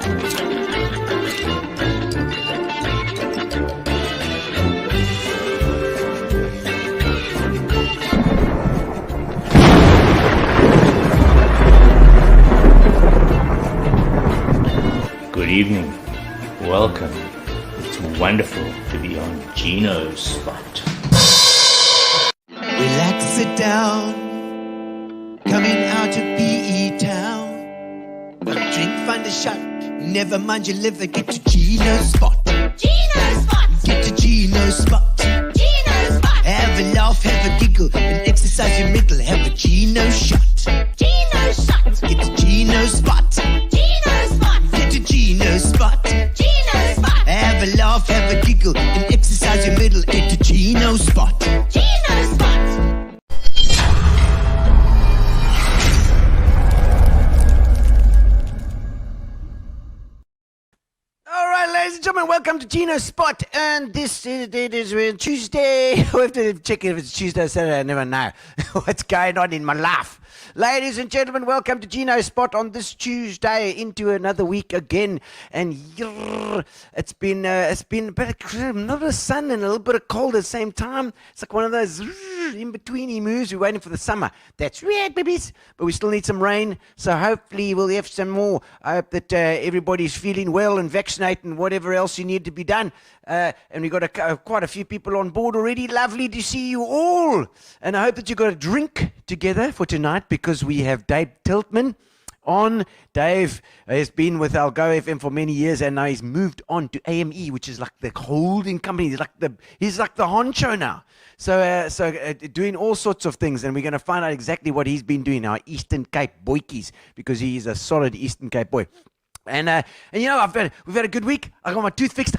Good evening. Welcome. It's wonderful to be on Gino Spot. Relax, sit down. Coming out of PE town. One drink, find a shot. Never mind your liver, get to Gino Spot. Gino Spot! Get to Gino Spot. Gino Spot! Have a laugh, have a giggle, and exercise your middle. Have a Gino shot. Gino Shot! Get to Gino Spot. Gino Spot! Get to Gino Spot. Gino Spot! Have a laugh, have a giggle, and exercise your middle. Get to Gino Spot. Gino Spot! All right, ladies and gentlemen, welcome to Gino Spot, and this is Tuesday. We have to check if it's Tuesday or Saturday. I never know what's going on in my life. Ladies and gentlemen, welcome to Gino Spot on this Tuesday into another week again. And it's been a bit of sun and a little bit of cold at the same time. It's like one of those in-betweeny moves. We're waiting for the summer. That's right, babies. But we still need some rain, so hopefully we'll have some more. I hope that everybody's feeling well and vaccinated and whatever else you need to be done. And we've got quite a few people on board already. Lovely to see you all. And I hope that you've got a drink together for tonight, because we have Dave Tiltmann on. Dave has been with Algoa FM for many years, and now he's moved on to AME, which is like the holding company. He's like the honcho now. So doing all sorts of things, and we're going to find out exactly what he's been doing, our Eastern Cape boykies, because he is a solid Eastern Cape boy. And you know, we've had a good week. I got my tooth fixed.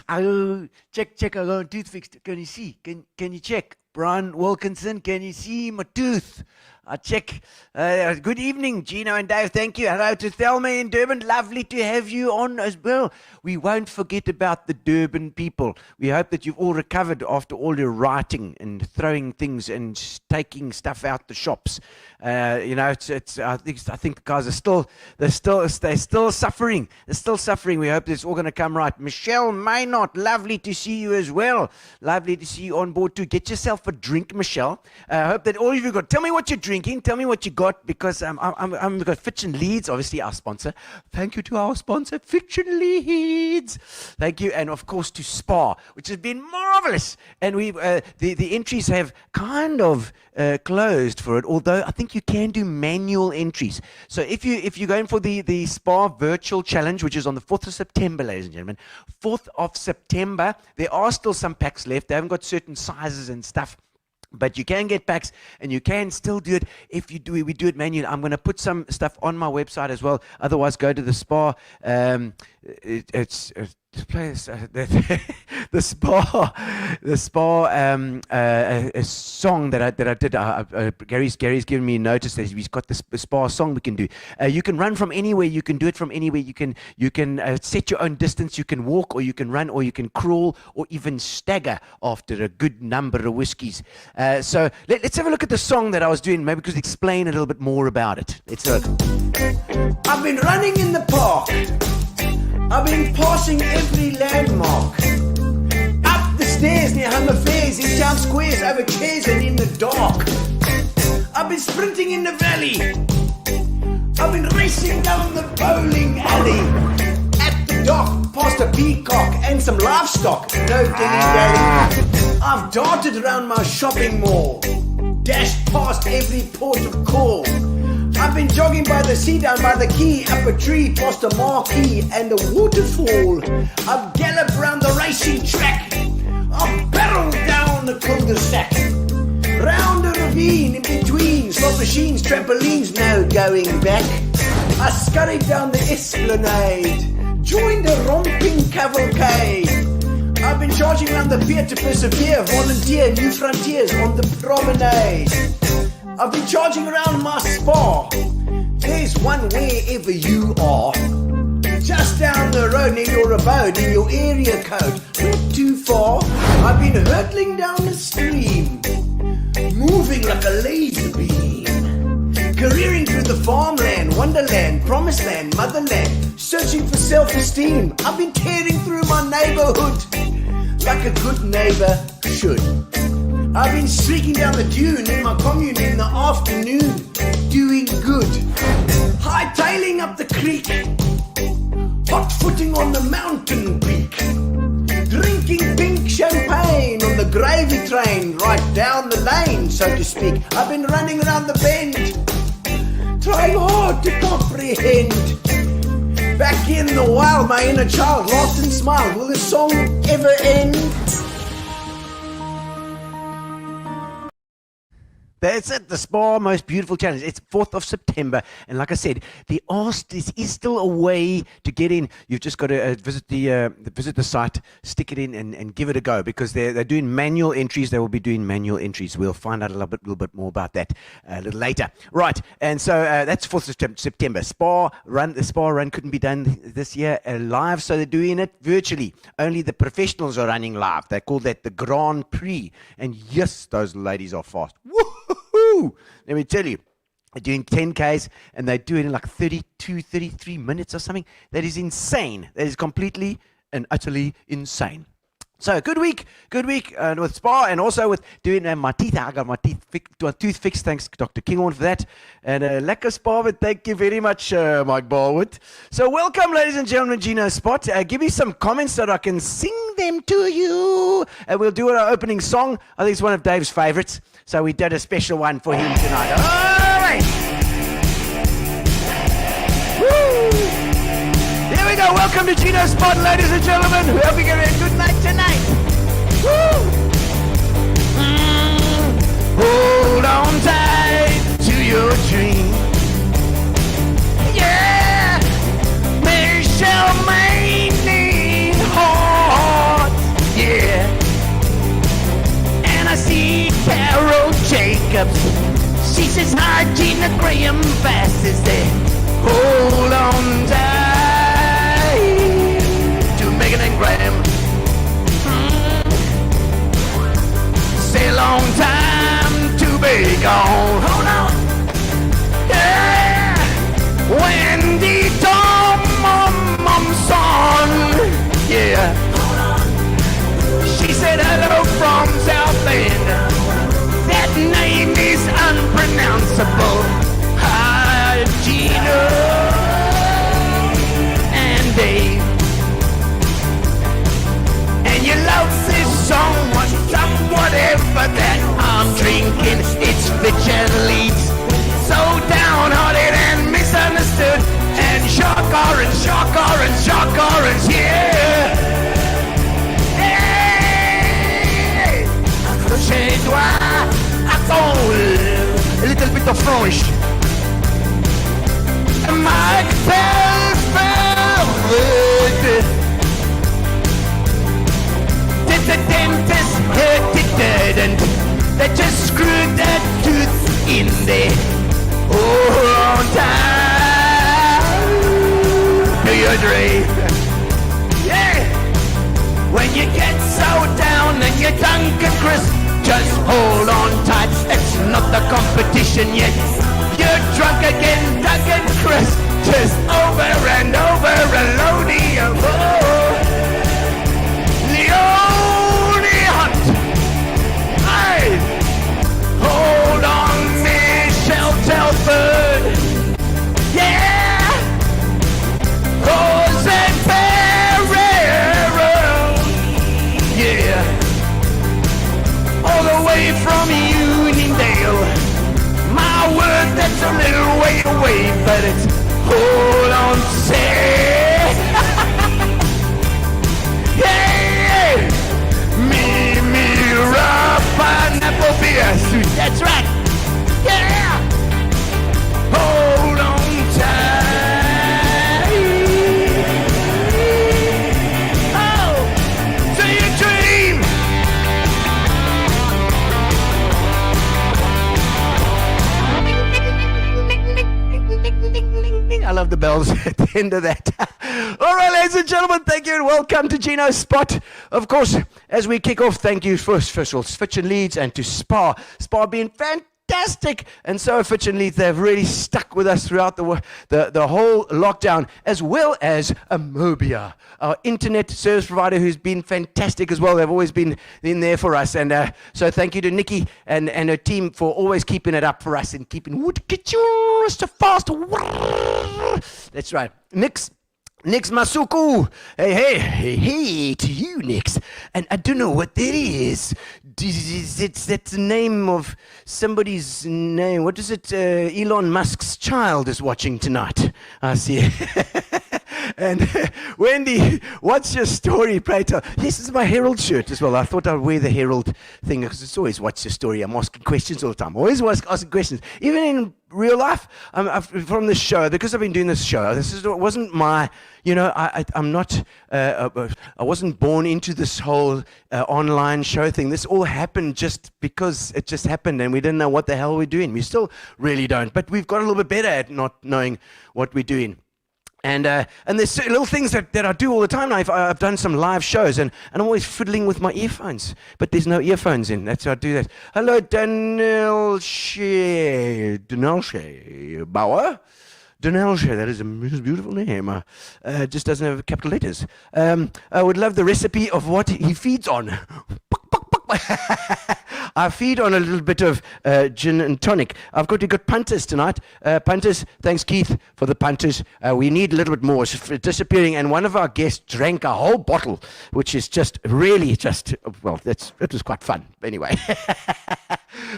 Check. I got my tooth fixed. Can you see? Can you check? Brian Wilkinson, can you see my tooth? I check. Good evening, Gino and Dave. Thank you. Hello to Thelma in Durban. Lovely to have you on as well. We won't forget about the Durban people. We hope that you've all recovered after all your writing and throwing things and taking stuff out the shops. You know, it's. I think the guys are still suffering. They're still suffering. We hope it's all going to come right. Michelle Maynard, lovely to see you as well. Lovely to see you on board too. Get yourself a drink, Michelle. I hope that all of you got. Tell me what you're drinking. Tell me what you got, because I'm got Fitch and Leeds, obviously our sponsor. Thank you to our sponsor, Fitch and Leeds. Thank you, and of course to Spa, which has been marvelous. And we the entries have kind of closed for it, although I think you can do manual entries. So if you're going for the Spa virtual challenge, which is on the 4th of September, ladies and gentlemen, 4th of September, there are still some packs left. They haven't got certain sizes and stuff. But you can get packs, and you can still do it if we do it manually. I'm going to put some stuff on my website as well. Otherwise, go to the Spa. The Spa a song that I did. Gary's given me notice that he's got this Spa song we can do. You can run from anywhere. You can do it from anywhere. You can set your own distance. You can walk, or you can run, or you can crawl, or even stagger after a good number of whiskeys. So let's have a look at the song that I was doing. Maybe because explain a little bit more about it. Let's look. I've been running in the park. I've been passing every landmark. Up the stairs near Home Affairs, in town squares, over chairs and in the dark. I've been sprinting in the valley. I've been racing down the bowling alley. At the dock, past a peacock and some livestock. No dilly-dally. I've darted around my shopping mall. Dashed past every port of call. I've been jogging by the sea, down by the quay, up a tree, past a marquee and a waterfall. I've galloped round the racing track. I've barreled down the cul-de-sac. Round a ravine, in between, slot machines, trampolines, no going back. I scurried down the esplanade, joined a romping cavalcade. I've been charging around the pier to persevere, volunteer, new frontiers on the promenade. I've been charging around my spa. There's one wherever you are. Just down the road near your abode, in your area code, not too far. I've been hurtling down the stream, moving like a laser beam. Careering through the farmland, wonderland, promised land, motherland. searching for self-esteem. I've been tearing through my neighborhood like a good neighbor should. I've been streaking down the dune in my commune in the afternoon, doing good. Hightailing up the creek, hot footing on the mountain peak, drinking pink champagne on the gravy train right down the lane, so to speak. I've been running around the bend, trying hard to comprehend. Back in the wild, my inner child laughed and smiled. Will this song ever end? That's it, the Spa Most Beautiful Challenge. It's 4th of September, and like I said, there is still a way to get in. You've just got to visit the site, stick it in, and give it a go, because they're doing manual entries. They will be doing manual entries. We'll find out a little bit more about that a little later. Right, and so that's 4th of September. The Spa Run couldn't be done this year live, so they're doing it virtually. Only the professionals are running live. They call that the Grand Prix, and yes, those ladies are fast. Woohoo! Let me tell you, they're doing 10Ks and they do it in like 32, 33 minutes or something. That is insane. That is completely and utterly insane. So good week with Spa, and also with doing my teeth. I got my tooth fixed. Thanks, Dr. Kinghorn, for that. And lekker Spa, but thank you very much, Mike Barwood. So welcome, ladies and gentlemen, Gino Spot. Give me some comments so that I can sing them to you. And we'll do our opening song. I think it's one of Dave's favorites. So we did a special one for him tonight. All right. Woo! Here we go. Welcome to Gino Spot, ladies and gentlemen. We hope you get a good night tonight. Woo! Hold on tight to your dream. Yeah! Michelle Manning heart. Yeah! And I see Carol Jacobs. She says, hi, Gina Graham Bass is there. Hold on tight to Megan and Graham. Say a long time to be gone. Hold on. Yeah. Wendy Tom son. Yeah. She said hello from South End. That name is unpronounceable. Hi, Gino and Dave. And you love this song, whatever that I'm drinking. It's Fitch and Leeds. So downhearted and misunderstood. And shock orange, yeah. Hey, chez toi, a little bit of French. Mike Belford. Did the dentist hurt it didn't? They just screwed that tooth in there. Oh, on time to your dream. Yeah. When you get so down and you're drunk and crisp, just hold on tight. It's not the competition yet. You're drunk again, drunk and crisp. Just over and over and loading. Oh. Leone Hunt. Hey. Hold on, Michelle Telford. Yeah. Jose Pereira. Yeah. All the way from Uniondale. My word, that's a little way away, but it's hold on, say. Hey, me, rough pineapple beer suit. That's right. Yeah. Hold on tight. Oh, to your dream. I love the bells at the end of that. All right, ladies and gentlemen, thank you and welcome to Gino Spot. Of course, as we kick off, thank you first of all, Fitch and Leeds and to Spa. Spa being fantastic fantastic. And so Fitch and Leeds, they've really stuck with us throughout the whole lockdown, as well as Amobia, our internet service provider, who's been fantastic as well. They've always been in there for us. And so thank you to Nikki and her team for always keeping it up for us and keeping so fast. That's right. Nix Masuku. Hey, to you, Nix. And I don't know what that is. That's the name of somebody's name. What is it? Elon Musk's child is watching tonight. I see. And Wendy, what's your story, pray tell? This is my Herald shirt as well. I thought I'd wear the Herald thing because it's always what's your story. I'm asking questions all the time. Always asking questions. Even in real life, from this show, because I've been doing this show, wasn't my, I'm not, I wasn't born into this whole online show thing. This all happened just because it just happened and we didn't know what the hell we're doing. We still really don't, but we've got a little bit better at not knowing what we're doing. And there's little things that I do all the time now. I've done some live shows, and I'm always fiddling with my earphones, but there's no earphones in. That's how I do that. Hello, Daniel Bauer. Donelche, that is a beautiful name. Just doesn't have capital letters. I would love the recipe of what he feeds on. I feed on a little bit of gin and tonic. We've got punters tonight. Punters, thanks Keith for the punters. We need a little bit more. It's disappearing, and one of our guests drank a whole bottle, which is it was quite fun. Anyway,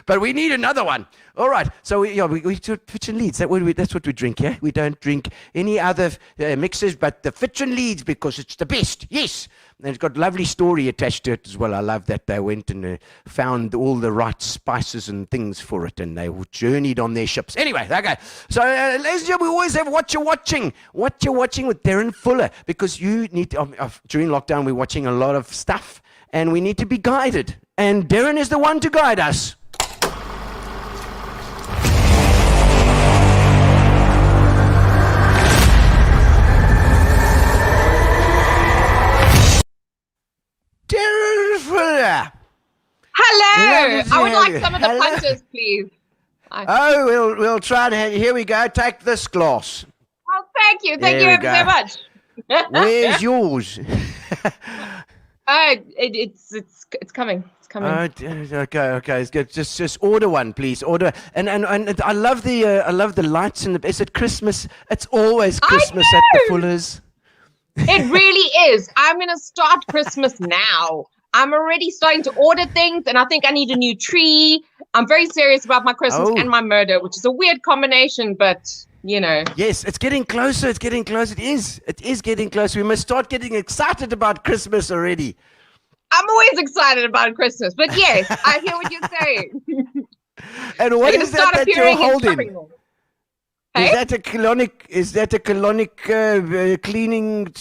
but we need another one. All right, so we do Fitch and Leeds. That's what we drink, yeah? We don't drink any other mixes but the Fitch and Leeds because it's the best, yes. And it's got a lovely story attached to it as well. I love that they went and found all the right spices and things for it, and they journeyed on their ships. Anyway, okay. So, ladies and gentlemen, we always have What You're Watching. What You're Watching with Darren Fuller, because you need to, during lockdown, we're watching a lot of stuff, and we need to be guided. And Darren is the one to guide us. Darren Fuller. Hello. I would like some of the punters, please. Oh, we'll try and here we go. Take this glass. Oh, thank you. Thank you so much. Where's yours? It's coming. It's coming. Okay. It's good. Just order one, please. Order. And I love the lights and is it Christmas? It's always Christmas at the Fullers. It really is. I'm going to start Christmas now. I'm already starting to order things, and I think I need a new tree. I'm very serious about my Christmas and my murder, which is a weird combination, but, Yes, it's getting closer. It's getting closer. It is getting closer. We must start getting excited about Christmas already. I'm always excited about Christmas, but yes, I hear what you're saying. And what is that you're holding? Hey? Is that a colonic cleaning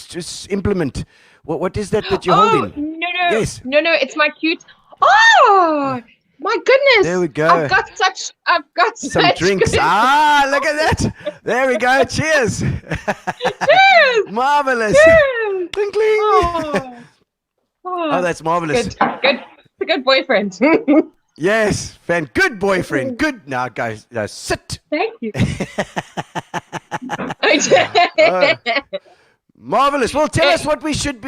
implement? What is that you're holding? No. Yes. No, it's my cute. Oh, my goodness. There we go. I've got some drinks. Look at that. There we go. Cheers. Cheers. Marvelous. Cheers. Cling, cling. Oh, that's marvelous. Good. A good boyfriend. Yes, good boyfriend. Good. Now, guys, sit. Thank you. Marvelous. Well, tell us what we should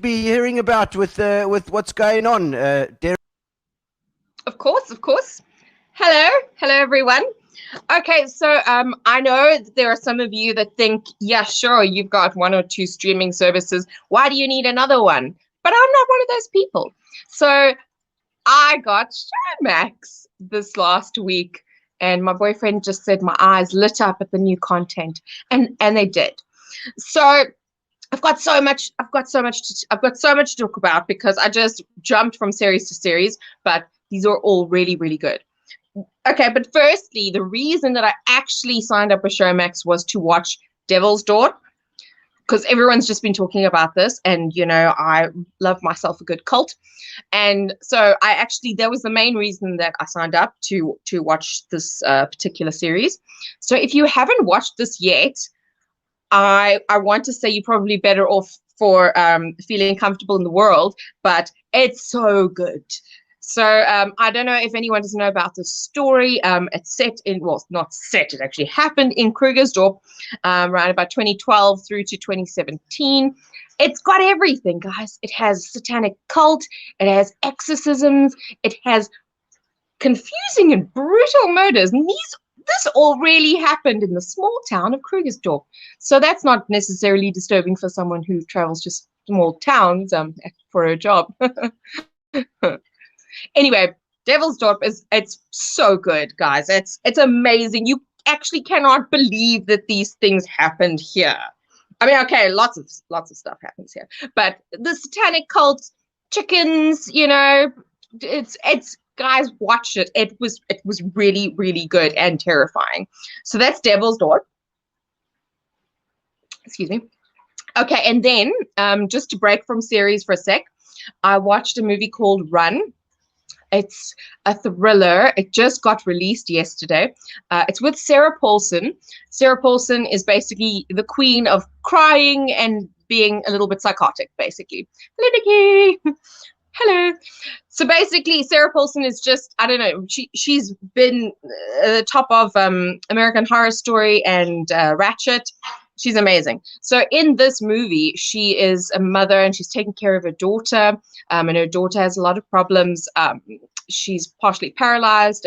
be hearing about with what's going on, Derek. Of course. Hello, everyone. Okay, so I know that there are some of you that think, yeah, sure, you've got one or two streaming services. Why do you need another one? But I'm not one of those people. So I got Showmax this last week, and my boyfriend just said my eyes lit up at the new content, and they did. So I've got so much to talk about because I just jumped from series to series, but these are all really, really good. Okay, but firstly, the reason that I actually signed up with Showmax was to watch Devil's Dawn, because everyone's just been talking about this, and I love myself a good cult, and so that was the main reason that I signed up to watch this particular series. So if you haven't watched this yet, I want to say you're probably better off for feeling comfortable in the world, but it's so good. So I don't know if anyone doesn't know about this story. It's set in, well, not set, it actually happened in Krugersdorp around about 2012 through to 2017. It's got everything, guys. It has satanic cult, it has exorcisms, it has confusing and brutal murders. And this all really happened in the small town of Krugersdorp. So that's not necessarily disturbing for someone who travels to small towns for a job. Anyway, Devilsdorp it's so good, guys. It's amazing. You actually cannot believe that these things happened here. I mean, okay, lots of stuff happens here, but the satanic cult, chickens, you know, it's guys, watch it. It was really, really good and terrifying. So that's Devilsdorp. Excuse me. Okay, and then just to break from series for a sec, I watched a movie called Run. It's a thriller. It just got released yesterday. It's with Sarah Paulson. Sarah Paulson is basically the queen of crying and being a little bit psychotic, basically. Hello. So basically, Sarah Paulson is just, I don't know, she's been top of American Horror Story and Ratchet. She's amazing. So in this movie, she is a mother and she's taking care of her daughter. And her daughter has a lot of problems. She's partially paralyzed.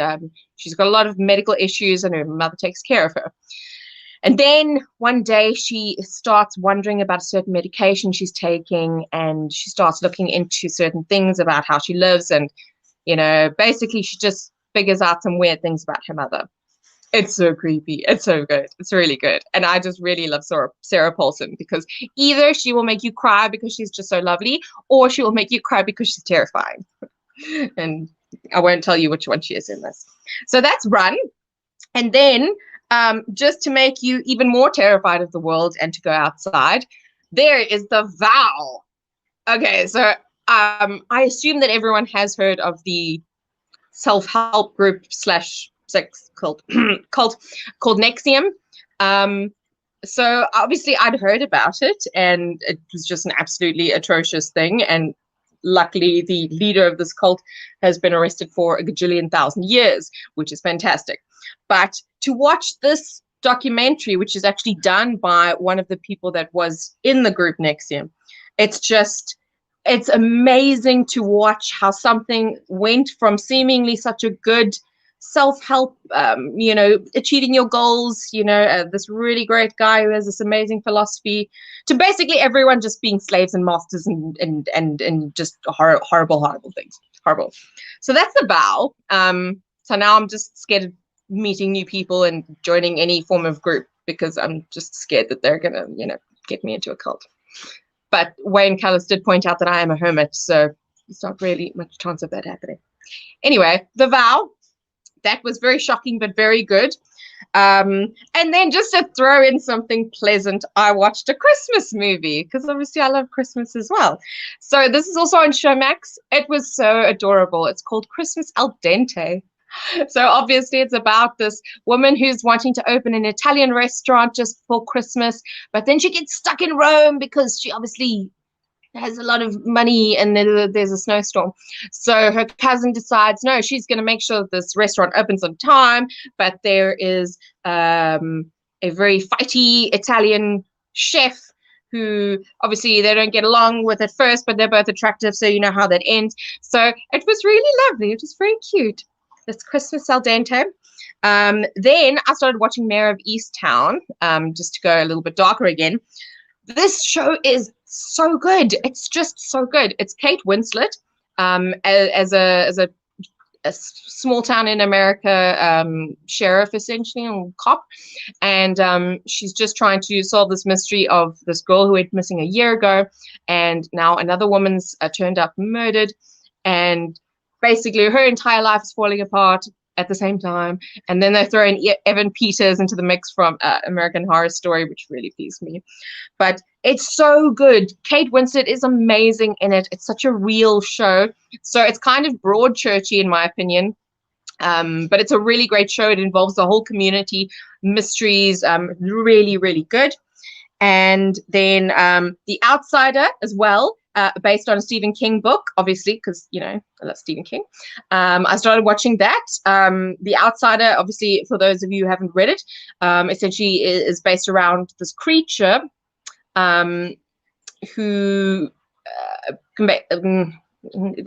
She's got a lot of medical issues and her mother takes care of her. And then one day she starts wondering about a certain medication she's taking, and she starts looking into certain things about how she lives. And, you know, basically she just figures out some weird things about her mother. It's so creepy. It's so good. It's really good. And I just really love Sarah Paulson, because either she will make you cry because she's just so lovely, or she will make you cry because she's terrifying. And I won't tell you which one she is in this. So that's Run. And then just to make you even more terrified of the world and to go outside, there is The Vow. Okay, so I assume that everyone has heard of the self-help group / sex cult called NXIVM. So obviously I'd heard about it, and it was just an absolutely atrocious thing. And luckily the leader of this cult has been arrested for a gajillion thousand years, which is fantastic. But to watch this documentary, which is actually done by one of the people that was in the group NXIVM, it's amazing to watch how something went from seemingly such a good self-help, you know, achieving your goals, you know, this really great guy who has this amazing philosophy, to basically everyone just being slaves and masters and just horrible things. Horrible. So that's The Vow. So now I'm just scared of meeting new people and joining any form of group, because I'm just scared that they're gonna, you know, get me into a cult. But Wayne Callis did point out that I am a hermit, so there's not really much chance of that happening. Anyway, The Vow. That was very shocking, but very good. And then just to throw in something pleasant, I watched a Christmas movie, because obviously I love Christmas as well. So this is also on Showmax. It was so adorable. It's called Christmas Al Dente. So obviously it's about this woman who's wanting to open an Italian restaurant just for Christmas, but then she gets stuck in Rome because she obviously has a lot of money and there's a snowstorm. So her cousin decides, no, she's going to make sure that this restaurant opens on time, but there is a very fighty Italian chef who obviously they don't get along with at first, but they're both attractive, so you know how that ends. So it was really lovely. It was very cute. It's Christmas Al Dente. Then I started watching Mayor of Easttown, just to go a little bit darker again. This show is so good. It's just so good. It's Kate Winslet as a small town in America sheriff, essentially, or cop, and she's just trying to solve this mystery of this girl who went missing a year ago, and now another woman's turned up murdered, and basically her entire life is falling apart at the same time. And then they throw in Evan Peters into the mix from American Horror Story, which really pleased me. But it's so good. Kate Winslet is amazing in it. It's such a real show. So it's kind of broad churchy in my opinion. But it's a really great show. It involves the whole community, mysteries, really, really good. And then The Outsider as well. based on a Stephen King book, obviously, because, I love Stephen King. I started watching that. The Outsider, obviously, for those of you who haven't read it, essentially is based around this creature who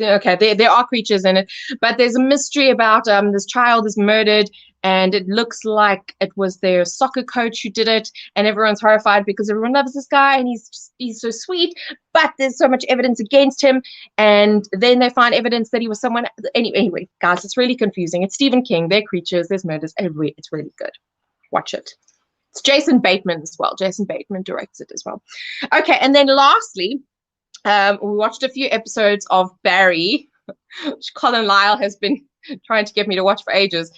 okay, there are creatures in it, but there's a mystery about this child is murdered, and it looks like it was their soccer coach who did it, and everyone's horrified because everyone loves this guy and he's so sweet, but there's so much evidence against him, and then they find evidence that he was someone. Anyway, guys, it's really confusing. It's Stephen King. There are creatures, there's murders. It's really good. Watch it. It's Jason Bateman as well. Jason Bateman directs it as well. Okay, and then lastly, we watched a few episodes of Barry, which Colin Lyle has been trying to get me to watch for ages.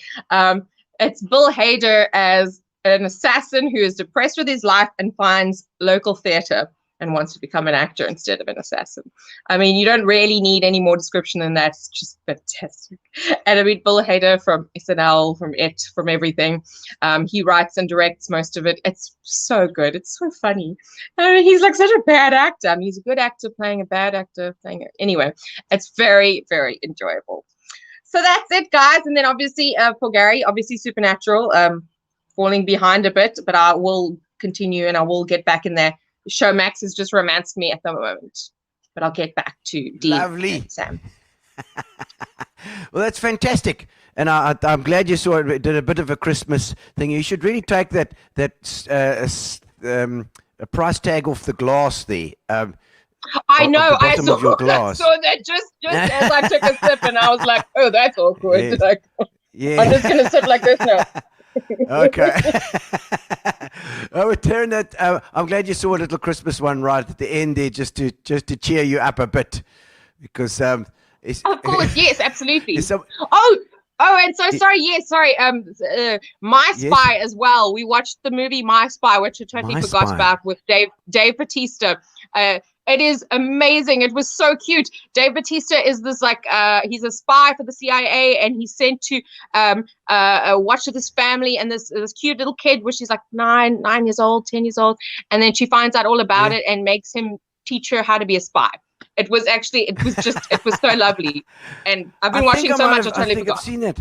It's Bill Hader as an assassin who is depressed with his life and finds local theater and wants to become an actor instead of an assassin. I mean, you don't really need any more description than that. It's just fantastic. And I mean, Bill Hader from SNL, from It, from everything. He writes and directs most of it. It's so good. It's so funny. I mean, he's like such a bad actor. I mean, he's a good actor playing a bad actor playing it. Anyway, it's very, very enjoyable. So that's it, guys. And then obviously for Gary, obviously Supernatural, falling behind a bit, but I will continue and I will get back in there. Showmax has just romanced me at the moment, but I'll get back to Dean and Sam. Well, that's fantastic, and I'm glad you saw it. Did a bit of a Christmas thing. You should really take that a price tag off the glass there. I know. I saw that just as I took a sip, and I was like, "Oh, that's awkward." Yes. Like, yeah. I'm just gonna sip like this now. Okay. Taryn, that I'm glad you saw a little Christmas one right at the end there, just to cheer you up a bit, because it's, of course, yes, absolutely. Oh, and so sorry. Yes, sorry. My Spy as well. We watched the movie My Spy, which I totally forgot about, with Dave Bautista. It is amazing. It was so cute. Dave Bautista is this he's a spy for the CIA, and he's sent to watch with his family and this cute little kid, which is like 9 years old, 10 years old, and then she finds out all about it and makes him teach her how to be a spy. It was so lovely, and I've been watching so much I totally forgot. I've seen it.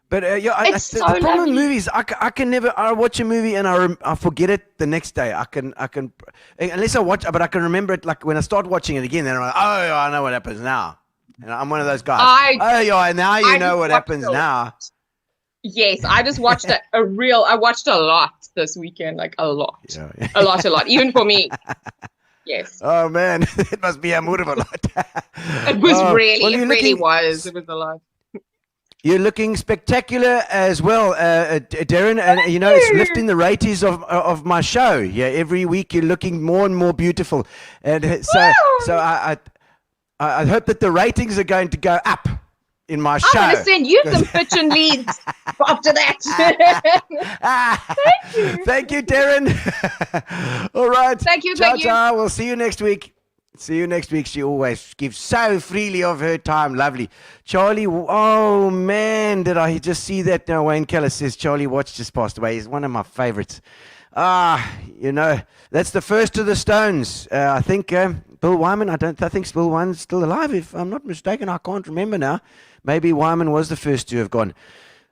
But the problem with movies, I can never. I watch a movie and I forget it the next day. I can unless I watch, but I can remember it like when I start watching it again. Then I'm like, oh, I know what happens now. And I'm one of those guys. Now you know what happens now. Yes, I just watched I watched a lot this weekend, like a lot, a lot, even for me. Yes. Oh man, it must be a mood of a lot. It was really, it really was. It was a lot. You're looking spectacular as well, Darren, and it's lifting the ratings of my show. Yeah, every week you're looking more and more beautiful, and so I hope that the ratings are going to go up in my show. I'm going to send you some pitching leads after that. Thank you, Darren. All right. Thank you. Ciao. We'll see you next week. She always gives so freely of her time. Lovely. Charlie, oh man, did I just see that now? Wayne Keller says Charlie Watts just passed away. He's one of my favorites. That's the first of the Stones. I think Bill Wyman, I think Bill Wyman's still alive, if I'm not mistaken. I can't remember now. Maybe Wyman was the first to have gone.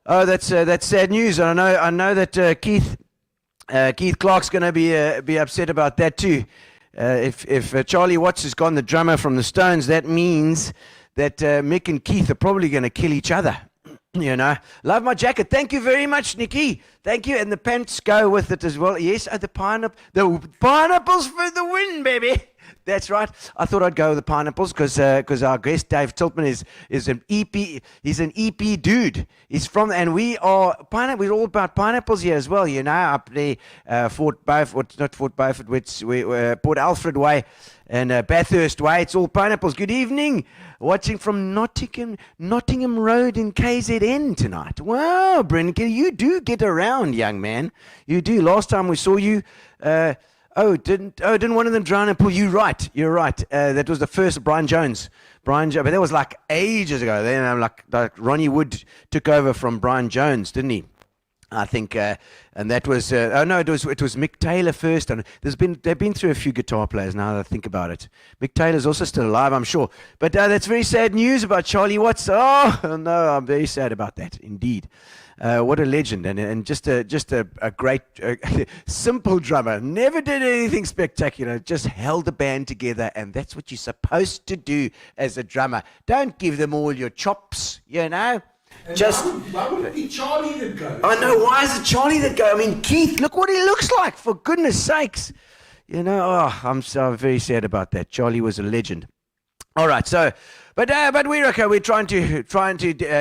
Oh, that's sad news. I know that Keith Clark's going to be upset about that too. If Charlie Watts has gone, the drummer from the Stones, that means that Mick and Keith are probably going to kill each other. Love my jacket. Thank you very much, Nikki. Thank you. And the pants go with it as well. Yes, the pineapples for the win, baby. That's right. I thought I'd go with the pineapples because our guest Dave Tiltmann is an EP. He's an EP dude. He's from, and we're all about pineapples here as well. Up there, Port Alfred Way and Bathurst Way. It's all pineapples. Good evening. Watching from Nottingham Road in KZN tonight. Wow, Brendan, you do get around, young man. You do. Last time we saw you. Didn't one of them drown in a pool? You're right. That was the first Brian Jones, but that was like ages ago. Then like Ronnie Wood took over from Brian Jones, didn't he? I think, and that was it was Mick Taylor first, and they've been through a few guitar players now that I think about it. Mick Taylor's also still alive, I'm sure, but that's very sad news about Charlie Watts. Oh no, I'm very sad about that indeed. What a legend, and just a great simple drummer. Never did anything spectacular, just held the band together, and that's what you're supposed to do as a drummer. Don't give them all your chops, you know. And Just, why would it be Charlie that goes? I know, why is it Charlie that go? I mean, Keith, look what he looks like, for goodness sakes. You know, I'm very sad about that. Charlie was a legend. All right, so, but we're okay. We're trying to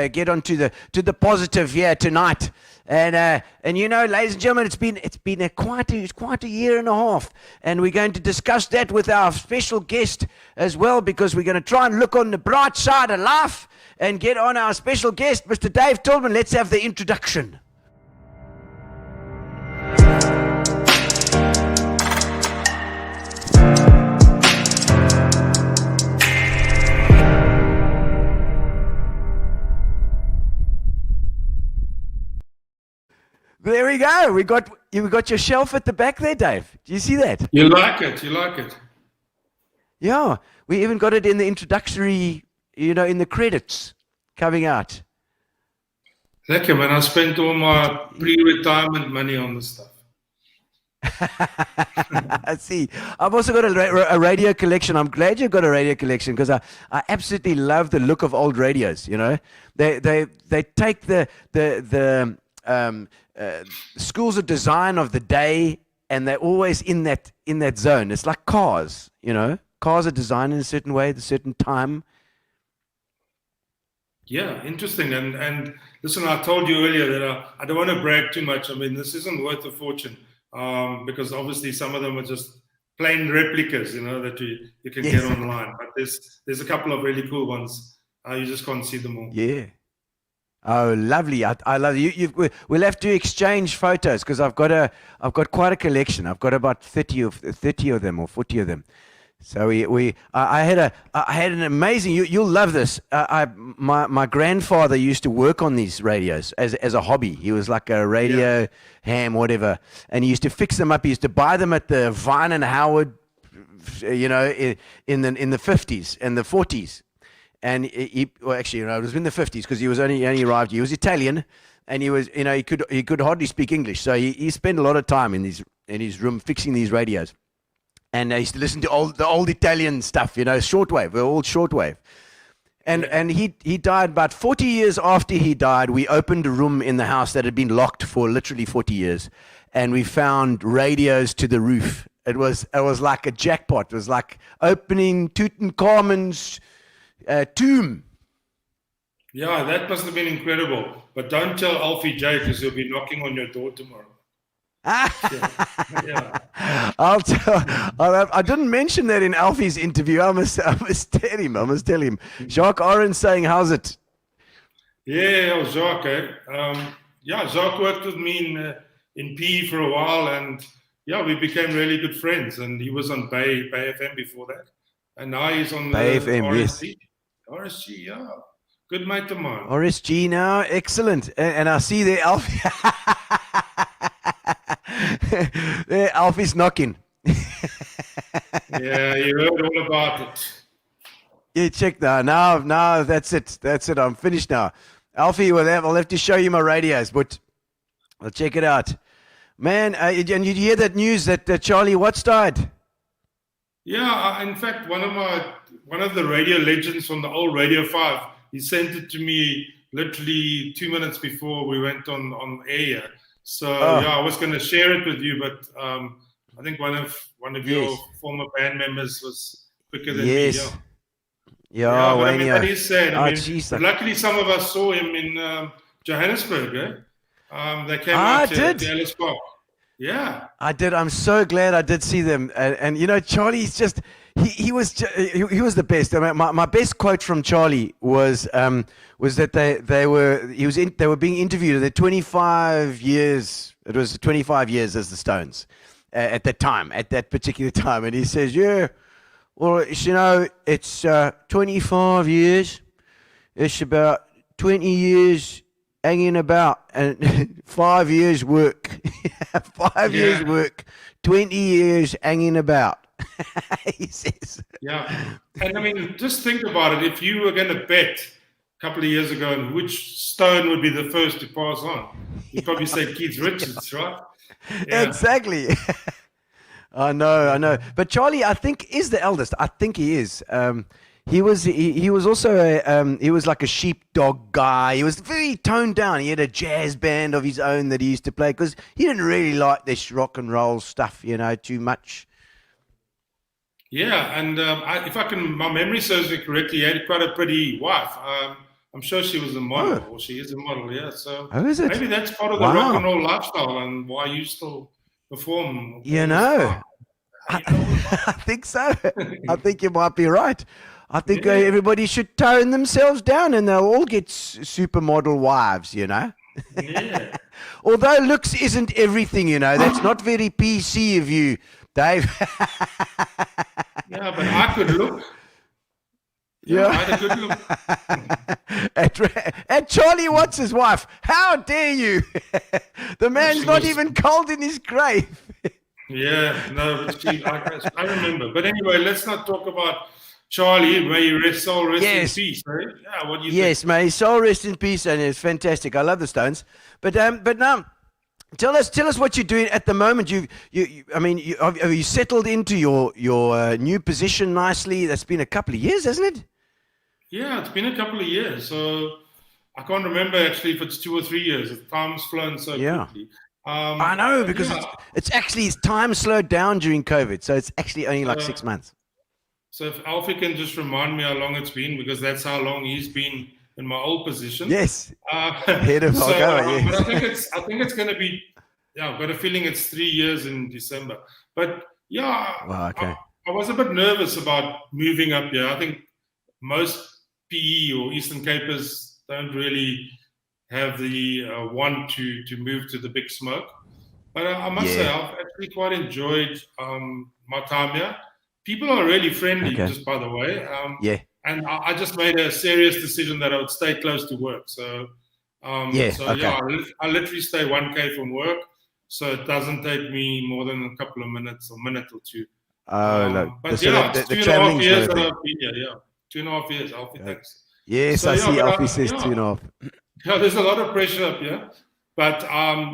get onto the positive here tonight, and you know, ladies and gentlemen, it's been quite a year and a half, and we're going to discuss that with our special guest as well, because we're going to try and look on the bright side of life and get on our special guest, Mr. Dave Tiltmann. Let's have the introduction. There we go. We got your shelf at the back there, Dave. Do you see that? You like it. Yeah, we even got it in the introductory, you know, in the credits coming out. Lekker man, I spent all my pre-retirement money on this stuff. I see. I've also got a radio collection. I'm glad you've got a radio collection, because I absolutely love the look of old radios. You know, they take the schools of design of the day, and they're always in that zone. It's like cars. You know, cars are designed in a certain way at a certain time. Yeah, interesting. And listen, I told you earlier that I don't want to brag too much. I mean, this isn't worth a fortune, because obviously some of them are just plain replicas, you know, that you can get online. But there's a couple of really cool ones. You just can't see them all. Yeah. Oh, lovely! I love you. We'll have to exchange photos, because I've got quite a collection. I've got about 30 of them or 40 of them. So I had an amazing. You'll love this. My grandfather used to work on these radios as a hobby. He was like a radio ham, whatever, and he used to fix them up. He used to buy them at the Vine and Howard, you know, in the 50s and the 40s. And it was in the 50s, because he only arrived. He was Italian, and he was, you know, he could hardly speak English. So he spent a lot of time in his room fixing these radios. And I used to listen to the old Italian stuff, you know, shortwave. They're all shortwave. And he died about 40 years after he died. We opened a room in the house that had been locked for literally 40 years, and we found radios to the roof. It was like a jackpot. It was like opening Tutankhamun's tomb. Yeah, that must have been incredible. But don't tell Alfie J, because he'll be knocking on your door tomorrow. Yeah. I didn't mention that in Alfie's interview. I must tell him. Jacques Oren saying, how's it? Yeah, Jacques. Jacques worked with me in PE for a while, and we became really good friends. And he was on Bay FM before that, and now he's on Bay FM, RSG. yes. RSG, yeah. Good mate of mine. RSG now, excellent. And I see there, Alfie. There, Alfie's knocking. Yeah, you heard all about it. Yeah, check now. Now that's it. I'm finished now. Alfie, I'll have to show you my radios, but I'll check it out. Man, and you hear that news that Charlie Watts died? Yeah, in fact, one of the radio legends from the old Radio 5, he sent it to me literally 2 minutes before we went on air. So I was going to share it with you, but I think one of your former band members was quicker than me. Yeah, but he said. But luckily some of us saw him in Johannesburg. They came out to Ellis Park. Yeah, I did. I'm so glad I did see them. And you know, Charlie's just he was the best. I mean, my best quote from Charlie was that they were being interviewed at 25 years. It was 25 years as the Stones at that particular time, and he says, "Yeah, well, you know, it's 25 years. It's about 20 years hanging about, and 5 years work, 5 years work, 20 years hanging about. He says. Yeah. And I mean, just think about it. If you were going to bet a couple of years ago on which stone would be the first to pass on, you'd probably say Keith Richards, right? Yeah. Exactly. I know. But Charlie, I think, is the eldest. I think he is. He was also he was like a sheepdog guy. He was very toned down. He had a jazz band of his own that he used to play because he didn't really like this rock and roll stuff, too much. Yeah, and if my memory serves me correctly, he had quite a pretty wife. I'm sure she was a model, or she is a model, yeah. So is it? Maybe that's part of the rock and roll lifestyle and why you still perform. I think so. I think you might be right. I think everybody should tone themselves down and they'll all get supermodel wives, Yeah. Although looks isn't everything, That's not very PC of you, Dave. Yeah, but I could look. Yeah. I had a good look. At Charlie Watts' wife. How dare you? The man's not even cold in his grave. Yeah, no, but I remember. But anyway, let's not talk about Charlie. May his soul rest in peace. Right? Yeah, what do you think? Yes, may his soul rest in peace, and it's fantastic. I love the Stones. But now, tell us what you're doing at the moment. Have you settled into your new position nicely? That's been a couple of years, hasn't it? Yeah, it's been a couple of years. So I can't remember actually if it's 2 or 3 years. Time's flown so quickly. I know, because it's time slowed down during COVID, so it's actually only like 6 months. So if Alfie can just remind me how long it's been, because that's how long he's been in my old position. Yes. Head of Algoa, But I think it's going to be. Yeah, I've got a feeling it's 3 years in December. But yeah, okay. I was a bit nervous about moving up here. I think most PE or Eastern Capers don't really have the want to move to the big smoke. But I must say, I've actually quite enjoyed my time here. People are really friendly, just by the way. And I just made a serious decision that I would stay close to work. So, I literally stay 1K from work. So it doesn't take me more than a couple of minutes, a minute or two. But it's 2.5 years that I've been here. Yeah, 2.5 years. Alfie, thanks. Yes, so, I see. Alfie says 2.5. 2.5. Yeah, there's a lot of pressure up here. But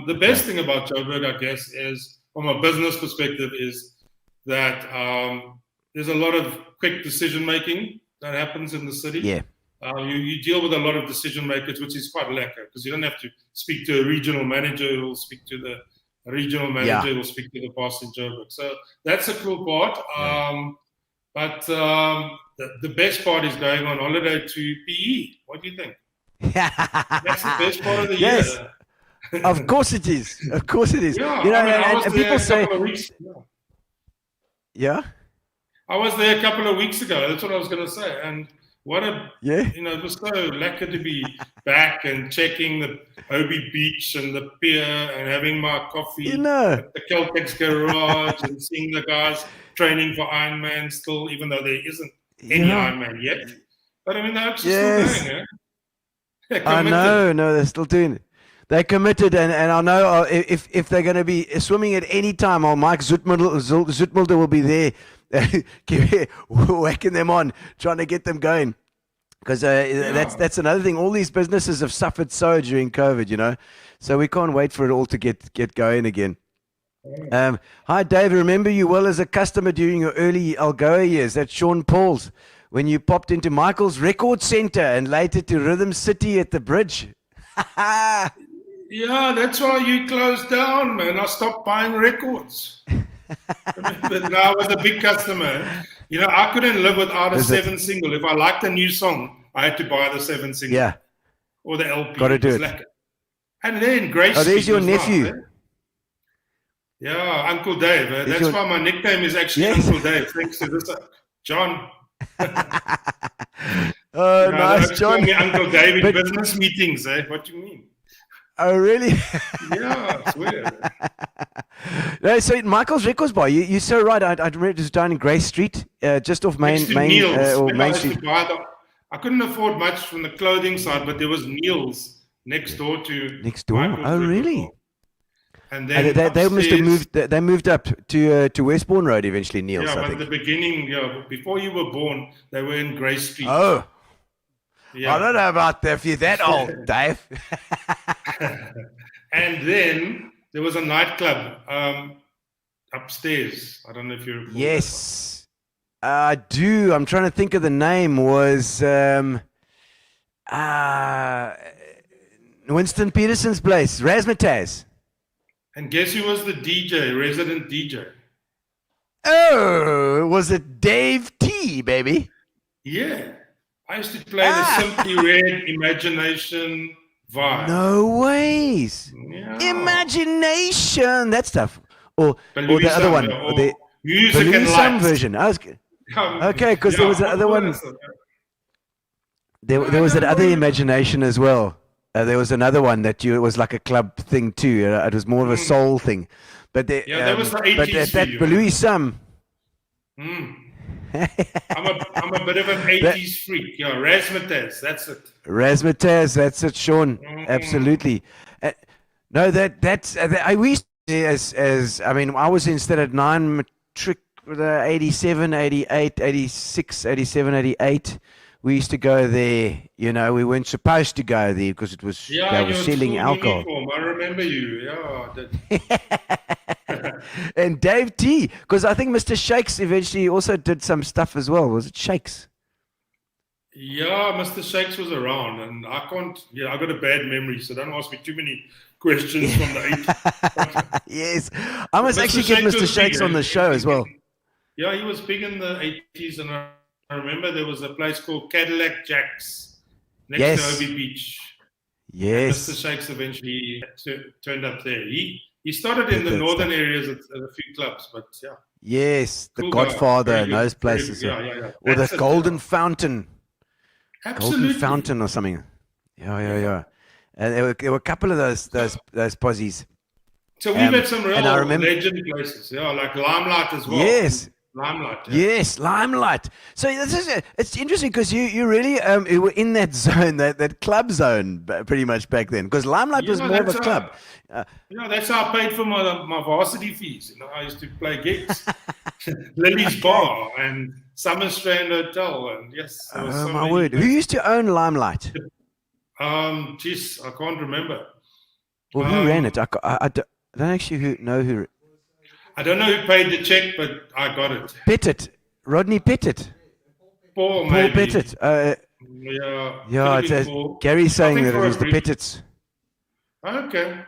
the best thing about Joburg, I guess, is from a business perspective, is that there's a lot of quick decision making that happens in the city. Yeah. You deal with a lot of decision makers, which is quite lekker, because you don't have to speak to a regional manager who will speak to the regional manager who will speak to the boss in Joburg. So that's a cool part. But the best part is going on holiday to PE. What do you think? That's the best part of the year. Of course it is. Of course it is. Yeah, and people say. Yeah. I was there a couple of weeks ago. That's what I was going to say. And what it was so lekker to be back and checking the Obi Beach and the pier and having my coffee at the Caltex garage and seeing the guys training for Ironman still, even though there isn't any Ironman yet. But I mean, they're actually still going, I know, they're still doing it. They're committed, and I know if they're going to be swimming at any time, Mike Zoetmulder will be there whacking them on, trying to get them going. Because that's another thing. All these businesses have suffered so during COVID, So we can't wait for it all to get going again. Hi, Dave. Remember you well as a customer during your early Algoa years. That's Sean Paul's. When you popped into Michael's Record Center and later to Rhythm City at the Bridge. Yeah, that's why you closed down, man. I stopped buying records. But now I was a big customer. I couldn't live without a 7 single. If I liked a new song, I had to buy the 7 single. Yeah. Or the LP. Got to do it. And then Grace. Oh, there's your nephew. Yeah, Uncle Dave. That's why my nickname is actually Uncle Dave. Thanks to this. John. Oh, nice, John. Call me Uncle Dave in business meetings. What do you mean? Oh, really? Yeah, it's weird. No, so Michael's Records Bar, you're so right. I remember it was down in Grace Street, just off Main Street. I couldn't afford much from the clothing side, but there was Neil's next door to Next door? Michael's Oh, record really? hall. And then They must have upstairs- moved. They moved up to Westbourne Road eventually, Niels. Yeah, I but at think. the beginning, before you were born, they were in Grey Street. Oh, yeah. I don't know about that. If you're that old, Dave. And then there was a nightclub upstairs. I don't know if you recall. Yes, I do. I'm trying to think of the name. Was Winston Peterson's place, Razzmatazz. And guess who was the DJ, resident DJ? Oh, was it Dave T, baby? Yeah. I used to play the Simply Red Imagination vibe. No ways. Yeah. Imagination, that stuff. Or the Balooey other one, Samba, or the Music and Balloon Lights. version. I was, okay, because there was the other one. There was that other imagination as well. There was another one that it was like a club thing too. It was more of a soul thing. But that was the but 80s that for you. Balooey Sum. I'm a bit of an 80s freak. Yeah, Razzmatazz, that's it. Razzmatazz, that's it, Sean. Absolutely. No, that's we used to, as I mean, I was in Standard 9 matric 87, 88, 86, 87, 88. We used to go there. You know, we weren't supposed to go there because it was Yeah, they were your selling school alcohol. uniform. I remember you. Yeah. And Dave T, because I think Mr. Shakes eventually also did some stuff as well. Was it Shakes? Yeah, Mr. Shakes was around, and I can't. Yeah, I got a bad memory, so don't ask me too many questions from the 80s. Yes, I must Mr. actually get Shakes Mr. was Shakes big, on the show as well. Yeah, he was big in the 80s, and I remember there was a place called Cadillac Jacks next Yes. to Obi Beach. Yes. Mr. Shakes eventually turned up there. He started in the Good northern stuff. areas at a few clubs, but yeah. Yes, the Cool guy. Godfather Very and good. those Very places. good. Yeah. Or That's the it. Golden Fountain. Absolutely. Golden Fountain or something. Yeah. And there were a couple of those posies. So we've had some real and I remember- legend places, yeah, like Limelight as well. Yes. Limelight. Yeah. Yes, Limelight. So it's interesting because you really you were in that zone, that club zone, pretty much back then. Because Limelight was Yeah, more of a that's club. That's how I paid for my varsity fees. You know, I used to play gigs, Lily's Bar and Summer Strand Hotel, and yes. there was Oh so my many word! Who places. used to own Limelight? Geez, I can't remember. Or who ran it? I don't actually know who. I don't know who paid the check, but I got it. Pettit, Rodney Pettit, Paul, Paul maybe. Pettit. Yeah. Yeah, could have it's been Paul. Gary saying I think that it for was a the brief- Pettits. Okay.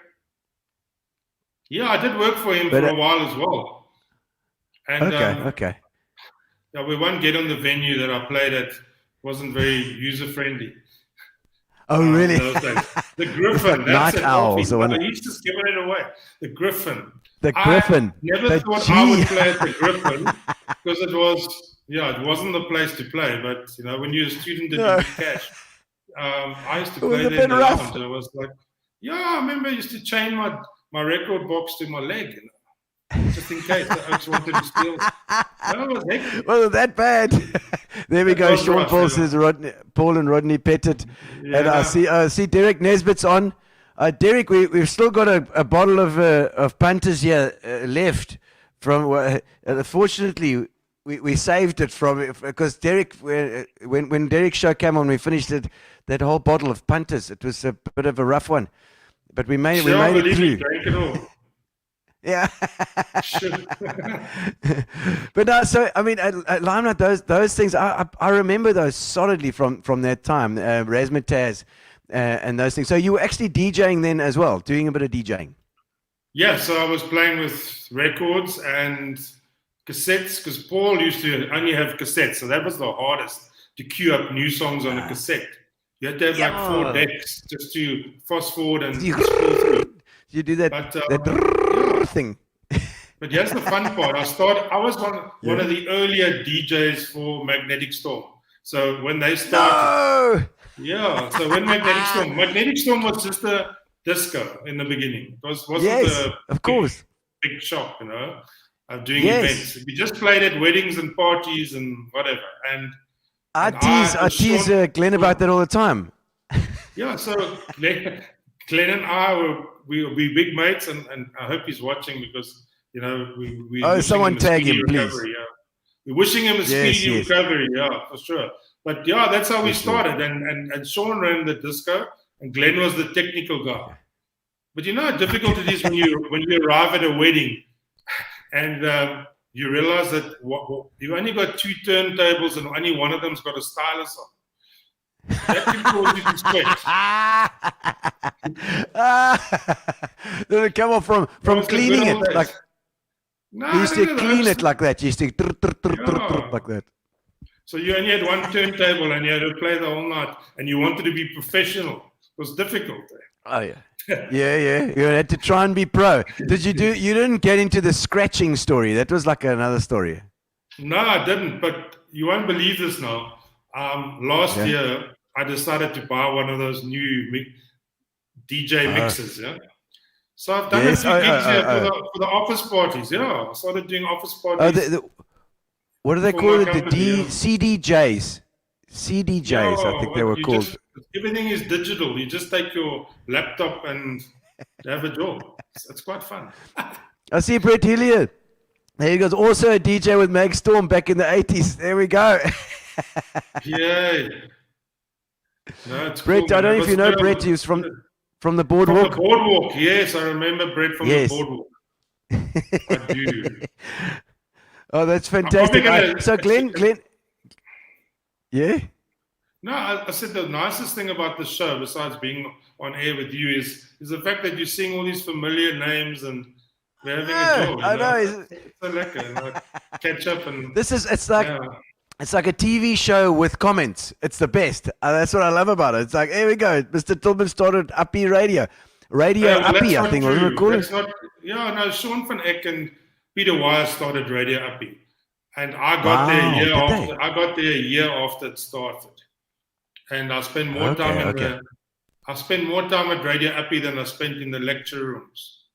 Yeah, I did work for him But, for a while as well. And Okay. yeah, we won't get on the venue that I played at. Wasn't very user friendly. Oh really? Those days. The Griffin. like That's Night it. Owls, or I what- used to give it away. The Griffin. The Griffin. I never The thought I would G. play at the Griffin because it wasn't the place to play. But you know, when you're a student and No. you get cash, I used to It was play a there in bit the rough. lounge. And I was like, yeah, I remember I used to chain my record box to my leg, you know, just in case the Oaks wanted to steal. That was hectic. Well, that bad. There we go. was Sean rough, Paul yeah. says Paul and Rodney Pettit. And I Yeah. see Derek Nesbitt's on. Derek, we've still got a bottle of punters here left. From fortunately, we saved it from because Derek, when Derek's show came on, we finished that whole bottle of punters. It was a bit of a rough one, but we made Sure, it believe me, through. drank it all. Yeah. Sure. But no, so I mean, at Limelight, those things, I remember those solidly from that time, Razzmatazz and those things. So you were actually DJing then as well, doing a bit of DJing. Yeah, so I was playing with records and cassettes because Paul used to only have cassettes, so that was the hardest to queue up new songs on a cassette. You had to have like 4 decks just to fast forward and scroll through. You do that But, that thing. But here's the fun part. I was one of the earlier DJs for Magnetic Storm. So when they started, No. so when Magnetic Storm was just a disco in the beginning. It wasn't Yes, of course. big shop, you know, of doing Yes. events. We just played at weddings and parties and whatever. And I and tease Sean- Glenn about that all the time. Yeah, so Glenn and I we'll be big mates, and I hope he's watching because we Oh, wishing someone him a tag speedy him, please. recovery, yeah. We're wishing him a speedy yes. recovery, yeah, for sure. But yeah, that's how we For sure. started, and Sean ran the disco, and Glenn was the technical guy. But you know how difficult it is when you arrive at a wedding, and you realize that you only got 2 turntables, and only one of them's got a stylus on. That can cause you to sweat. Did it come off from cleaning it? Like No, you used to no, clean no. it like that. You used to like that. So you only had one turntable and you had to play the whole night, and you wanted to be professional. It was difficult. Oh yeah. Yeah. You had to try and be pro. You didn't get into the scratching story. That was like another story. No, I didn't. But you won't believe this now. Last year, I decided to buy one of those new DJ mixers. Yeah. So I've done a few gigs here for the office parties. Yeah, I started doing office parties. What do they call it? company, CDJs. CDJs, I think they were called. Everything is digital. You just take your laptop and have a job. It's quite fun. I see Brett Hilliard. There he goes. Also a DJ with Meg Storm back in the 80s. There we go. Yeah. No, it's Brett, cool, I don't know if you know Brett. He was from the boardwalk. From the boardwalk, yes. I remember Brett from the boardwalk. I do. Oh, that's fantastic. So Glenn. Yeah? No, I said the nicest thing about the show, besides being on air with you, is the fact that you're seeing all these familiar names and we're having a job. I know. It's so lekker. Catch up and It's like a TV show with comments. It's the best. That's what I love about it. It's like, here we go. Mr. Tiltmann started Uppie Radio. Uppie, I think. What we call it? Sean van Eck and Peter Wise started Radio Uppie. And I got there a year after. I got there a year after it started. And I spent more time I spent more time at Radio Uppie than I spent in the lecture rooms.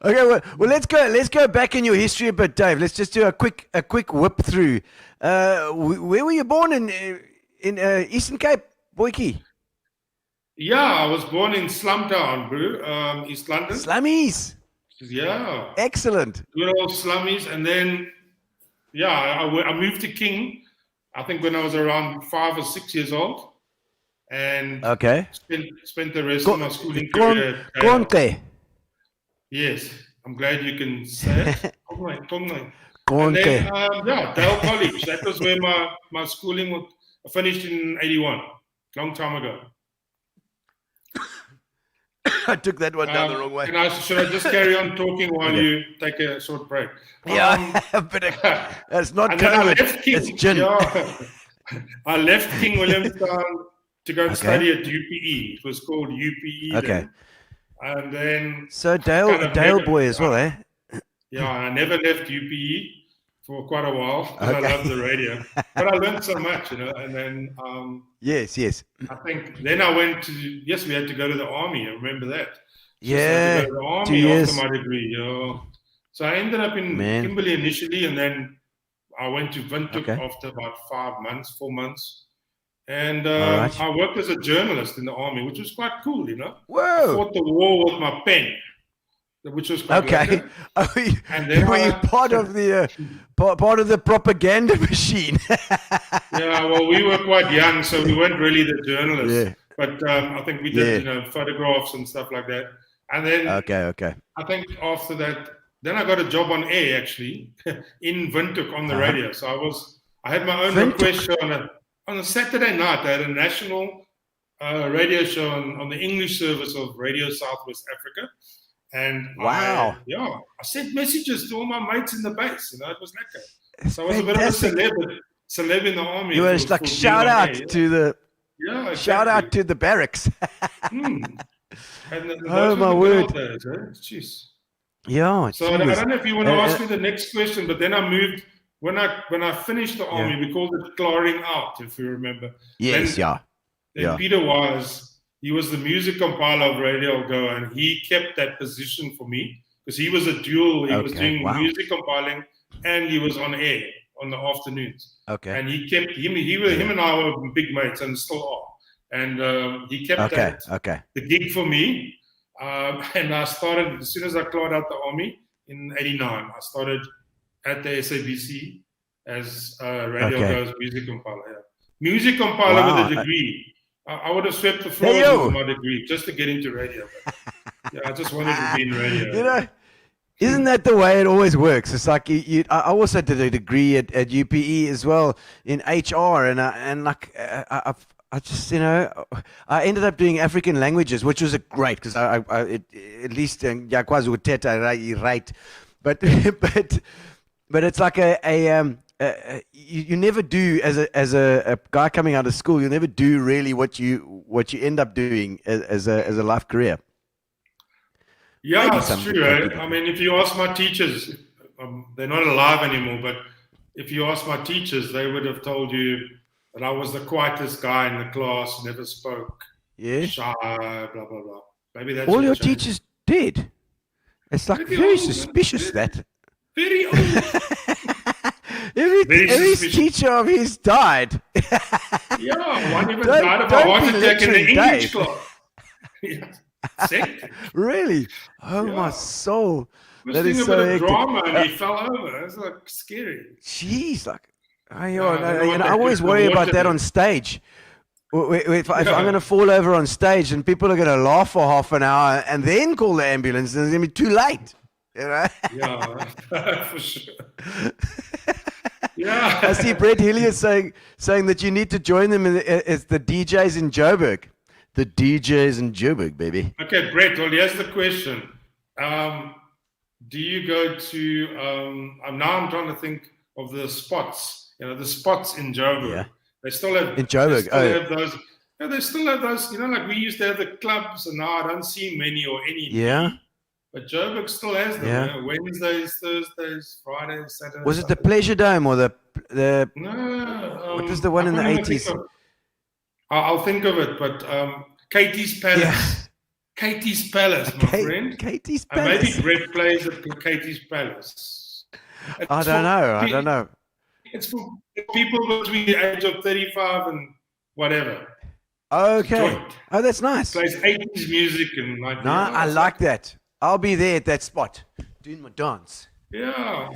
Okay, well, let's go back in your history a bit, Dave. Let's just do a quick whip through. Where were you born in Eastern Cape, Boykie? Yeah, I was born in Slumtown, bro, East London. Slummies. Yeah. Excellent. Good old slummies, and then I moved to King. I think when I was around 5 or 6 years old, and spent the rest of my schooling career. Conte. Yes, I'm glad you can say it. Conte. And then, Dale College. That was where my schooling was. I finished in 81, long time ago. I took that one down the wrong way. Should I just carry on talking while you take a short break? Yeah, but that's not COVID. It's gin. Yeah. I left King Williamstown to go and study at UPE. It was called UPE. Okay. Then. And then Dale boy as well, eh? Yeah, I never left UPE for quite a while because I loved the radio. But I learned so much, and then yes. I think then I went to we had to go to the army. I remember that. Yeah. So I had to go to the army after my degree. So I ended up in Kimberley initially, and then I went to Windhoek after about 4 months. And I worked as a journalist in the army, which was quite cool, Whoa! I fought the war with my pen, which was quite And then were you part of the propaganda machine? Yeah, well, we were quite young, so we weren't really the journalists. Yeah. But I think we did, photographs and stuff like that. And then I think after that, then I got a job on air actually in Windhoek on the radio. So I had my own request show on a Saturday night. I had a national radio show on the English service of Radio Southwest Africa. And I sent messages to all my mates in the base. It was lekker. So I was a bit of a celeb in the army. You were just like shout out to the barracks. And my word! Days, Jeez. Yeah. So I don't know if you want to ask me the next question, but then I moved when I finished the army. We called it clearing out, if you remember. Yes. Then Peter Wise, he was the music compiler of Radio Algoa, and he kept that position for me because he was a dual. He was doing music compiling and he was on air on the afternoons. Okay. And he kept him and I were big mates and still are. And he kept the gig for me. And I started as soon as I cleared out the army in '89. I started at the SABC as Radio Go's music compiler. Yeah. Music compiler with a degree. I would have swept the floor with my degree just to get into radio. But, yeah, I just wanted to be in radio. You know, isn't that the way it always works? It's like I also did a degree at UPE as well in HR, and I just, you know, I ended up doing African languages, which was great because I at least yakwazi uthetha right, but it's like you never do as a guy coming out of school, you never do really what you end up doing as a life career. Yeah, it's true. I mean, if you ask my teachers, they're not alive anymore, but if you ask my teachers, they would have told you that I was the quietest guy in the class, never spoke, shy, blah, blah, blah. Maybe that's all your teachers did. It's like very suspicious that. Very old. Every teacher of his died. Yeah, one even died of a heart attack in the English class. Yeah. Really? Oh my soul! That is so hectic. Drama, and he fell over. It's like scary. Jeez, like I always worry about that on stage. If I'm going to fall over on stage and people are going to laugh for half an hour and then call the ambulance, and it's going to be too late. You know? Yeah, for sure. Yeah. I see Brett Hillier saying that you need to join them as the DJs in Joburg. The DJs in Joburg, baby. Okay, Brett, well, here's the question. Do you go to, now I'm trying to think of the spots, you know, the spots in Joburg. Yeah. They still have, in Joburg. They still have those, you know, like we used to have the clubs, and now I don't see many or any. Yeah. But Joburg still has them. Yeah. You know, Wednesdays, Thursdays, Fridays, Saturdays. Was it the Pleasure Dome or the No. What was the one in the 80s? I'll think of it, but Katie's Palace. Yeah. Katie's Palace, my friend. Katie's Palace. Maybe Brett plays at Katie's Palace. I don't know. It's for people between the age of 35 and whatever. Okay. Joint. Oh, that's nice. Plays 80s music and like. No, I like that. I'll be there at that spot doing my dance. Yeah.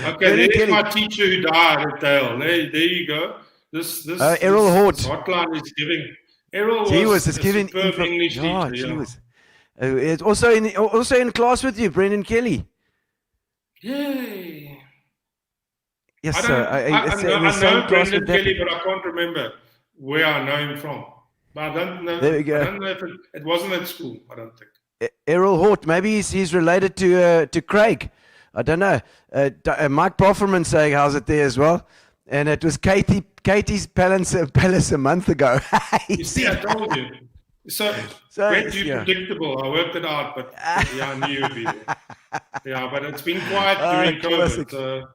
Okay, there's my teacher who died at Dale. There you go. This Errol Hort. hotline is giving. Errol was giving English teacher. She was. It's also in class with you, Brendan Kelly. Yay. Yes, I know Brendan Kelly, but I can't remember where I know him from. But I don't know. There we go. I don't know if it wasn't at school. I don't think. Errol Hort. Maybe he's related to Craig. I don't know. Mike Profferman saying how's it there as well. And it was Katie's Palace a month ago. You see, I told you. So Brett, you're predictable. I worked it out, but yeah, I knew you'd be there. Yeah, but it's been quiet during COVID.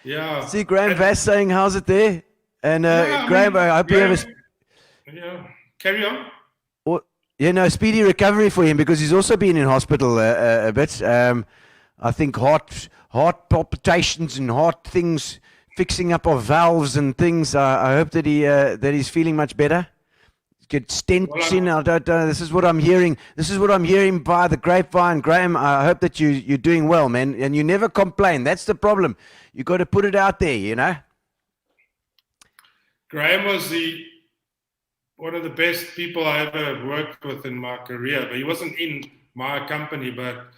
Yeah. See Graham Vass saying how's it there? And Graham, I hope you have Yeah, carry on. Speedy recovery for him because he's also been in hospital a bit. I think heart palpitations and heart things, fixing up of valves and things. I hope that he's feeling much better. Get stents in. I don't know. This is what I'm hearing. This is what I'm hearing by the grapevine. Graham, I hope that you're doing well, man. And you never complain. That's the problem. You got to put it out there, you know. Graham was one of the best people I ever worked with in my career. But he wasn't in my company, but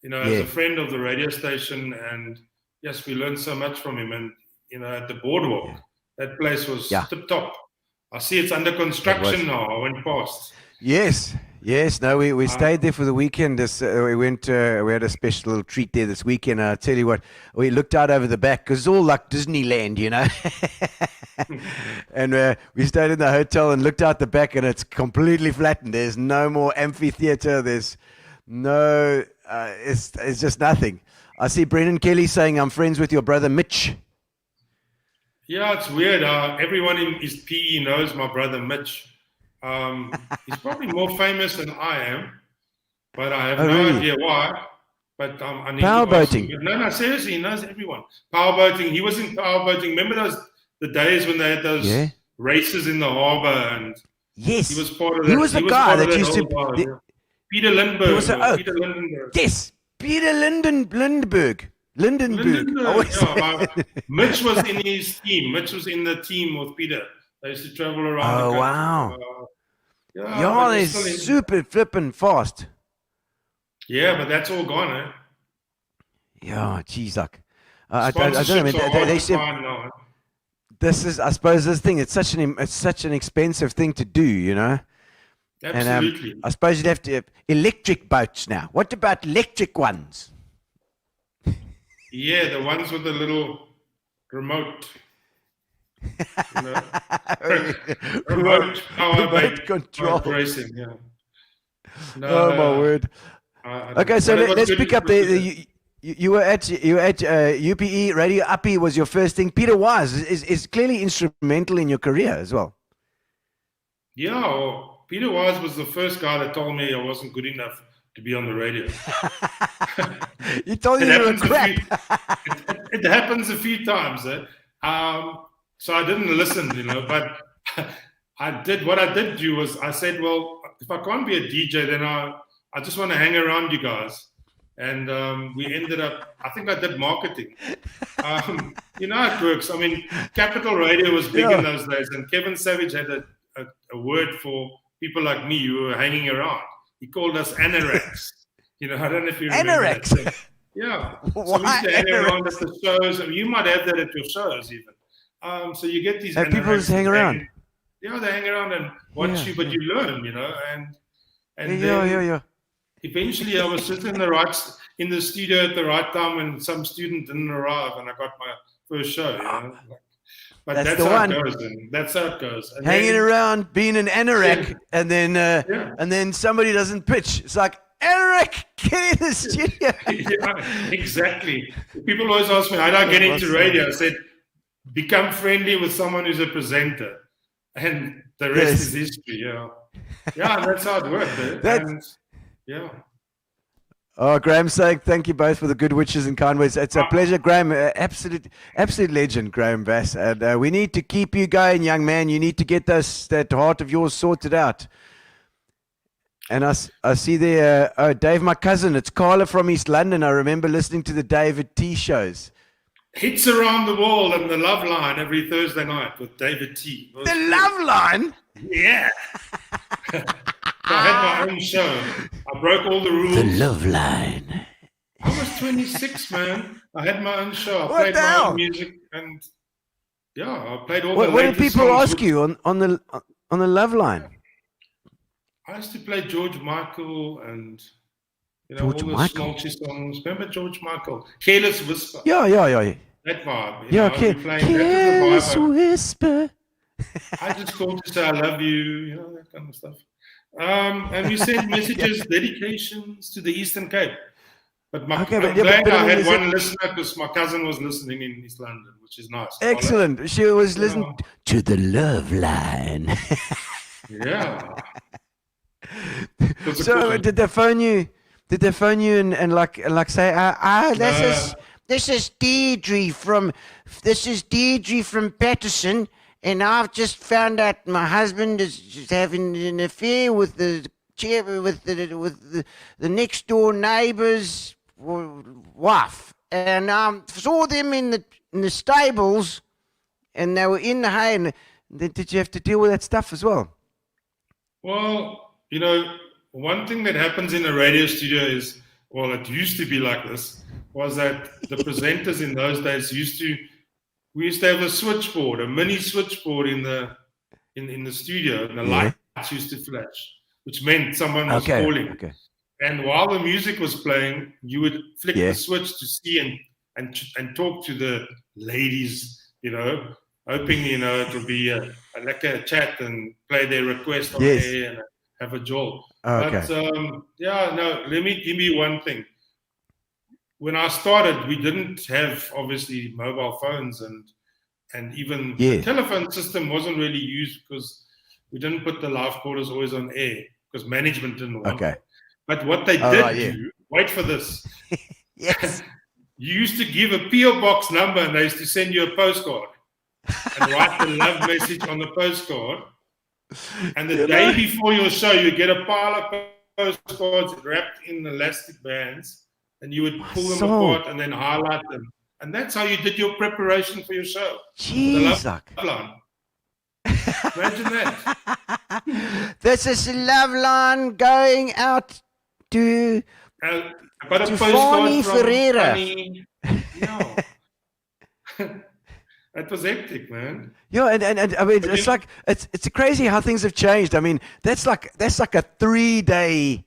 as a friend of the radio station, and yes, we learned so much from him. And at the boardwalk, that place was tip top. I see it's under construction now. I went past. Yes. No, we stayed there for the weekend. We went. We had a special little treat there this weekend. I tell you what, we looked out over the back because it's all like Disneyland, you know. And we stayed in the hotel and looked out the back, and it's completely flattened. There's no more amphitheater. There's no. It's just nothing. I see Brendan Kelly saying, "I'm friends with your brother Mitch." Yeah, it's weird. Everyone in his PE knows my brother Mitch. He's probably more famous than I am, but I have no idea why. But I need to ask Powerboating. him. No, seriously, he knows everyone. Powerboating. He was in powerboating. Remember the days when they had those races in the harbour, and Yes. he was part of that. He was the guy that used to. Peter Lindbergh. was an oak. Peter Lindenberg. Yes, Peter Lindenberg. Mitch was in his team. Mitch was in the team with Peter. They used to travel around. Oh, the wow. yeah, they're super flipping fast. Yeah, but that's all gone, eh? Yeah, geez, like I don't know. I mean, they said this is, I suppose, this thing. It's such an expensive thing to do, you know. Absolutely. And I suppose you'd have to have electric boats now. What about electric ones? Yeah, the ones with the little remote. You know? remote control. Racing, yeah. No, my word. Okay, so let's pick up you were at UPE Radio Uppie was your first thing. Peter Wise is clearly instrumental in your career as well. Yeah, well, Peter Wise was the first guy that told me I wasn't good enough to be on the radio. He told you were crap. It happens a few times. So I didn't listen, you know, but what I did do was I said, well, if I can't be a DJ, then I just want to hang around you guys. And we ended up, I think I did marketing. You know how it works. I mean, Capital Radio was big in those days, and Kevin Savage had a word for people like me who were hanging around. He called us anoraks. You know, I don't know if you remember. Anoraks? Yeah. So we used to hang around at the shows. You might have that at your shows even. So you get these and people just hang around. Yeah, they hang around and watch you, but you learn, you know. And yeah. Eventually, I was just in the studio at the right time when some student didn't arrive, and I got my first show. You know? But that's how it goes. That's how it goes. And hanging around, being an anorak, and then somebody doesn't pitch. It's like, Anorak, get in the studio. Yeah, exactly. People always ask me, how do I get into radio? I said, become friendly with someone who's a presenter, and the rest is history. Yeah, that's how it worked. Yeah. Oh, Graham saying thank you both for the good wishes and kind words. It's a pleasure, Graham. Absolute legend, Graham Bass. And we need to keep you going, young man. You need to get that heart of yours sorted out. And I see there, Dave, my cousin. It's Carla from East London. I remember listening to the David T shows. Hits Around the Wall and the Love Line every Thursday night with David T. The Love Line? Yeah. I had my own show. I broke all the rules. The Love Line. I was 26, man. I had my own show. I played my own music, and I played all the latest songs. What did people ask you on the Love Line? I used to play George Michael and George all the Michael? smolchy songs. Remember George Michael? Careless Whisper. Yeah. That vibe. Careless Whisper. I just called to say I love you, that kind of stuff. And we sent messages, dedications to the Eastern Cape. But I'm glad I had one listener because my cousin was listening in East London, which is nice. Excellent. She was listening to the Love Line. Yeah. So did they phone you? Did they phone you and like say, this is Deirdre from Patterson, and I've just found out my husband is having an affair with the next door neighbour's wife, and saw them in the stables, and they were in the hay. And did you have to deal with that stuff as well? Well, one thing that happens in a radio studio is, well, it used to be like this, was that the presenters in those days we used to have a switchboard, a mini switchboard in the studio, and the lights used to flash, which meant someone was calling. Okay. And while the music was playing, you would flick the switch to see and talk to the ladies, hoping it would be like a chat and play their request on air and have a jolt. Okay. But let me give you one thing. When I started, we didn't have obviously mobile phones, and even the telephone system wasn't really used because we didn't put the live callers always on air because management didn't want it. But what they did do Wait for this. Yes. You used to give a PO box number, and they used to send you a postcard and write the love message on the postcard. And the day before your show, you get a pile of postcards wrapped in elastic bands, and you would pull them apart and then highlight them. And that's how you did your preparation for your show. Jeez. The love line. Imagine that. This is a love line going out to I got a to postcard Fani from Ferreira. Fani. No. That was hectic, man. Yeah, and I mean, it's like it's crazy how things have changed. I mean, that's like a 3-day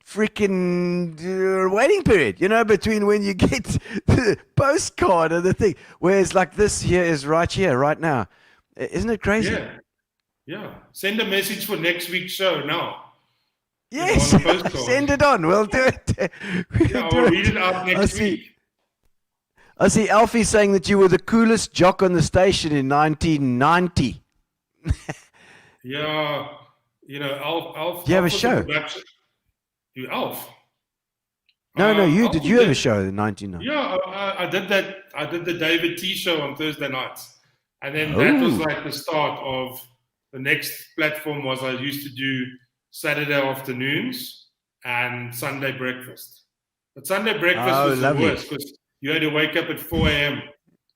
freaking waiting period, between when you get the postcard and the thing. Whereas like this here is right here, right now. Isn't it crazy? Yeah. Send a message for next week's show now. Yes, send it on. We'll do it. I'll read it out next week. I see Alfie saying that you were the coolest jock on the station in 1990. Yeah, Alf. Do you have a show? You, Alf? No, you. Did you have a did. show in 1990? Yeah, I did that. I did the David T show on Thursday nights. And then that was like the start of the next platform I used to do Saturday afternoons and Sunday breakfast. But Sunday breakfast was lovely. the worst because you had to wake up at 4 a.m.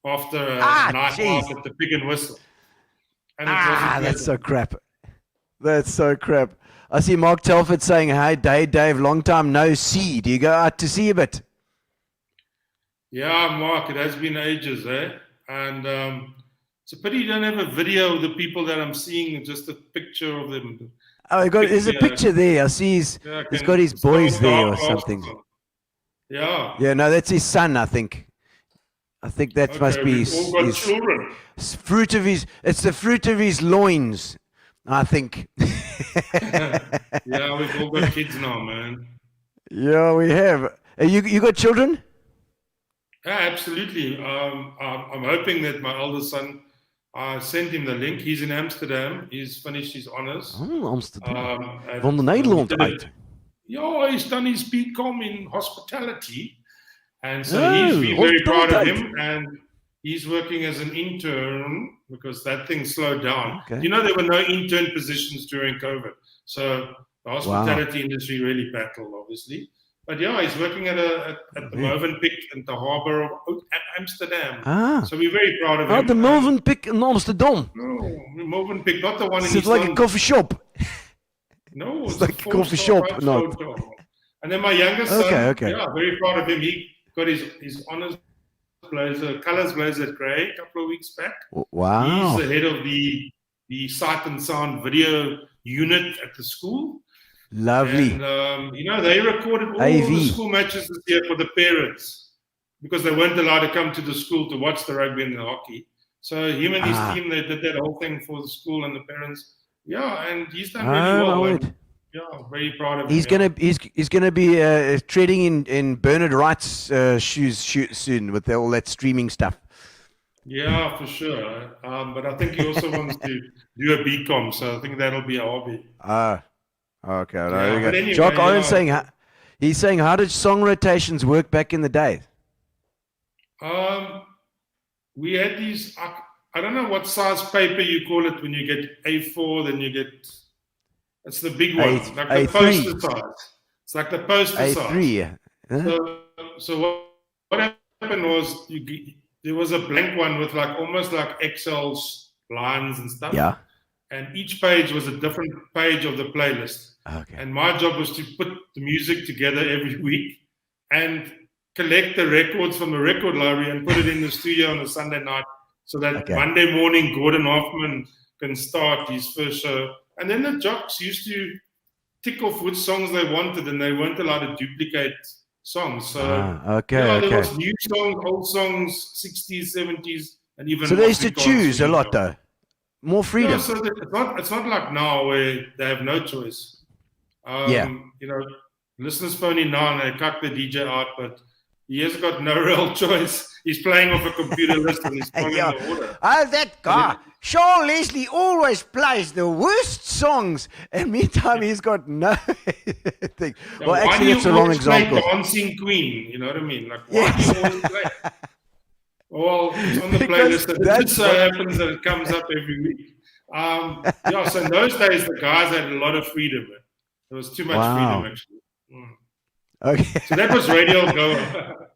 after a night out at the Pig and Whistle. And that's so crap. That's so crap. I see Mark Telford saying, "Hey, Dave, long time no see. Do you go out to see a bit?" Yeah, Mark, it has been ages, eh? And it's a pity you don't have a video of the people that I'm seeing, just a picture of them. Oh, there's a picture there. I see he's got his boys there or something. Yeah. Yeah, no, that's his son, I think. I think that must be his children. Fruit of his. It's the fruit of his loins, I think. Yeah, we've all got kids now, man. Yeah, we have. You got children? Yeah, absolutely. I'm hoping that my eldest son, I sent him the link. He's in Amsterdam. He's finished his honors. Oh, Amsterdam. Van de Nederland uit. Yeah, he's done his BCom in hospitality. And so he's been very proud of him. And he's working as an intern because that thing slowed down. Okay. There were no intern positions during COVID. So the hospitality industry really battled, obviously. But yeah, he's working at the Movenpick in the harbour of Amsterdam. So we're very proud of him. The Movenpick in Amsterdam. No, Movenpick, not the one in Is it like a coffee shop? No, it's like a coffee shop. Not. And then my youngest son, okay. Yeah, very proud of him. He got his honours blazer, colours blazer grey a couple of weeks back. Wow. He's the head of the sight and sound video unit at the school. Lovely. And, they recorded all the school matches this year for the parents because they weren't allowed to come to the school to watch the rugby and the hockey. So him and his team, they did that whole thing for the school and the parents. Yeah, and he's done really well. And, very proud of him. He's gonna be treading in Bernard Wright's shoes soon with all that streaming stuff. Yeah, for sure. But I think he also wants to do a BCom, so I think that'll be a hobby. Okay. Yeah, but anyway, Jock Owen's saying, how did song rotations work back in the day? We had these. I don't know what size paper you call it when you get A4, then you get. It's the big one, like the poster size. It's like the poster size. A3. So what happened was there was a blank one with almost like Excel lines and stuff. Yeah. And each page was a different page of the playlist. Okay. And my job was to put the music together every week and collect the records from the record library and put it in the studio on a Sunday night so that Monday morning Gordon Hoffman can start his first show. And then the jocks used to tick off which songs they wanted and they weren't allowed to duplicate songs. So there was new songs, old songs, 60s, 70s, and even... So they used to choose a lot though. More freedom. Yeah, so it's not like now where they have no choice. Listeners phone in now and they cut the DJ out, but he has got no real choice. he's playing off a computer list and he's following Yeah. the order. Oh, that guy. Sean Leslie always plays the worst songs, and meantime he's got no thing. Now, Well, why actually, do that's a you wrong always play example. Dancing Queen? You know what I mean? Like, why Yes. do you always play it? Well, it's on the Because playlist, and it that's just so happens that it comes up every week. Yeah, so in those days, the guys had a lot of freedom. There was too much Wow. freedom, actually. Okay. So that was Radio Go.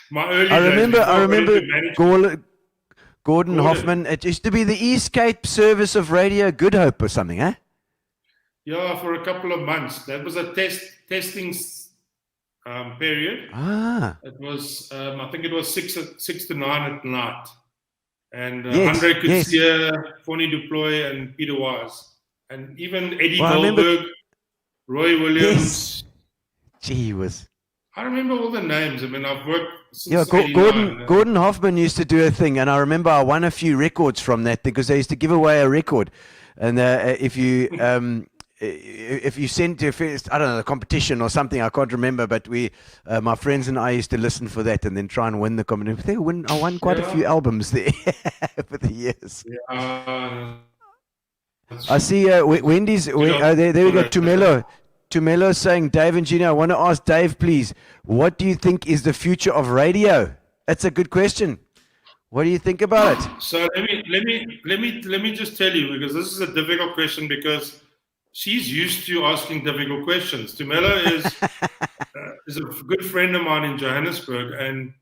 My early I days remember. before I went remember. into management. Gordon Gordon. Hoffman. It used to be the Eastgate service of Radio Good Hope or something, eh? Yeah, for a couple of months. That was a testing period. Ah. It was, I think it was 6 to 9 at night. And Yes, Andre yes. Coetzee, Fonny Duploy, and Peter Wise. And even Eddie Well, I remember- Goldberg, Roy Williams. Gee whiz. I remember all the names. I mean, I've worked since Yeah, 89. Gordon Hoffman used to do a thing, and I remember I won a few records from that because they used to give away a record, and if you sent to I don't know, a competition or something, I can't remember, but my friends and I used to listen for that and then try and win the competition. I won quite a few albums there over the years. Yeah, I see Wendy's. There we go. Tumelo saying, Dave and Gino, I want to ask Dave, please, what do you think is the future of radio? That's a good question. What do you think about it? So let me just tell you, because this is a difficult question, because she's used to asking difficult questions. Tumelo is a good friend of mine in Johannesburg, and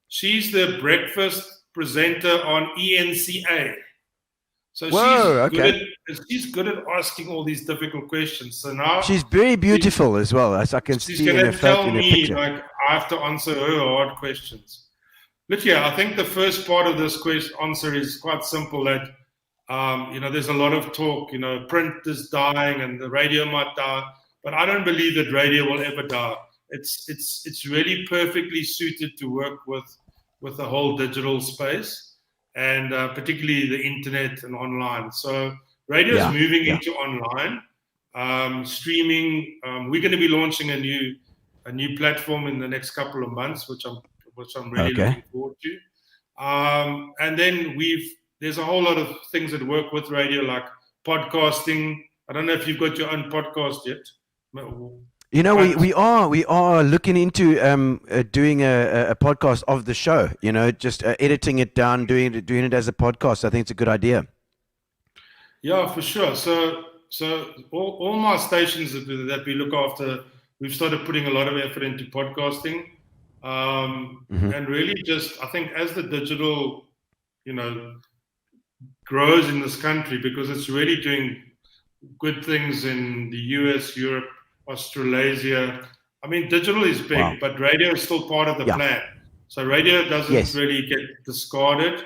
she's the breakfast presenter on ENCA. So she's good at asking all these difficult questions. So now She's very beautiful as well, as I can she's see in going her to tell in her me, picture. like, I have to answer her hard questions. Look here, I think the first part of this answer is quite simple. That there's a lot of talk. Print is dying and the radio might die, but I don't believe that radio will ever die. It's really perfectly suited to work with the whole digital space, and particularly the internet and online. So radio is moving into online streaming. We're going to be launching a new platform in the next couple of months, which I'm really looking forward to. And then there's a whole lot of things that work with radio, like podcasting. I don't know if you've got your own podcast yet. We are looking into doing a podcast of the show. Just editing it down, doing it as a podcast. I think it's a good idea. Yeah, for sure. So all my stations that we look after, we've started putting a lot of effort into podcasting. And really just, I think as the digital, grows in this country, because it's really doing good things in the US, Europe, Australasia. I mean, digital is big, but radio is still part of the plan. So radio doesn't really get discarded.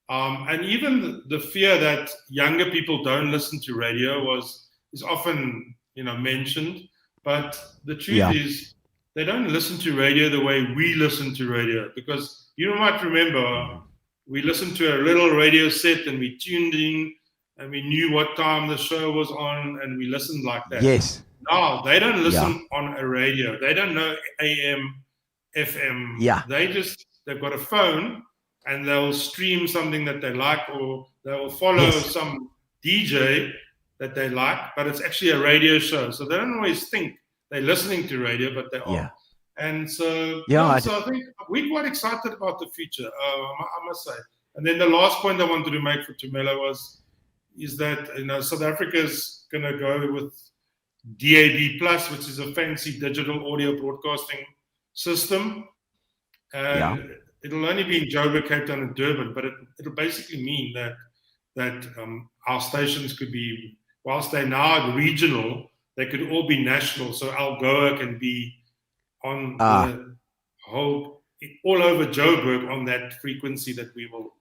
And even the fear that younger people don't listen to radio is often, mentioned. But the truth is, they don't listen to radio the way we listen to radio. Because you might remember, we listened to a little radio set and we tuned in and we knew what time the show was on and we listened like that. Yes. No, they don't listen on a radio. They don't know AM, FM. Yeah. They've got a phone and they'll stream something that they like, or they'll follow some DJ that they like, but it's actually a radio show. So they don't always think they're listening to radio, but they are. And so, so I think we're quite excited about the future, I must say. And then the last point I wanted to make for Tumelo is that, South Africa is going to go with DAB+, which is a fancy digital audio broadcasting system. And it'll only be in Joburg, Cape Town, and Durban, but it'll basically mean that our stations could be, whilst they're now regional, they could all be national. So Algoa can be on the whole, all over Joburg on that frequency that we will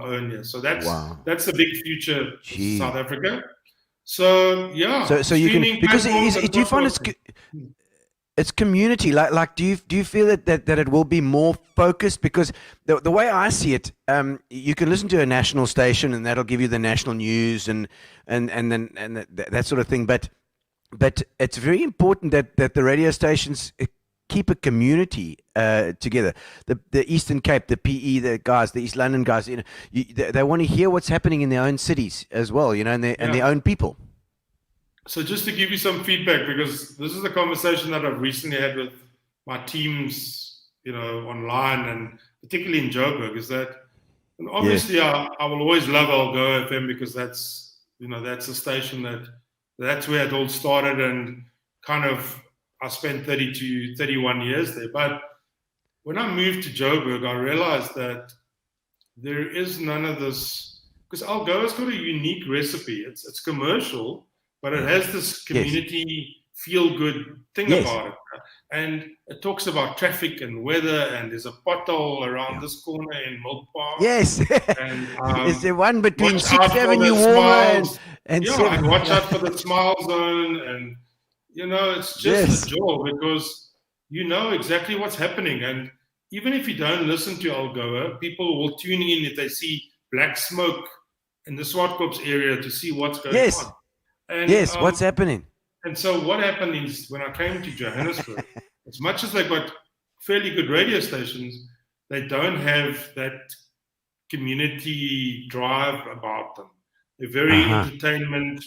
own here. So that's the big future for South Africa. So So you can, because do you find it's community, like do you feel that it will be more focused? Because the way I see it, you can listen to a national station and that'll give you the national news and that sort of thing, but it's very important that the radio stations keep a community together. The Eastern Cape, the PE, the guys, the East London guys, they want to hear what's happening in their own cities as well, and their own people. So just to give you some feedback, because this is a conversation that I've recently had with my teams, online and particularly in Joburg, is that, and obviously I will always love Algoa FM because that's a station that's where it all started, and kind of I spent 30 to 31 years there. But when I moved to Joburg, I realized that there is none of this, because Algoa's got a unique recipe. It's commercial, but it has this community feel-good thing about it. And it talks about traffic and weather, and there's a pothole around this corner in Milk Park. Yes. And, is there one between watch 6th out for Avenue the Walmer smiles. and Yeah, 7th? and watch out for the smile zone. And, it's just a joy, because you know exactly what's happening. And even if you don't listen to Algoa, people will tune in if they see black smoke in the Swartkops area to see what's going on. And, what's happening? And so what happened is, when I came to Johannesburg, as much as they've got fairly good radio stations, they don't have that community drive about them. They're very entertainment,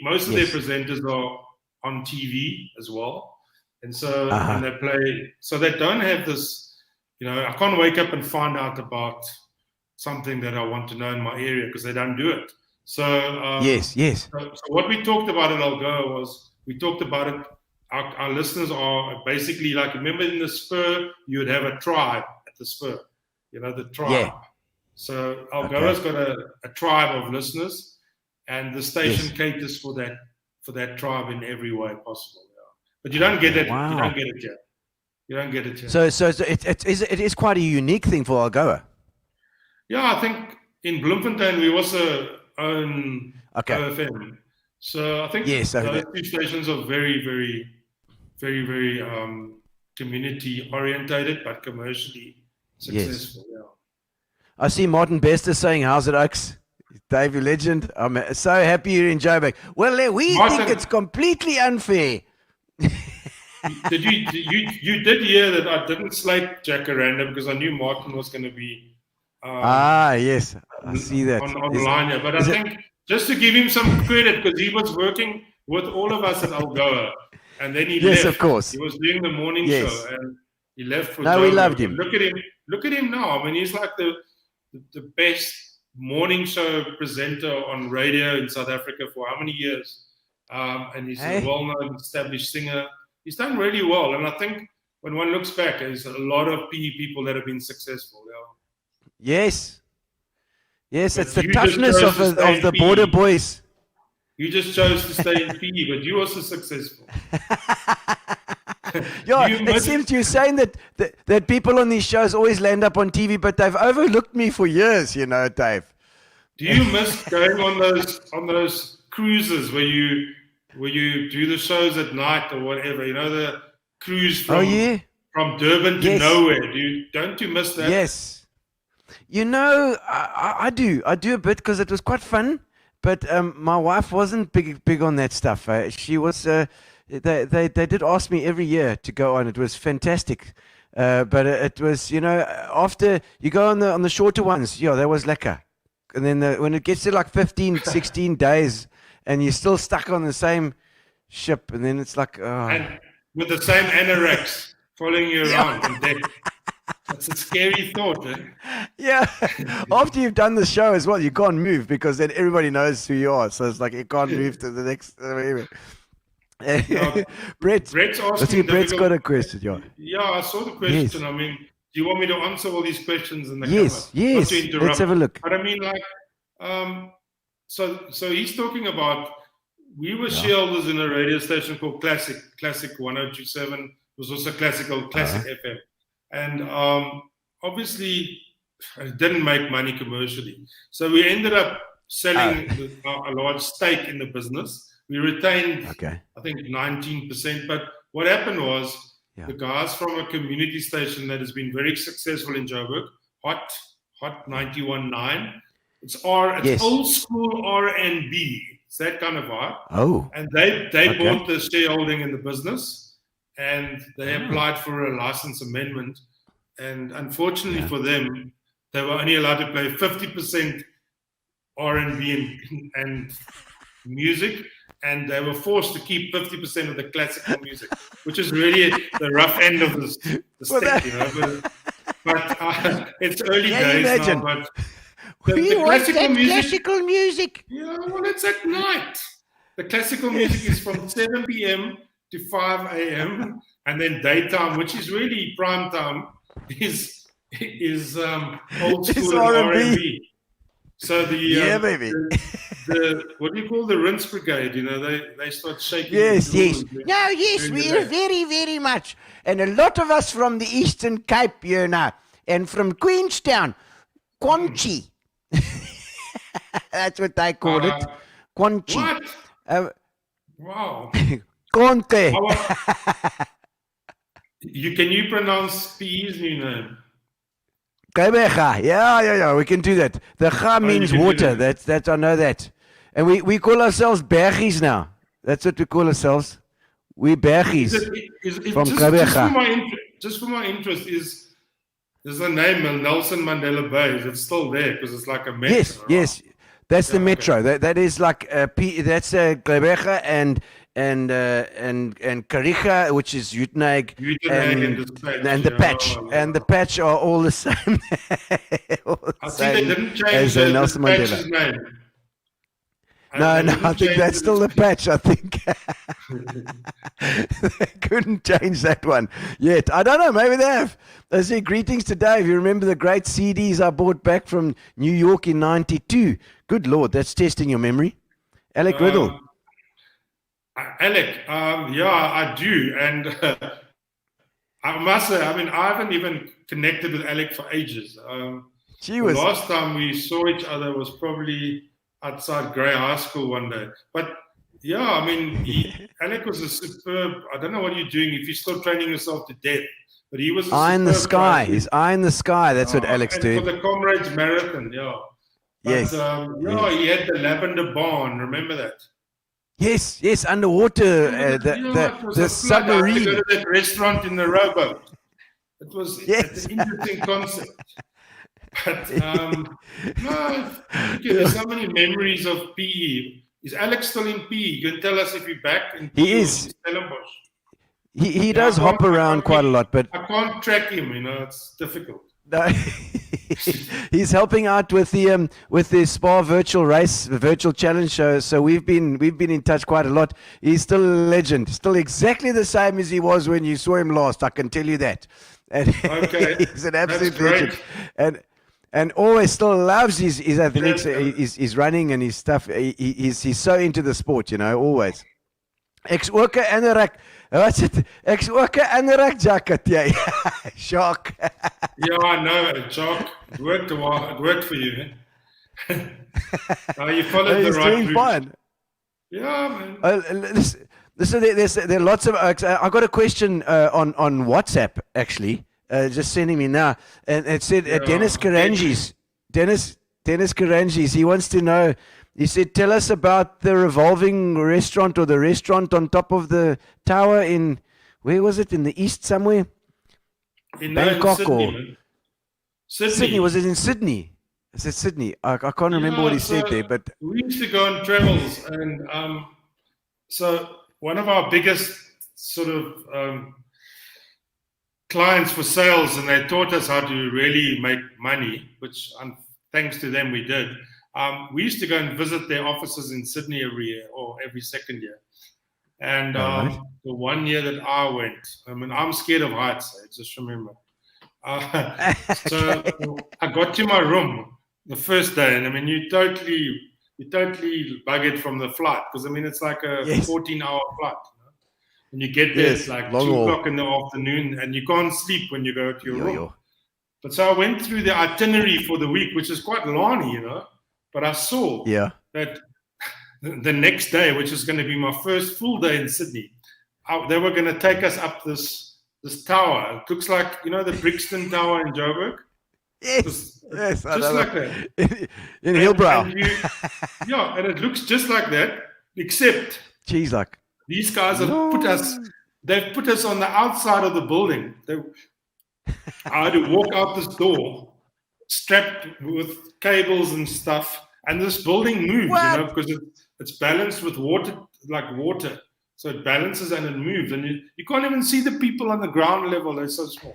most of their presenters are on TV as well. And so when they play, so they don't have this, I can't wake up and find out about something that I want to know in my area, because they don't do it. So So what we talked about at Algoa was, we talked about it. Our listeners are basically like, remember in the Spur, you would have a tribe at the Spur, the tribe. Yeah. So Algoa's got a tribe of listeners, and the station caters for that tribe in every way possible. But you don't get it. Wow. You don't get it yet. You don't get it yet. So it is quite a unique thing for Algoa. Yeah, I think in Bloemfontein we also own AlgoaFM. So I think those two stations are very, very, very, very community orientated, but commercially successful. Yeah. I see Martin Bester saying, "How's it, Oaks? Dave, you legend. I'm so happy you're in Joburg." Well, we think it's completely unfair. Did you did hear that I didn't slate Jacaranda because I knew Martin was going to be yes, I see that online. But I think just to give him some credit, because he was working with all of us at Algoa, and then he left. Of course. He was doing the morning show, and he left for No, Joburg. we loved him. Look at him now. I mean, he's like the best morning show presenter on radio in South Africa for how many years? And he's a well-known, established singer. He's done really well. And I think when one looks back, there's a lot of PE people that have been successful. Yes, it's But the you toughness just chose of to stay in the PE. border boys. You just chose to stay in PE, but you also successful. It seems you're saying that people on these shows always land up on TV, but they've overlooked me for years, Dave. Do you miss going on those cruises where you do the shows at night or whatever? The cruise from Durban to nowhere. Don't you miss that? Yes. I do a bit, because it was quite fun. But my wife wasn't big on that stuff. She was. They did ask me every year to go on. It was fantastic. But it was, after you go on the shorter ones, that was lekker. And then when it gets to like 15, 16 days, and you're still stuck on the same ship, and then it's like, and with the same anoraks following you around on deck. That's a scary thought, eh? Yeah. After you've done the show as well, you can't move, because then everybody knows who you are. So it's like you can't move to the next. Brett's asking. Brett's got a question. Yeah, I saw the question. Yes. I mean, do you want me to answer all these questions in the Yes. Let's have a look. But I mean, so he's talking about, we were shareholders in a radio station called Classic 1027. It was also Classic FM. And obviously, it didn't make money commercially. So we ended up selling a large stake in the business. We retained, I think, 19%. But what happened was, the guys from a community station that has been very successful in Joburg, Hot 91.9, it's old school R&B. It's that kind of vibe. Oh. And they bought the shareholding in the business. and they applied for a license amendment. And unfortunately for them, they were only allowed to play 50% R&B and music, and they were forced to keep 50% of the classical music, which is really the rough end of the stick, you know. But it's early days imagine? now. But We the want classical that music, classical music. yeah, well, it's at night. The classical music is from 7 p.m. to 5 a.m. and then daytime, which is really prime time, is old It's school R&B. R&B. So baby. the what do you call the rinse brigade? You know, they start shaking. Yes, the yes. tools. No, yes, During we the are day. very, very much. And a lot of us from the Eastern Cape, you know, and from Queenstown, Quanchi. That's what they call it. Quanchi. What? Wow. Conte. Can you pronounce Peeves' new name? Kebecha. Yeah, we can do that. The cha you means can do water. that. That's I know that. And we call ourselves Bergies now. That's what we call ourselves. We Bergies. From Kebecha. Just for my interest, there's a name Nelson Mandela Bay. Is it still there? Because it's like a metro. Yes, right? yes. That's the Yeah, metro. That is like that's Glebecha and Karicha, which is Utenhage, and the patch. And the patch are all the same. All the I see they same didn't as change the Nelson patch's Mandela. name. No, They I didn't think change that's it. still the patch. I think they couldn't change that one yet. I don't know. Maybe they have. I say greetings to Dave. You remember the great CDs I bought back from New York in '92? Good Lord, that's testing your memory. Alec Riddle. Alec, yeah, I do. And I must say, I mean, I haven't even connected with Alec for ages. She The was. last time we saw each other was probably outside Grey High School one day. But yeah, I mean, Alec was a superb. I don't know what you're doing if you're still training yourself to death, but he was a Eye in the superb sky. rider. He's eye in the sky. That's what Alex and did. for the Comrades Marathon, yeah. But, Yes. yeah, he had the lavender barn. Remember that? Yes, underwater. It was The a flood. I had to go submarine. to that restaurant in the rowboat. It was Yes. an interesting concept. But no, there's so many memories of PE. Is Alex still in PE? You can tell us if you're back in PE. He is. Stellenbosch. He does I hop can't- I around can't quite a keep- lot, but I can't track him. You know, it's difficult. no, he's helping out with the Spa virtual race, the virtual challenge show. So we've been in touch quite a lot. He's still a legend, still exactly the same as he was when you saw him last. I can tell you that. And Okay, he's an absolute that's great. legend, and always still loves his athletics, Yeah. his running and his stuff. He's so into the sport, you know, always. Ex-worker anorak. What's it? Ex-worker anorak jacket. Yeah. Shock. Yeah, I know, Jock. It worked a while. It worked for you. Eh? You followed the He's right doing route. fine. Yeah, man. Listen, there are lots of. I got a question on WhatsApp actually. Just sending me now, and it said Dennis Karanjis. Dennis Karanjis. He wants to know. He said, "Tell us about the revolving restaurant or the restaurant on top of the tower in where was it in the east somewhere? Bangkok Sydney, or man. Sydney? Was it in Sydney? Is it Sydney? I can't remember what he said there, but we used to go on travels, and so one of our biggest sort of clients for sales, and they taught us how to really make money, which thanks to them we did. We used to go and visit their offices in Sydney every year or every second year. And the one year that I went, I mean, I'm scared of heights, just remember. So I got to my room the first day, and I mean, you totally buggered from the flight, because I mean, it's like a 14-hour flight. You know? And you get there, it's like 2 o'clock in the afternoon, and you can't sleep when you go to your room. But so I went through the itinerary for the week, which is quite long, you know. But I saw that the next day, which is going to be my first full day in Sydney, they were going to take us up this tower. It looks like, you know, the Brixton Tower in Joburg. yes, Just like that. in Hillbrow. And it looks just like that, except Jeez, like these guys have put us they've put us on the outside of the building. I had to walk out this door, strapped with cables and stuff, and this building moves, because it's balanced with water, like water. So it balances and it moves, and you can't even see the people on the ground level. They're so small.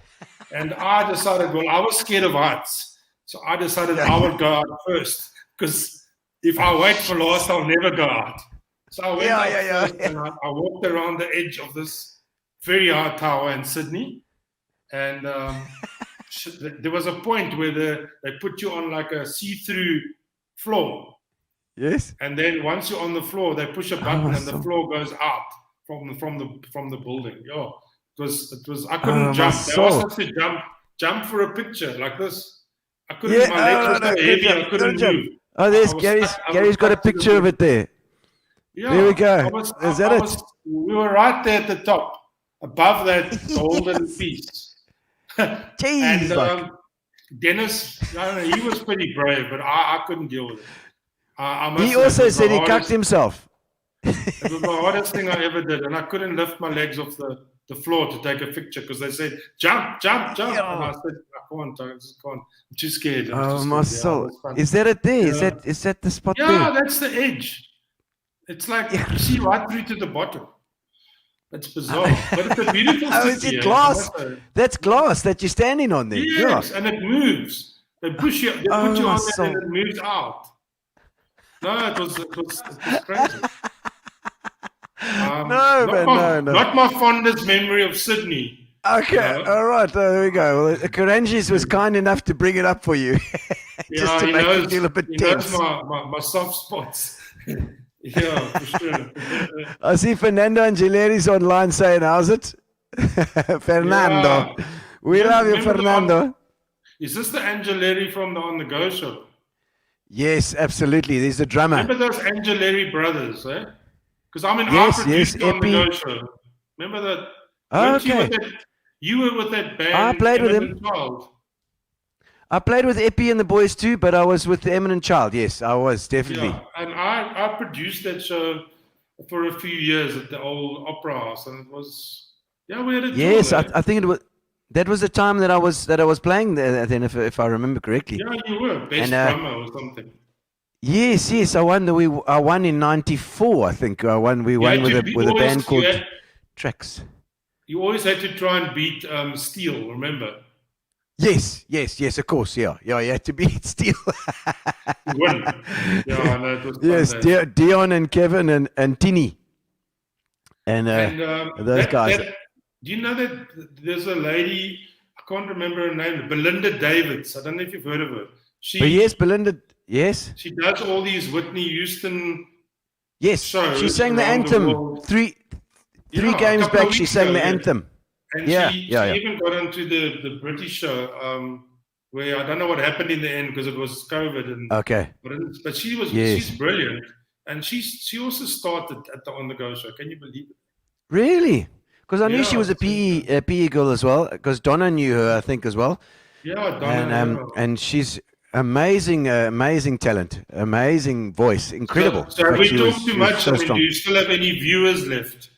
And I decided, I was scared of heights, so I decided I would go out first, because if I wait for last, I'll never go out. So I went out first, and I walked around the edge of this very high tower in Sydney, and there was a point where they put you on like a see-through floor. Yes. And then once you're on the floor, they push a button and the floor goes out from the building. Yeah, it was. I couldn't jump. They asked us to jump for a picture like this. I couldn't. My legs were so heavy. I couldn't move. Oh, there's Gary's got a picture of it there. Yeah, there we go. Is that it? We were right there at the top, above that golden piece. Jeez. And Dennis, I don't know, he was pretty brave, but I couldn't deal with it. He also said he cucked himself. It was the hardest thing I ever did, and I couldn't lift my legs off the floor to take a picture because they said, jump. Yeah. And I said, I just can't. I'm too scared. My soul. Is that it there? Yeah. Is that the spot there? Yeah, that's the edge. It's like you see right through to the bottom. It's bizarre, but it's a beautiful city. Is it glass? That's glass that you're standing on there. Yes, and it moves. They push you. They put you on there and it moves out. No, it was crazy. No. Not my fondest memory of Sydney. Okay, all right, there we go. Well, Karanjis was kind enough to bring it up for you, just to make you feel a bit tense. He knows my soft spots. Yeah, for sure. I see Fernando Angeleri's online saying, how's it? Fernando. Yeah. We love you, Fernando. Is this the Angeleri from the On The Go show? Yes, absolutely. There's the drummer. Remember those Angeleri brothers, eh? Because I produced On The Go show. Remember that? Oh, okay. You were with that band. I played with him. Child. I played with Epi and the boys too, but I was with the Eminent Child. Yes, I was, definitely. Yeah, and I produced that show for a few years at the old Opera House, and it was, we had a yes, I think that was the time that I was playing there then, if I remember correctly. Yeah, you were best drummer or something. Yes, I won in '94. I think we won with a band called Trax. You always had to try and beat Steel. Remember? Yes, of course, yeah. You had to beat Steel. Win. Yeah, no, it was yes, Dion and Kevin and Tini, and those guys. Do you know that there's a lady? I can't remember her name. Belinda Davids. I don't know if you've heard of her. Belinda. Yes. She does all these Whitney Houston. Yes, she sang the anthem. Three games back, she sang the anthem. And she even got onto the British show, where I don't know what happened in the end because it was COVID. And, okay. But she's brilliant. And she also started at the On The Go show. Can you believe it? Really? Because I knew she was a PE girl as well. Because Donna knew her, I think, as well. Yeah, Donna. And she's amazing talent, amazing voice, incredible. So we talk too much. Do you still have any viewers left?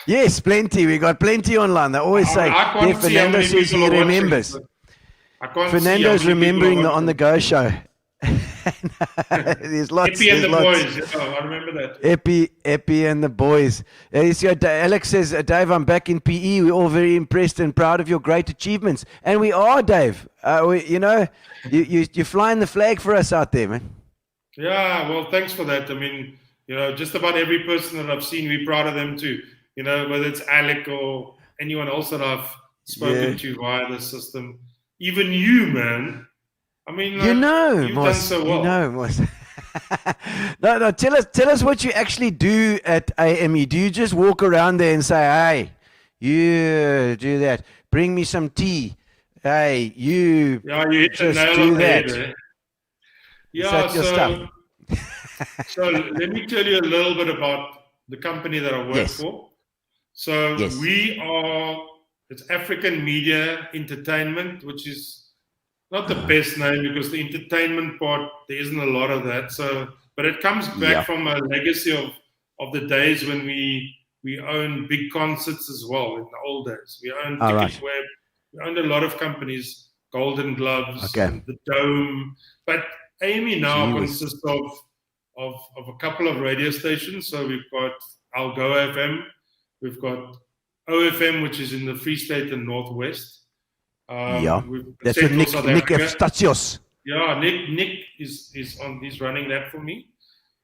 Yes, plenty. We got plenty online. They always say, Fernando says he remembers. Fernando's remembering the On The Go show. There's lots. Epi and the boys. I remember that. Epi and the boys. Alex says, Dave, I'm back in PE. We're all very impressed and proud of your great achievements. And we are, Dave. You're flying the flag for us out there, man. Yeah, well, thanks for that. I mean, just about every person that I've seen, we're proud of them too. Whether it's Alec or anyone else that I've spoken to via the system. Even you, man. I mean, you've done so well. No, tell us what you actually do at AME. Do you just walk around there and say, hey, you do that. Bring me some tea. Hey, you hit just the nail do on the that. head, so let me tell you a little bit about the company that I work for. So it's African Media Entertainment, which is not the best name because the entertainment part, there isn't a lot of that. So, but it comes back from a legacy of the days when we We own big concerts as well in the old days. We owned All right. TicketWeb. We owned a lot of companies, Golden Gloves, Okay. and the Dome. But AME now Gee whiz. consists of a couple of radio stations. So we've got Algoa FM, we've got OFM, which is in the Free State and Northwest. Yeah. We've That's Central Nick South Nick Africa. Statios. Yeah, Nick is running that for me.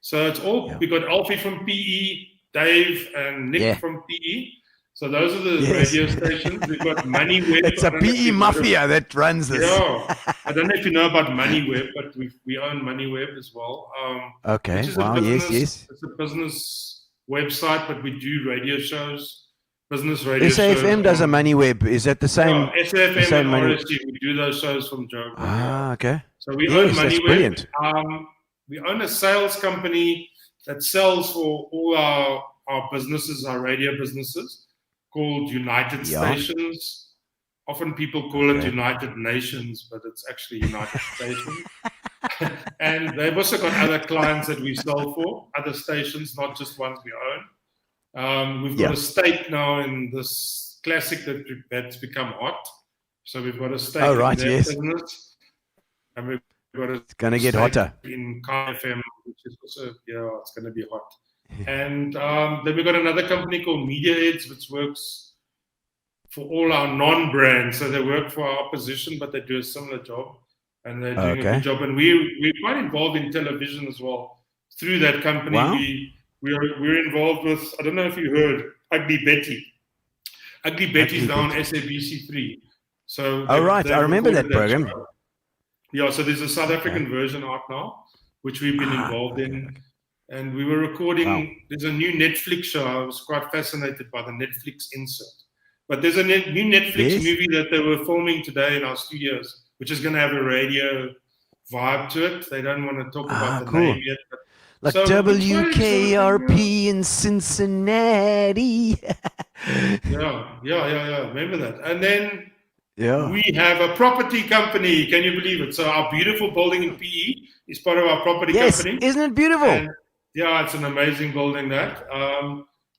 So it's all Yeah. we got Alfie from PE, Dave, and Nick Yeah. from PE. So those are the Yes. radio stations. We've got MoneyWeb. It's a I don't know if PE you've heard of- mafia that runs this. Yeah, I don't know if you know about MoneyWeb, but we own MoneyWeb as well. Okay. which is Wow. a Yes. business, Yes. It's a business website, but we do radio shows, business radio SAFM shows. does a MoneyWeb. Is that the same? Yeah, SAFM same and money- RSG, we do those shows from Joe. Ah. Okay. So we Yes, own that's MoneyWeb. brilliant. We own a sales company that sells for all our businesses, our radio businesses, called United Yeah. Stations. Often people call it Okay. United Nations, but it's actually United Stations. And they've also got other clients that we sell for, other stations, not just ones we own. We've got Yeah. a stake now in this classic that's become hot. So we've got a stake Oh, right, in that yes. business. And we've got a It's gonna get stake hotter. in FM, which is also, it's going to be hot. And then we've got another company called MediaHeads, which works for all our non-brands. So they work for our opposition, but they do a similar job. And they're doing a Okay. good job. And we're quite involved in television as well. Through that company, Wow. we're involved with, I don't know if you heard, Ugly Betty. Ugly Betty's now on SABC3. So Oh, right. they've I remember recorded that program. show. Yeah, so there's a South African version out now, which we've been involved in. And we were recording, Wow. there's a new Netflix show. I was quite fascinated by the Netflix insert. But there's a new Netflix Yes. movie that they were filming today in our studios, which is going to have a radio vibe to it. They don't want to talk about the cool. name yet. But Like so it's quite exciting, WKRP in Cincinnati. Yeah. Remember that. And then Yeah. we have a property company. Can you believe it? So our beautiful building in PE is part of our property Yes. company. Isn't it beautiful? And, yeah, it's an amazing building. That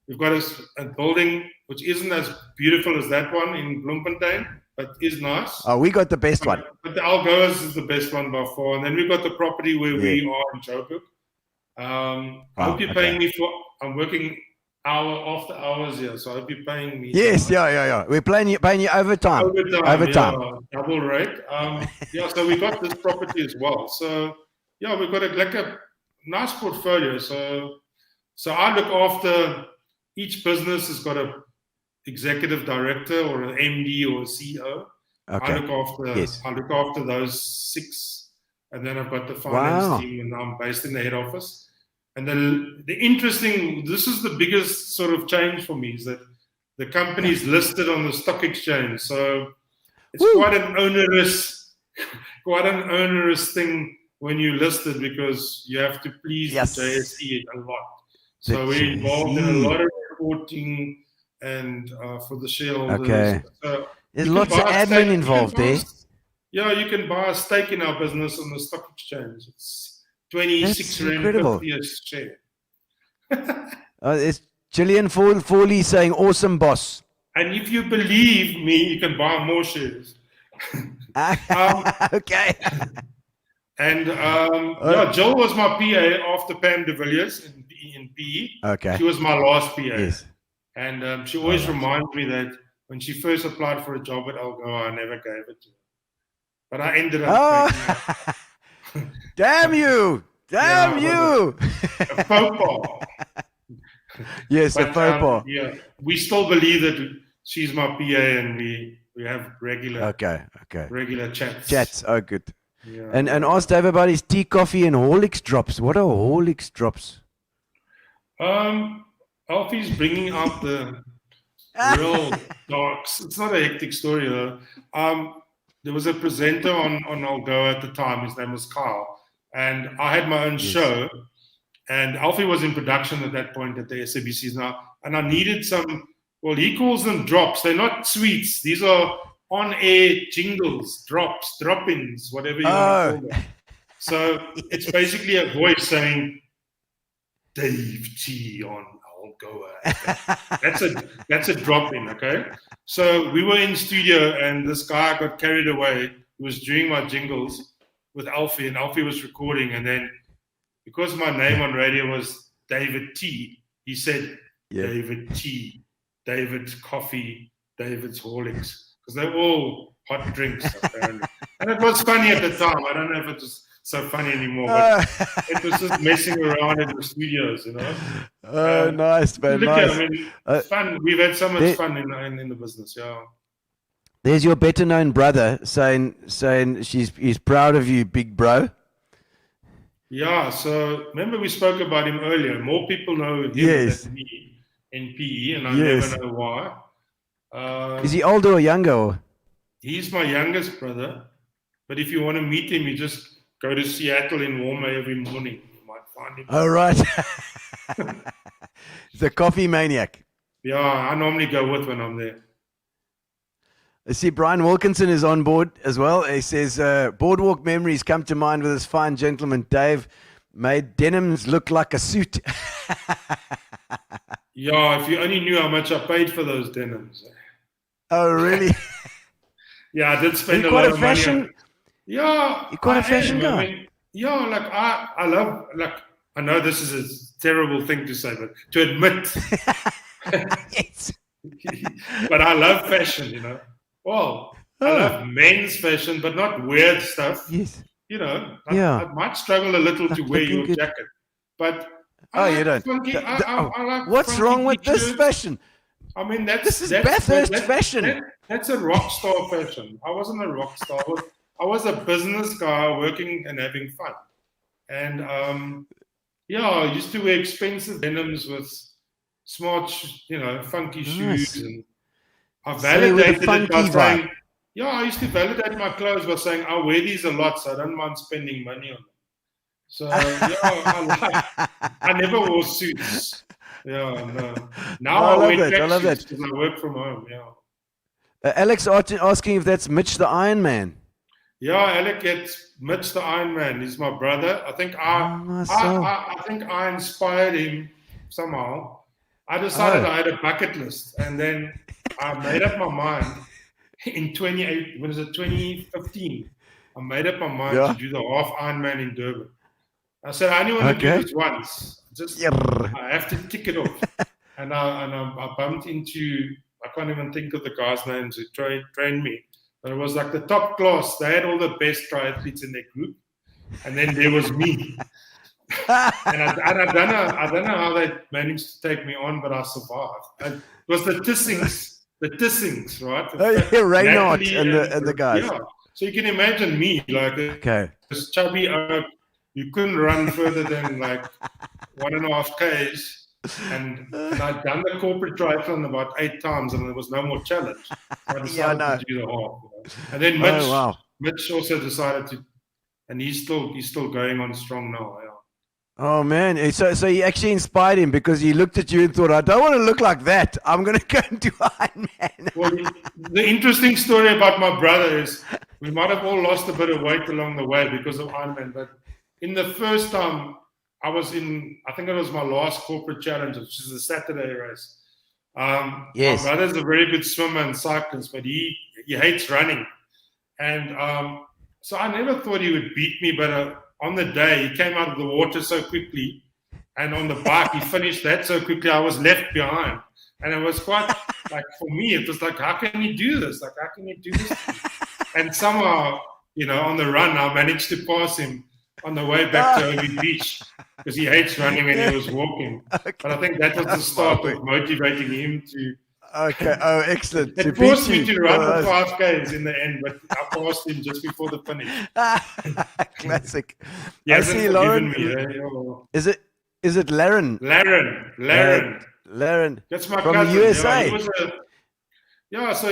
we've got a building which isn't as beautiful as that one in Bloemfontein, but is nice. Oh, we got the best one. But the Algoa's is the best one by far. And then we've got the property where we are in Joburg. I hope you're paying me for. I'm working hour after hours here, so I hope you're paying me. Yes. Yeah. We're paying you overtime. Overtime. Yeah, double rate. So we got this property as well. So yeah, we've got a nice portfolio. So I look after each business has got a executive director or an MD or a CEO. Okay. I look after those 6, and then I've got the finance Wow. team, and I'm based in the head office. And this is the biggest sort of change for me, is that the company is listed on the stock exchange. So it's Woo. quite an onerous thing when you listed, because you have to please Yes. the JSE a lot. The So we're involved in a JSE. lot of reporting and for the shareholders. Okay. So There's you can lots of buy a admin stake- you involved can buy a- there. Yeah, you can buy a stake in our business on the stock exchange. It's 26 That's rand incredible. 50 a share. It's Gillian Fawley saying, "Awesome, boss." And if you believe me, you can buy more shares. Okay. And Jill was my PA after Pam de Villiers in PE. Okay. She was my last PA. Yes. And she always reminds me that when she first applied for a job at Algoa, I never gave it to her. But I ended up Oh, damn you! Damn Yeah, you! a faux pas. Yes, a But, faux pas. yeah, we still believe that she's my PA, and we have regular chats. Chats. Oh, good. Yeah. And asked Dave about his tea, coffee, and Horlicks drops. What are Horlicks drops? Alfie's bringing out the real darks. It's not a hectic story though. There was a presenter on Algoa at the time. His name was Kyle, and I had my own show. And Alfie was in production at that point at the SABCs now, and I needed some. Well, he calls them drops. They're not sweets. These are on-air jingles, drops, drop-ins, whatever you want to call them. So it's basically a voice saying, Dave T on Algoa FM. That's a drop in, okay? So we were in studio, and this guy got carried away. He was doing my jingles with Alfie, and Alfie was recording, and then because my name on radio was David T, he said David T, David's Coffee, David's Horlicks, because they're all hot drinks, apparently. And it was funny at the time. I don't know if it was so funny anymore, but it was just messing around in the studios, you know. Oh, nice, man. Nice. I mean, fun. We've had so much fun in the business, yeah. There's your better-known brother saying he's proud of you, big bro. Yeah, so remember we spoke about him earlier. More people know him than me in PE, and I never know why. Is he older or younger? Or? He's my youngest brother, but if you want to meet him, you just go to Seattle in Walmer every morning. You might find him. Oh, right. He's a coffee maniac. Yeah, I normally go with when I'm there. I see Brian Wilkinson is on board as well. He says, boardwalk memories come to mind with this fine gentleman, Dave. Made denims look like a suit. Yeah, if you only knew how much I paid for those denims. Oh, really? Yeah, I did spend a lot of money. Yeah. You're quite a fashion guy. I mean, yeah, like I love, like, I know this is a terrible thing to say, but to admit. Yes. But I love fashion, you know. Well, I love men's fashion, but not weird stuff. Yes. You know, I might struggle a little to wear your jacket, but you don't. Funky, I like what's wrong with this fashion? I mean, this is Bathurst fashion. That's a rock star fashion. I wasn't a rock star. I was a business guy working and having fun. And I used to wear expensive denims with smart, funky shoes. And I validated it by saying, I used to validate my clothes by saying, I wear these a lot, so I don't mind spending money on them. So, I never wore suits. Yeah, no. Now I wear tracksuits because I work from home, Alex asking if that's Mitch the Iron Man. Yeah, Alec gets Mitch the Iron Man. He's my brother. I think I think I inspired him somehow. I decided I had a bucket list, and then I made up my mind in 2015. I made up my mind to do the half Ironman in Durban. I said I only want to do this once. I have to tick it off. and I bumped into, I can't even think of the guys' names who trained me. But it was like the top class. They had all the best triathletes in their group. And then there was me. and I don't know how they managed to take me on, but I survived. And it was the Tissings, right? Reinhardt and the guys. Yeah. So you can imagine me, like this chubby oak. You couldn't run further than like 1.5 Ks. And I'd done the corporate triathlon about 8 times, and there was no more challenge. So I decided to do the half. And then Mitch also decided to, and he's still going on strong now. Yeah. Oh man! So you actually inspired him because he looked at you and thought, I don't want to look like that. I'm going to go and do Ironman. Well, the interesting story about my brother is we might have all lost a bit of weight along the way because of Ironman, but in the first time I was in, I think it was my last corporate challenge, which is a Saturday race. Yes. My brother's a very good swimmer and cyclist, but he hates running. And so I never thought he would beat me, but on the day, he came out of the water so quickly, and on the bike, he finished that so quickly, I was left behind. And it was quite, like, for me, it was like, how can he do this? Like, how can he do this? And somehow, on the run, I managed to pass him on the way back to Obi Beach, because he hates running when he was walking. Okay. But I think that was the start of motivating him to. Okay. Oh, excellent. It forced me to run the 5Ks in the end, but I passed him just before the finish. Classic. I see Lauren. Is it Laren? Laren. That's my from cousin. The USA. So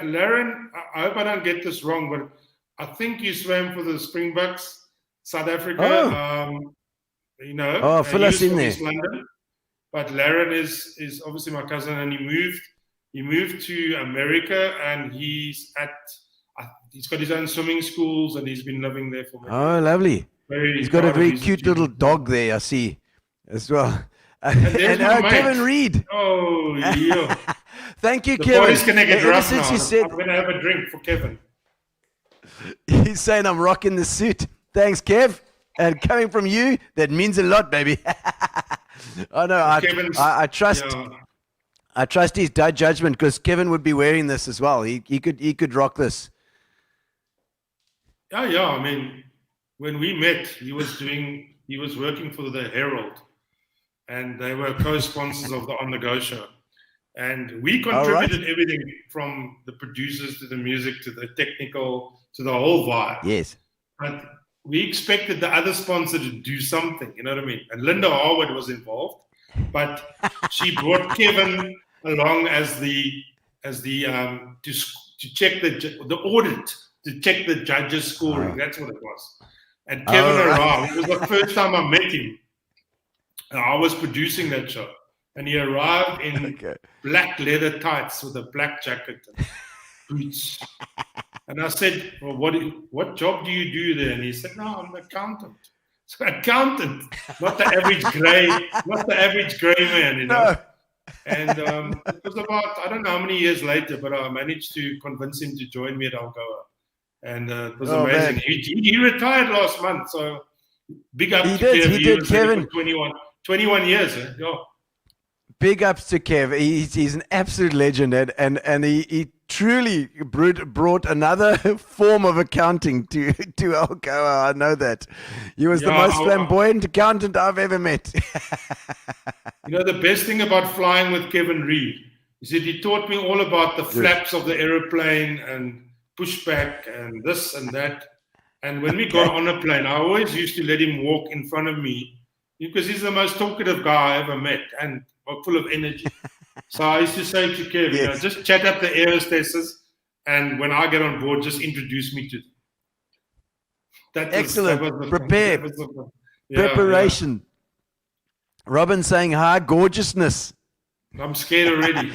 Laren, I hope I don't get this wrong, but I think you swam for the Springboks, South Africa. Fill us in there. East London. But Laren is obviously my cousin, and he moved to America, and he's got his own swimming schools, and he's been living there for many years. Oh, lovely. He's got a very cute little dog there, I see, as well. there's my mate. Kevin Reed. Oh, yeah. Thank you, The Kevin. body's going to get Ever rough since now. you said, I'm going to have a drink for Kevin. he's saying I'm rocking the suit. Thanks, Kev. And coming from you, that means a lot, baby. Oh no, I trust. Yeah. I trust his judgment because Kevin would be wearing this as well. He could rock this. Yeah. I mean, when we met, he was working for the Herald, and they were co-sponsors of the On The Go show. And we contributed everything from the producers to the music to the technical to the whole vibe. Yes. But we expected the other sponsor to do something, you know what I mean? And Linda Harwood was involved, but she brought Kevin along as the to check the audit, to check the judges' scoring. That's what it was. And Kevin arrived. It was the first time I met him. I was producing that show, and he arrived in black leather tights with a black jacket and boots. And I said, "Well, what job do you do there?" And he said, "No, I'm an accountant." So accountant, not the average grey man, you know. No. And it was about, I don't know how many years later, but I managed to convince him to join me at Algoa. And it was amazing. He retired last month, so big up to Kev. He did, Kevin. 21 years. Yeah. Big ups to Kev. He's an absolute legend, and he truly brought another form of accounting to Algoa. I know that. He was the most flamboyant accountant I've ever met. You know, the best thing about flying with Kevin Reed is that he taught me all about the flaps of the aeroplane and pushback and this and that. And when we got on a plane, I always used to let him walk in front of me because he's the most talkative guy I ever met and full of energy. So I used to say to Kevin, you know, just chat up the air hostesses, and when I get on board, just introduce me to them. Excellent. Preparation. Robin saying hi, gorgeousness. I'm scared already.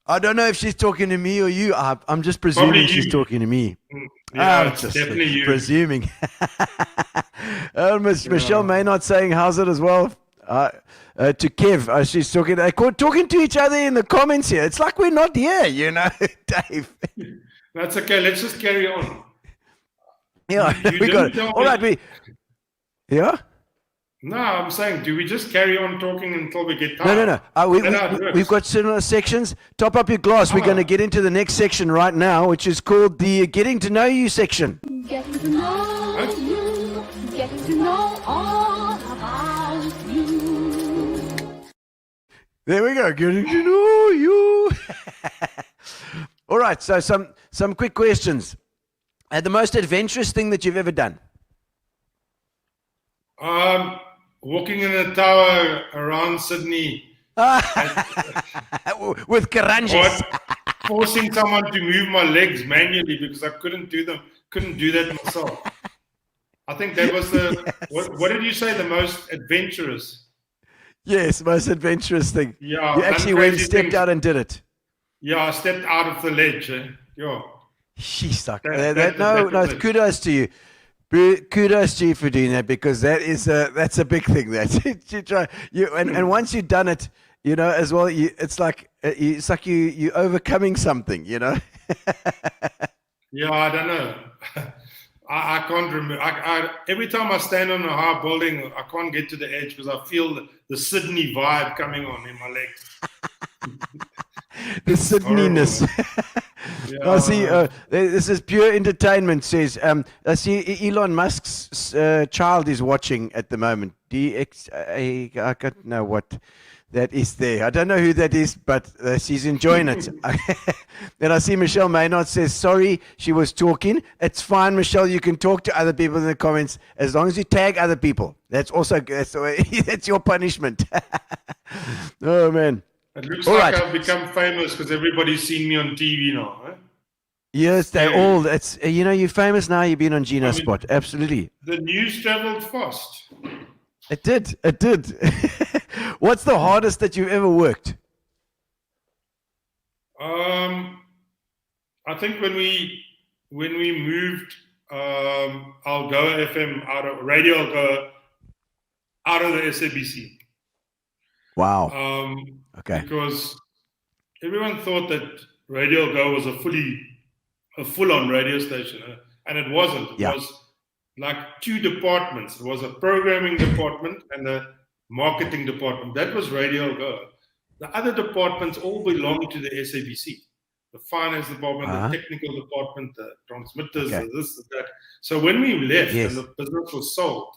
I don't know if she's talking to me or you. I'm just presuming she's talking to me. Yeah, it's definitely you. Presuming. Michelle Maynard saying how's it as well. To Kev, she's talking. They're talking to each other in the comments here. It's like we're not here, you know, Dave. That's okay. Let's just carry on. Yeah, we got it. All right, yeah. No, I'm saying, do we just carry on talking until we get tired? No. We've got similar sections. Top up your glass. We're going to get into the next section right now, which is called the Getting to Know You section. Getting to know you, getting to know all about you. There we go. Getting to know you. All right. So some quick questions. The most adventurous thing that you've ever done? Walking in a tower around Sydney. With karanjas. Forcing someone to move my legs manually because I couldn't do that myself. I think that was what did you say, the most adventurous? Yes, most adventurous thing. Yeah. You actually stepped out and did it. Yeah, I stepped out of the ledge. Yeah. She's like, kudos to you. Kudos to you for doing that, because that's a big thing. And once you've done it, you know, as well, it's like you overcoming something, you know. Yeah, I don't know. I can't remember. Every time I stand on a high building, I can't get to the edge because I feel the Sydney vibe coming on in my legs. The Sydneyness. Yeah. I see. This is pure entertainment. Says I see Elon Musk's child is watching at the moment. I don't know what that is there. I don't know who that is, but she's enjoying it. Then I see Michelle Maynard says, "Sorry, she was talking. It's fine, Michelle. You can talk to other people in the comments as long as you tag other people. That's your punishment." Oh man. It looks like I've become famous because everybody's seen me on TV now. Eh? Yes, they're all. It's you're famous now. You've been on Gino Spot. Absolutely. The news traveled fast. It did. What's the hardest that you've ever worked? I think when we moved Algoa FM out of Radio Algoa out of the SABC. Wow. Okay. Because everyone thought that Radio Go was a full-on radio station, and it wasn't. It was like two departments. It was a programming department and a marketing department. That was Radio Go. The other departments all belonged to the SABC. The finance department, the technical department, the transmitters, this, that. So when we left and the business was sold,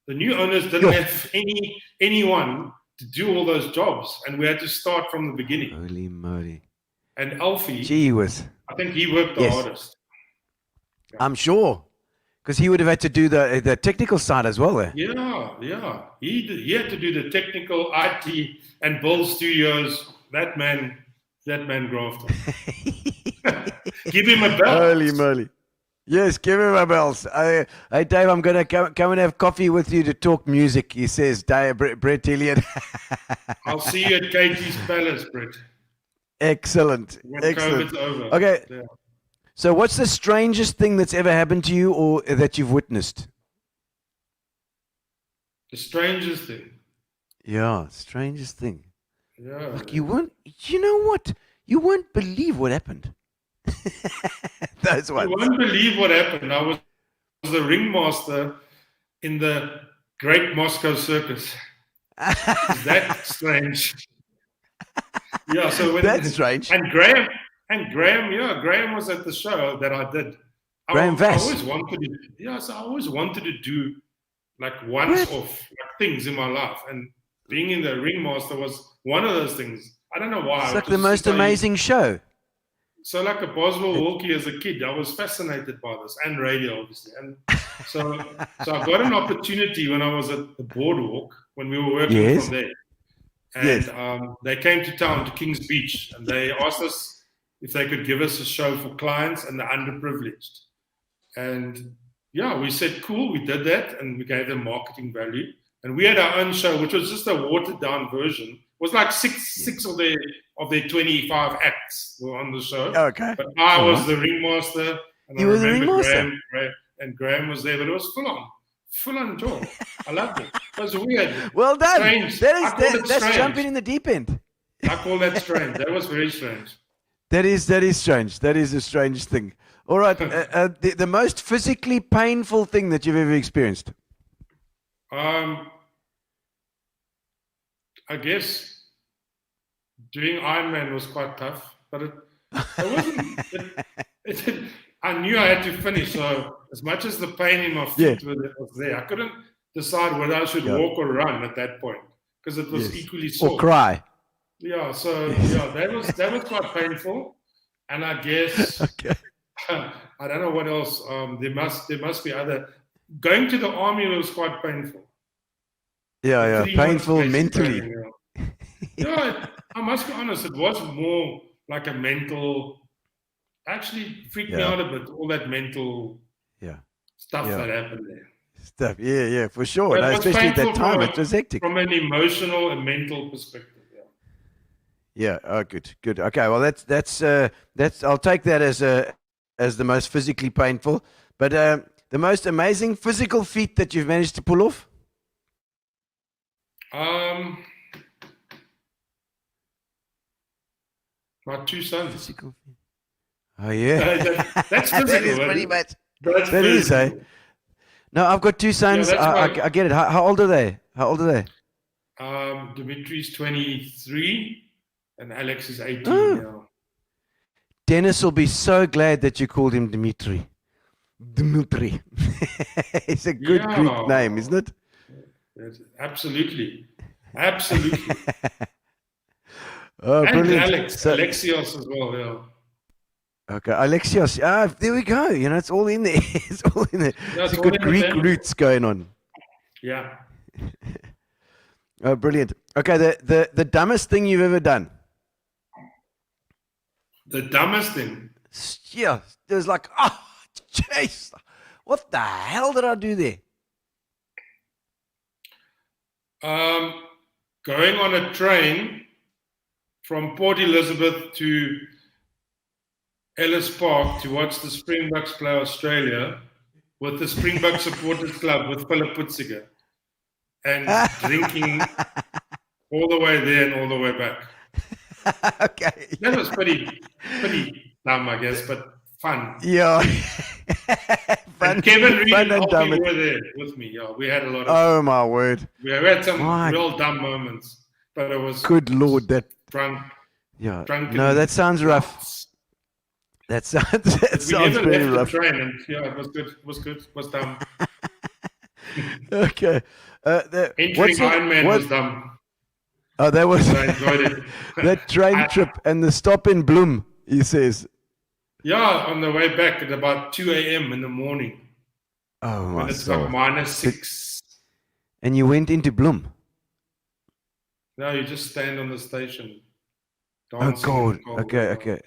the new owners didn't have anyone to do all those jobs, and we had to start from the beginning. Holy moly! And Alfie, I think he worked the hardest. I'm sure, because he would have had to do the technical side as well. Yeah. He had to do the technical, IT, and build studios. That man grafted. Give him a bell. Holy moly! Yes, give him a bells. Hey, Dave, I'm going to come and have coffee with you to talk music, he says, Brett Elliott. I'll see you at Katie's Palace, Brett. Excellent. When Excellent. COVID's over. Okay. Yeah. So what's the strangest thing that's ever happened to you or that you've witnessed? The strangest thing. Yeah, strangest thing. Yeah. Like you know what? You won't believe what happened. Those ones. You won't believe what happened. I was the ringmaster in the Great Moscow Circus. Is that strange? Yeah, so that's strange. And Graham was at the show that I did. Graham Vass. I always wanted to do like once-off things in my life, and being in the ringmaster was one of those things. I don't know why. It's like the most amazing show. So like a Boswell Wilkie as a kid, I was fascinated by this, and radio, obviously. And so I got an opportunity when I was at the boardwalk, when we were working from there. And they came to town, to Kings Beach, and they asked us if they could give us a show for clients and the underprivileged. And yeah, we said, cool, we did that, and we gave them marketing value. And we had our own show, which was just a watered-down version. It was like six of their 25 acts were on the show. Okay. But I was the ringmaster. And you were the ringmaster? Graham was there, but it was full on joy. I loved it. It was weird. Well done. Strange. That's jumping in the deep end. I call that strange. That was very strange. That is strange. That is a strange thing. All right. The most physically painful thing that you've ever experienced? I guess doing Ironman was quite tough, but it wasn't. I knew I had to finish, so as much as the pain in my feet was there, I couldn't decide whether I should walk or run at that point because it was equally sore. Or cry. Yeah, so that was quite painful, and I guess I don't know what else. There must be other. Going to the army was quite painful. Yeah, painful mentally. I must be honest, it was more like a mental, actually freaked me out a bit, all that mental stuff that happened there. Stuff, for sure. No, especially at that time, it was hectic. From an emotional and mental perspective, Yeah, good. Okay, well, that's I'll take that as the most physically painful. But the most amazing physical feat that you've managed to pull off? My two sons. Oh yeah, that's physical. That is pretty much. That is, eh? No, I've got two sons. I get it. How old are they? Dimitri's 23 and Alex is 18 now. Dennis will be so glad that you called him Dimitri. It's a good Greek name, isn't it? Yes, absolutely. Oh, and brilliant. Alexios as well, Okay, Alexios. There we go. It's all in there. It's a good Greek roots going on. Yeah. Oh, brilliant. Okay, the dumbest thing you've ever done. The dumbest thing? Yeah, it was like, jeez, what the hell did I do there? Going on a train from Port Elizabeth to Ellis Park to watch the Springboks play Australia with the Springbok Supporters Club with Philip Putziger and drinking all the way there and all the way back. Okay. That was pretty dumb, I guess, but fun. Yeah. And Kevin Reed fun and and dumb. Hoppy were there with me. Yeah, we had a lot of. Oh my word! We had some My- real dumb moments, but it was Good Lord, that. drunk. Yeah. Drunken No, that sounds rough. nuts. That sounds. That We sounds never very left rough. the train, and yeah, it was good. It was good. It was dumb. Okay. Entering Iron Man what- was dumb. Oh, that was I enjoyed it. that train trip and the stop in Bloem. He says. Yeah, on the way back at about 2 a.m. in the morning. Oh When my it's got God. -6. And you went into Bloem. No, you just stand on the station. Oh dancing God. in cold Okay. weather. Okay.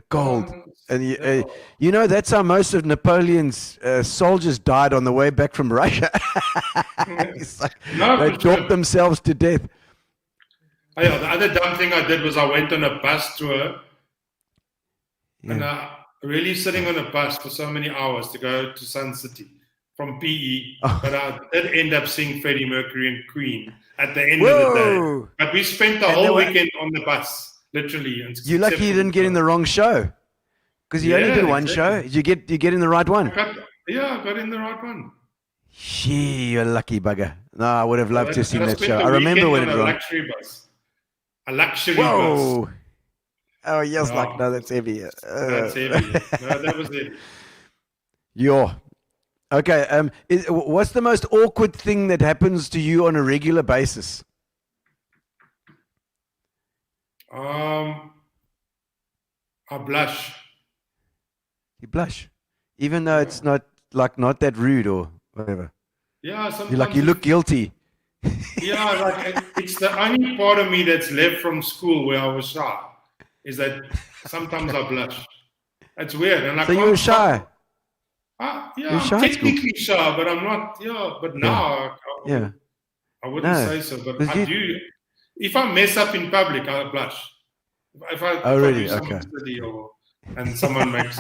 Gold. Dance, And yeah. you know that's how most of Napoleon's soldiers died on the way back from Russia. It's like No, they for sure. chopped themselves to death. Oh, yeah, the other dumb thing I did was I went on a bus tour and really sitting on a bus for so many hours to go to Sun City from PE. Oh. But I did end up seeing Freddie Mercury and Queen at the end of the day. Whoa! But we spent the And whole they were- weekend on the bus, literally. You're lucky you didn't get in the wrong show, because you only Yeah, did one exactly. show. Did you get in the right one? I got in the right one. Gee, you're a lucky bugger. No, I would have loved to have seen I that spent show. the I remember weekend when on it a was on. luxury bus. A luxury bus. Whoa! Oh yes, No. like no, that's heavy. That's heavy. No, that was it. Yo. Okay. What's the most awkward thing that happens to you on a regular basis? I blush. You blush, even though it's not that rude or whatever. Yeah, sometimes You're like you look guilty. Yeah, like it's the only part of me that's left from school where I was shy. Is that sometimes I blush. It's weird, and I So can't you were stop- shy. Yeah, You're I'm shy at school. technically shy, but I'm not. Yeah, but now Yeah. I wouldn't No, say so. But but I you- do. If I mess up in public, I blush. If I Oh, really? do something Okay. silly and someone makes,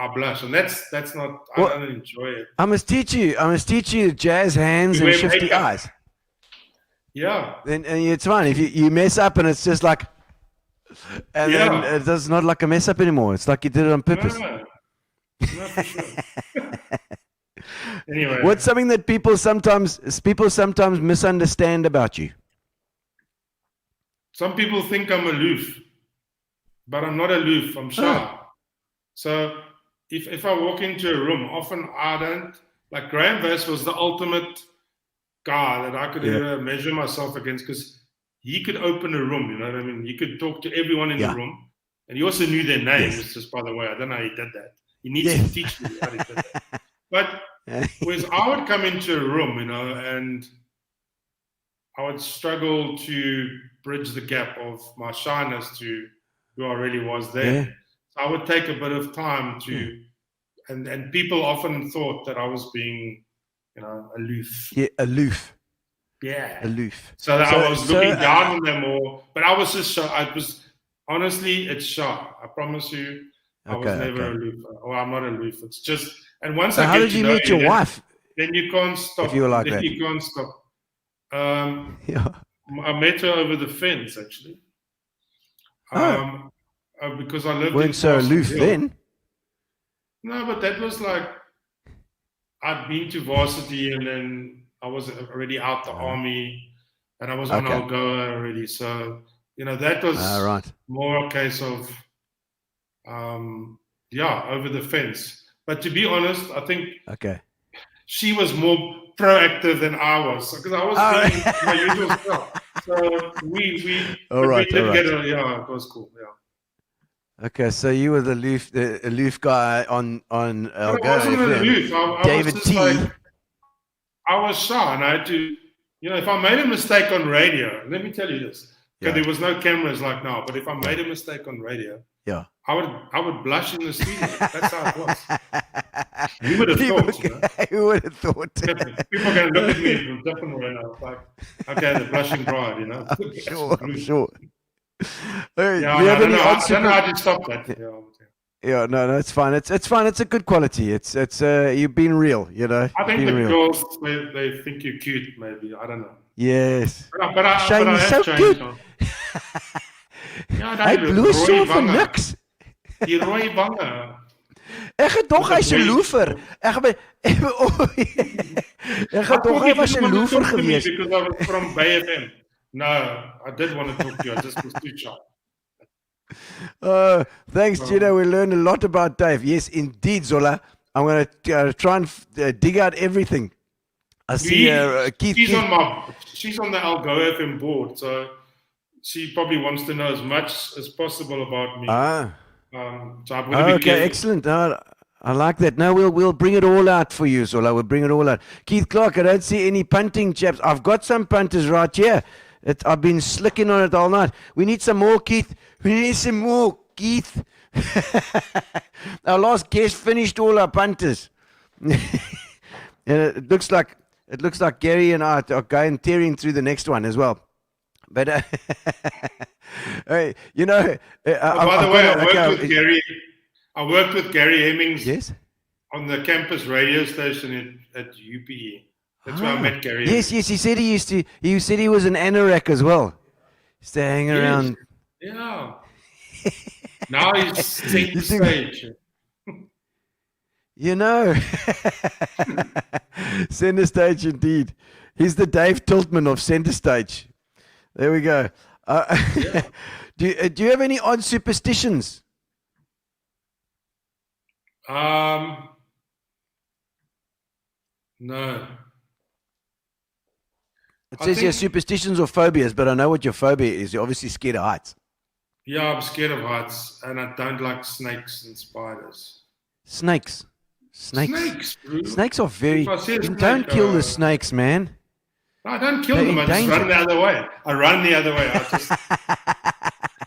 I blush, and that's not. I Well- don't enjoy it. I must teach you jazz hands You and wear shifty makeup. eyes. Yeah, Then and it's fine if you mess up and it's just like, and Yeah. then it's not like a mess up anymore. It's like you did it on purpose. no, for sure. Anyway, What's something that people sometimes misunderstand about you? some people think I'm aloof, but I'm not aloof. I'm shy. So if I walk into a room, often I don't like. Graham Vass was the ultimate guy that I could ever measure myself against, because he could open a room. You know what I mean? He could talk to everyone in Yeah. the room, and he also knew their names. Yes. Just by the way, I don't know how he did that. He needs Yes. to teach me how he did that. But whereas I would come into a room, and I would struggle to bridge the gap of my shyness to who I really was there. Yeah. So I would take a bit of time to, and people often thought that I was being, aloof. Yeah, aloof. Yeah. Aloof. So that I was So, looking down on them all, but I was just shy. Honestly, it's shy. I promise you, I was Okay, never okay. aloof. Or I'm not aloof. It's just, and once So I how get did to you know meet your then- wife? Then you can't stop. If you were like then that. you can't stop. Yeah. I met her over the fence, actually. Because I lived in Weren't so Castle aloof Hill. then. No, but that was like, I'd been to varsity, and then I was already out the army, and I was on Okay. Algoa already. So, that was Right. more a case of, over the fence. But to be honest, I think Okay. she was more proactive than I was, because I was Oh. doing my usual stuff. So we All but right, we did all get right. it was cool. Yeah. Okay, so you were the aloof guy on But I Algoa wasn't FM. aloof. I David was just T. like, I was shy, and I had to, if I made a mistake on radio, let me tell you this, because Yeah. there was no cameras like now, but if I made a mistake on radio, Yeah. I would blush in the studio. That's how it was. You would have thought. Who would have thought? People are going to look at me from different way. I was like, okay, the blushing bride, I'm sure. Hey, Yeah, do you I have don't any know. odd I don't super- know how to stop that. Yeah, no, it's fine. It's fine. It's a good quality. It's you've been real, I think Been the real. girls, they think you're cute, maybe. I don't know. Yes. But Shane I is have so changed good. now. Ja, Hy daai bloos so rooi vir wange. niks. Die rooi wange. Ek het dog hy's 'n Rooi- loefer. Ek het dog hy was 'n loefer gewees. Because I was from BFM. No, I did want to talk to you. I just was too shy. Thanks, Gino. We learned a lot about Dave. Yes, indeed, Zola. I'm going to try and dig out everything. I see Keith. She's on the AlgoaFM board, so she probably wants to know as much as possible about me. So I'm going to be Okay, careful. excellent. I like that. No, we'll bring it all out for you, Zola. We'll bring it all out. Keith Clark, I don't see any punting chaps. I've got some punters right here. I've been slicking on it all night. We need some more, Keith. We need some more, Keith. Our last guest finished all our punters. And it looks like Gary and I are going tearing through the next one as well. But you know, by the way, I worked with Gary Hemmings. Yes. On the campus radio station at UPE. That's where I met Gary. Yes. He said he said he was an anorak as well. Used to hang around. Yeah. Now he's center stage. You know, center stage indeed. He's the Dave Tiltmann of center stage. There we go. Do you have any odd superstitions? No. It says here superstitions or phobias, but I know what your phobia is. You're obviously scared of heights. Yeah, I'm scared of heights, and I don't like snakes and spiders. Snakes. Bro. Snakes are very. If I see a snake, Don't kill the snakes, man. No, I don't kill They're them. I just run endangered. the other way.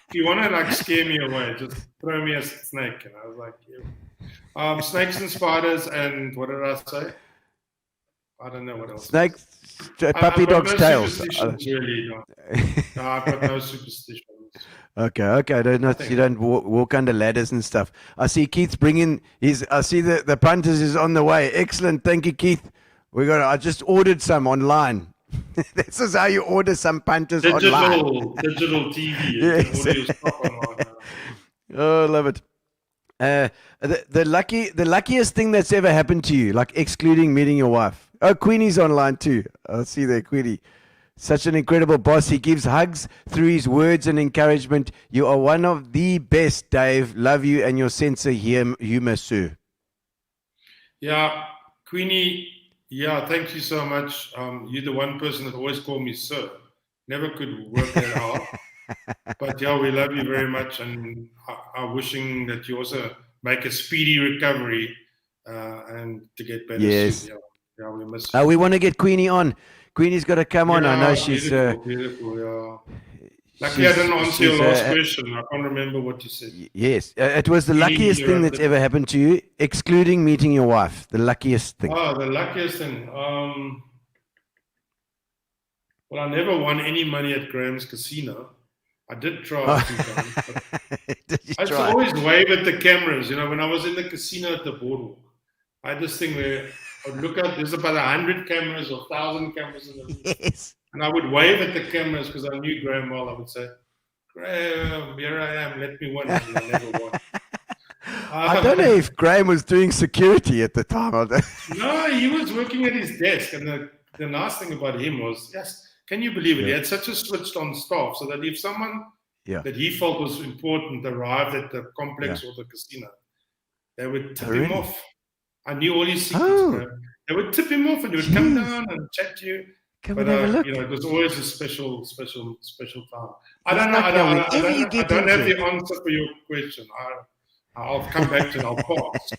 If you want to like scare me away, just throw me a snake. And I was like, yeah. Snakes and spiders, and what did I say? I don't know what else. Snakes, puppy dog's tails. Superstitions, really, no. No, I've got no superstitions. Okay. You don't walk under ladders and stuff. I see Keith's bringing his. I see the punters is on the way. Excellent, thank you, Keith. I just ordered some online. This is how you order some punters online. Digital TV. Yes. Audio stuff online. Oh, I love it. The luckiest thing that's ever happened to you, like excluding meeting your wife. Oh, Queenie's online too. I see there, Queenie. Such an incredible boss. He gives hugs through his words and encouragement. You are one of the best, Dave. Love you and your sense of humor, sir. Yeah, Queenie. Yeah, thank you so much. You're the one person that always called me sir. Never could work that out. But yeah, we love you very much, and I'm wishing that you also make a speedy recovery and to get better soon. Yeah, we miss you. We want to get Queenie on. Queenie's got to come on. I know she's. Beautiful, yeah. Luckily, I didn't answer your last question. I can't remember what you said. Yes, it was the luckiest thing that's ever happened to you, excluding meeting your wife. The luckiest thing. Oh, the luckiest thing. Well, I never won any money at Graham's Casino. I did try a few times. I used to always wave at the cameras. You know, when I was in the casino at the boardwalk, I had this thing where I would look out. There's about 100 cameras or 1,000 cameras in the room. Yes. And I would wave at the cameras because I knew Graham well. I would say, Graham, here I am. Let me win. And I never won. I don't know if Graham was doing security at the time. No, he was working at his desk. And the nice thing about him was, yes, can you believe it? He had such a switched on staff so that if someone that he felt was important arrived at the complex or the casino, they would tip him off. I knew all his secrets. They would tip him off and he would come down and chat to you. Come and have a look. You know, it was always a special time. I don't know. I don't have the answer for your question. I'll come back to it. I'll pass.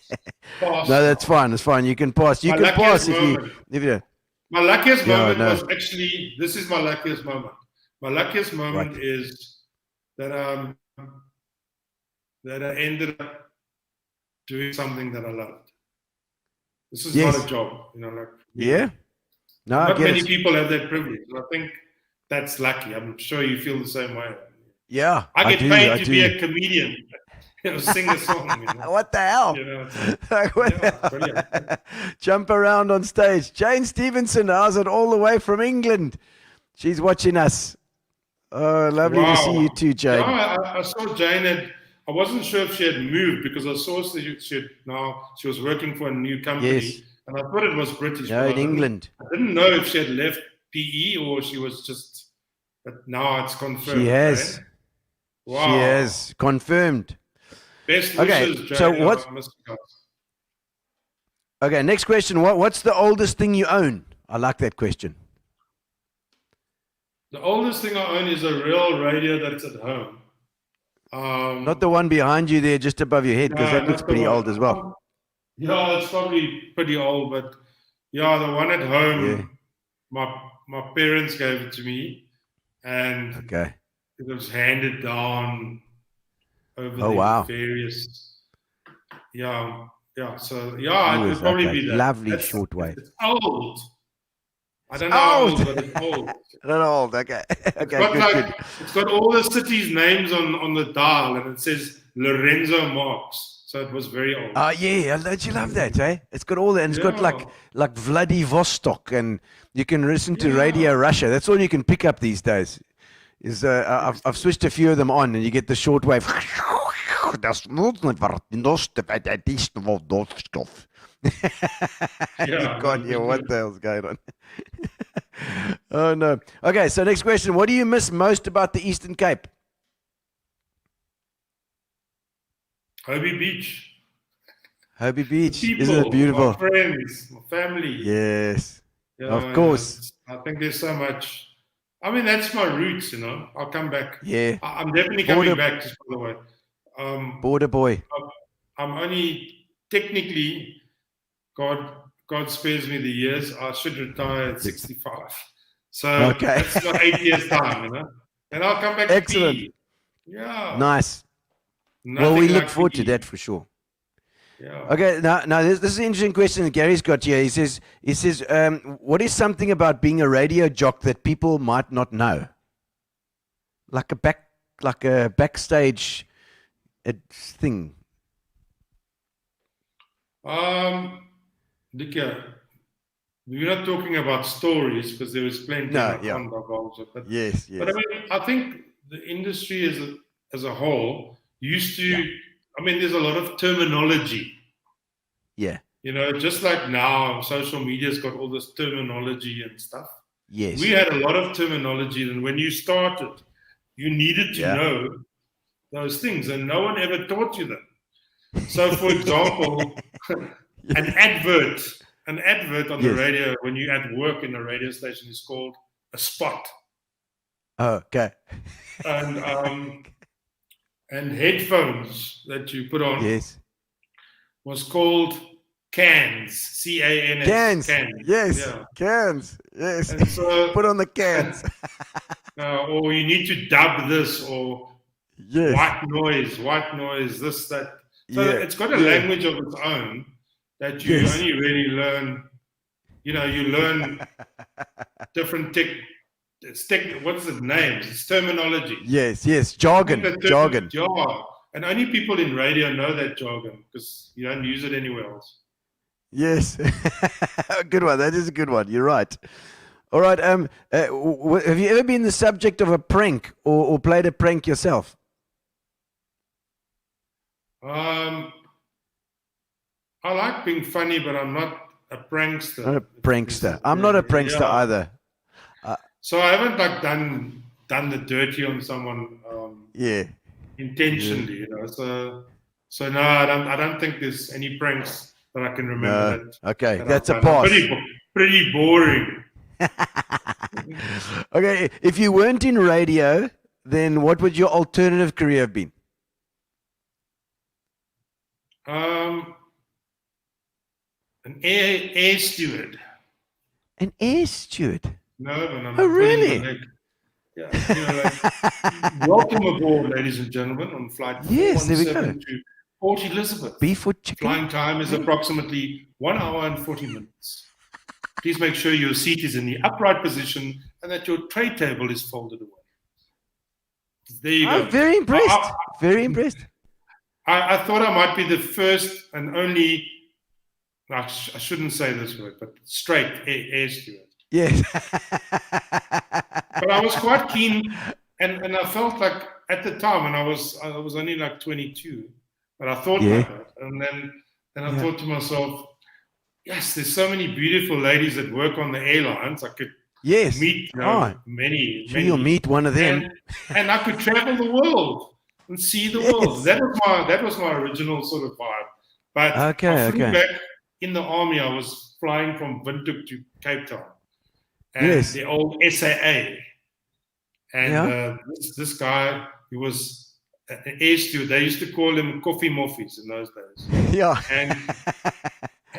No, that's fine. That's fine. You can pass. You can pass if you don't. My luckiest moment was actually, this is my luckiest moment. My luckiest moment is that I ended up doing something that I loved. This is not a job, you know. Like not many people have that privilege. And I think that's lucky. I'm sure you feel the same way. Yeah, I get paid to be a comedian. You know, sing a song. You know? What the hell? You know, Jump around on stage. Jane Stevenson, how's it all the way from England? She's watching us. Oh, lovely to see you too, Jane. Yeah, I saw Jane I wasn't sure if she had moved because I saw she was working for a new company. Yes. And I thought it was British. No, in England. I didn't know if she had left PE or she was just, but now it's confirmed. She has. Right? Wow. She has confirmed. Best Okay, wishes, Jane. so what? Okay, next question. What's the oldest thing you own? I like that question. The oldest thing I own is a real radio that's at home. Not the one behind you there, just above your head, because that looks pretty old as well. Yeah, it's probably pretty old, but yeah, the one at home, my parents gave it to me, and it was handed down over the various. Yeah. So it would probably be that. Lovely shortwave. It's old. I don't know how old, but it's old. Not old. Okay. It's got all the cities' names on the dial, and it says Lorenzo Marx. So it was very old. Don't you love that, eh? It's got all that, and it's got like Vladivostok, and you can listen to Radio Russia. That's all you can pick up these days. I've switched a few of them on, and you get the shortwave. God, what the hell's going on? Oh no. Okay, so next question. What do you miss most about the Eastern Cape? Hobie Beach. Hobie Beach. People, isn't it beautiful? My friends, my family. Yes. Of course. I think there's so much. I mean, that's my roots, I'll come back. Yeah. I'm definitely coming back, just by the way. Border boy. I'm only technically, God spares me the years. I should retire at 65. So that's about 8 years' time, And I'll come back. Excellent. To yeah. Nice. Well, we look forward to that for sure. Yeah. Okay. Now this is an interesting question that Gary's got here. He says, what is something about being a radio jock that people might not know? Like a backstage thing. Dika, we're not talking about stories because there was plenty of divulge. But yes. But I mean, I think the industry as a whole used to. I mean, there's a lot of terminology. Yeah. Just like now, social media's got all this terminology and stuff. Yes. We had a lot of terminology, and when you started, you needed to know those things, and no one ever taught you them. So, for example, an advert on the radio when you're at work in a radio station is called a spot. Oh, okay. And headphones that you put on was called cans, C-A-N-S. Cans. Yes, cans. Yes. And so, put on the cans. or you need to dub this, or white noise, this, that. So it's got a language of its own that you only really learn. You learn different what's the names? It's terminology. Yes. Jargon. And only people in radio know that jargon because you don't use it anywhere else. Yes. Good one. That is a good one. You're right. All right. Have you ever been the subject of a prank or played a prank yourself? I like being funny, but I'm not a prankster. Not a prankster. I'm not a prankster either. So I haven't done the dirty on someone. Intentionally, So no, I don't think there's any pranks that I can remember. That's a pass. Pretty boring. Okay, if you weren't in radio, then what would your alternative career have been? An air steward. An air steward? No, but I'm. Oh, really? Welcome aboard, ladies and gentlemen, on flight 417 to Port Elizabeth. Beef or chicken? Flying time is approximately 1 hour and 40 minutes. Please make sure your seat is in the upright position and that your tray table is folded away. There you go. Very impressed. Very impressed. I thought I might be the first and only, I shouldn't say this word, but straight air steward. Yes. but I was quite keen, and I felt like at the time, and I was only like 22, but I thought like that, and then I thought to myself, yes, there's so many beautiful ladies that work on the airlines. I could meet many. Sure, you'll meet one of them, and I could travel the world and see the world. That was my original sort of vibe. But I flew back in the army. I was flying from Windhoek to Cape Town, and the old SAA, and this guy, he was an air steward. They used to call him coffee moffies in those days. Yeah,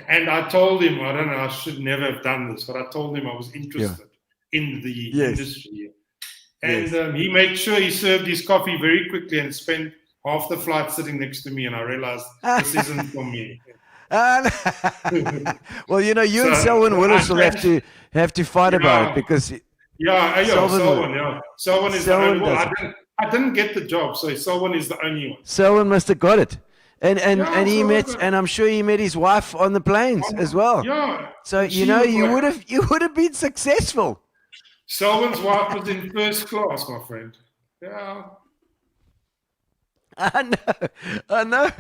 and I told him, I don't know, I should never have done this, but I told him I was interested in the industry. And he made sure he served his coffee very quickly and spent half the flight sitting next to me. And I realized this isn't for me. Well, you and Selwyn Willis will have to fight about it because Selwyn is the only one. I didn't get the job, so Selwyn is the only one. Selwyn must have got it. And he met, and I'm sure he met his wife on the planes as well. Yeah. So you would have been successful. Selwyn's wife was in first class, my friend. Yeah. I know,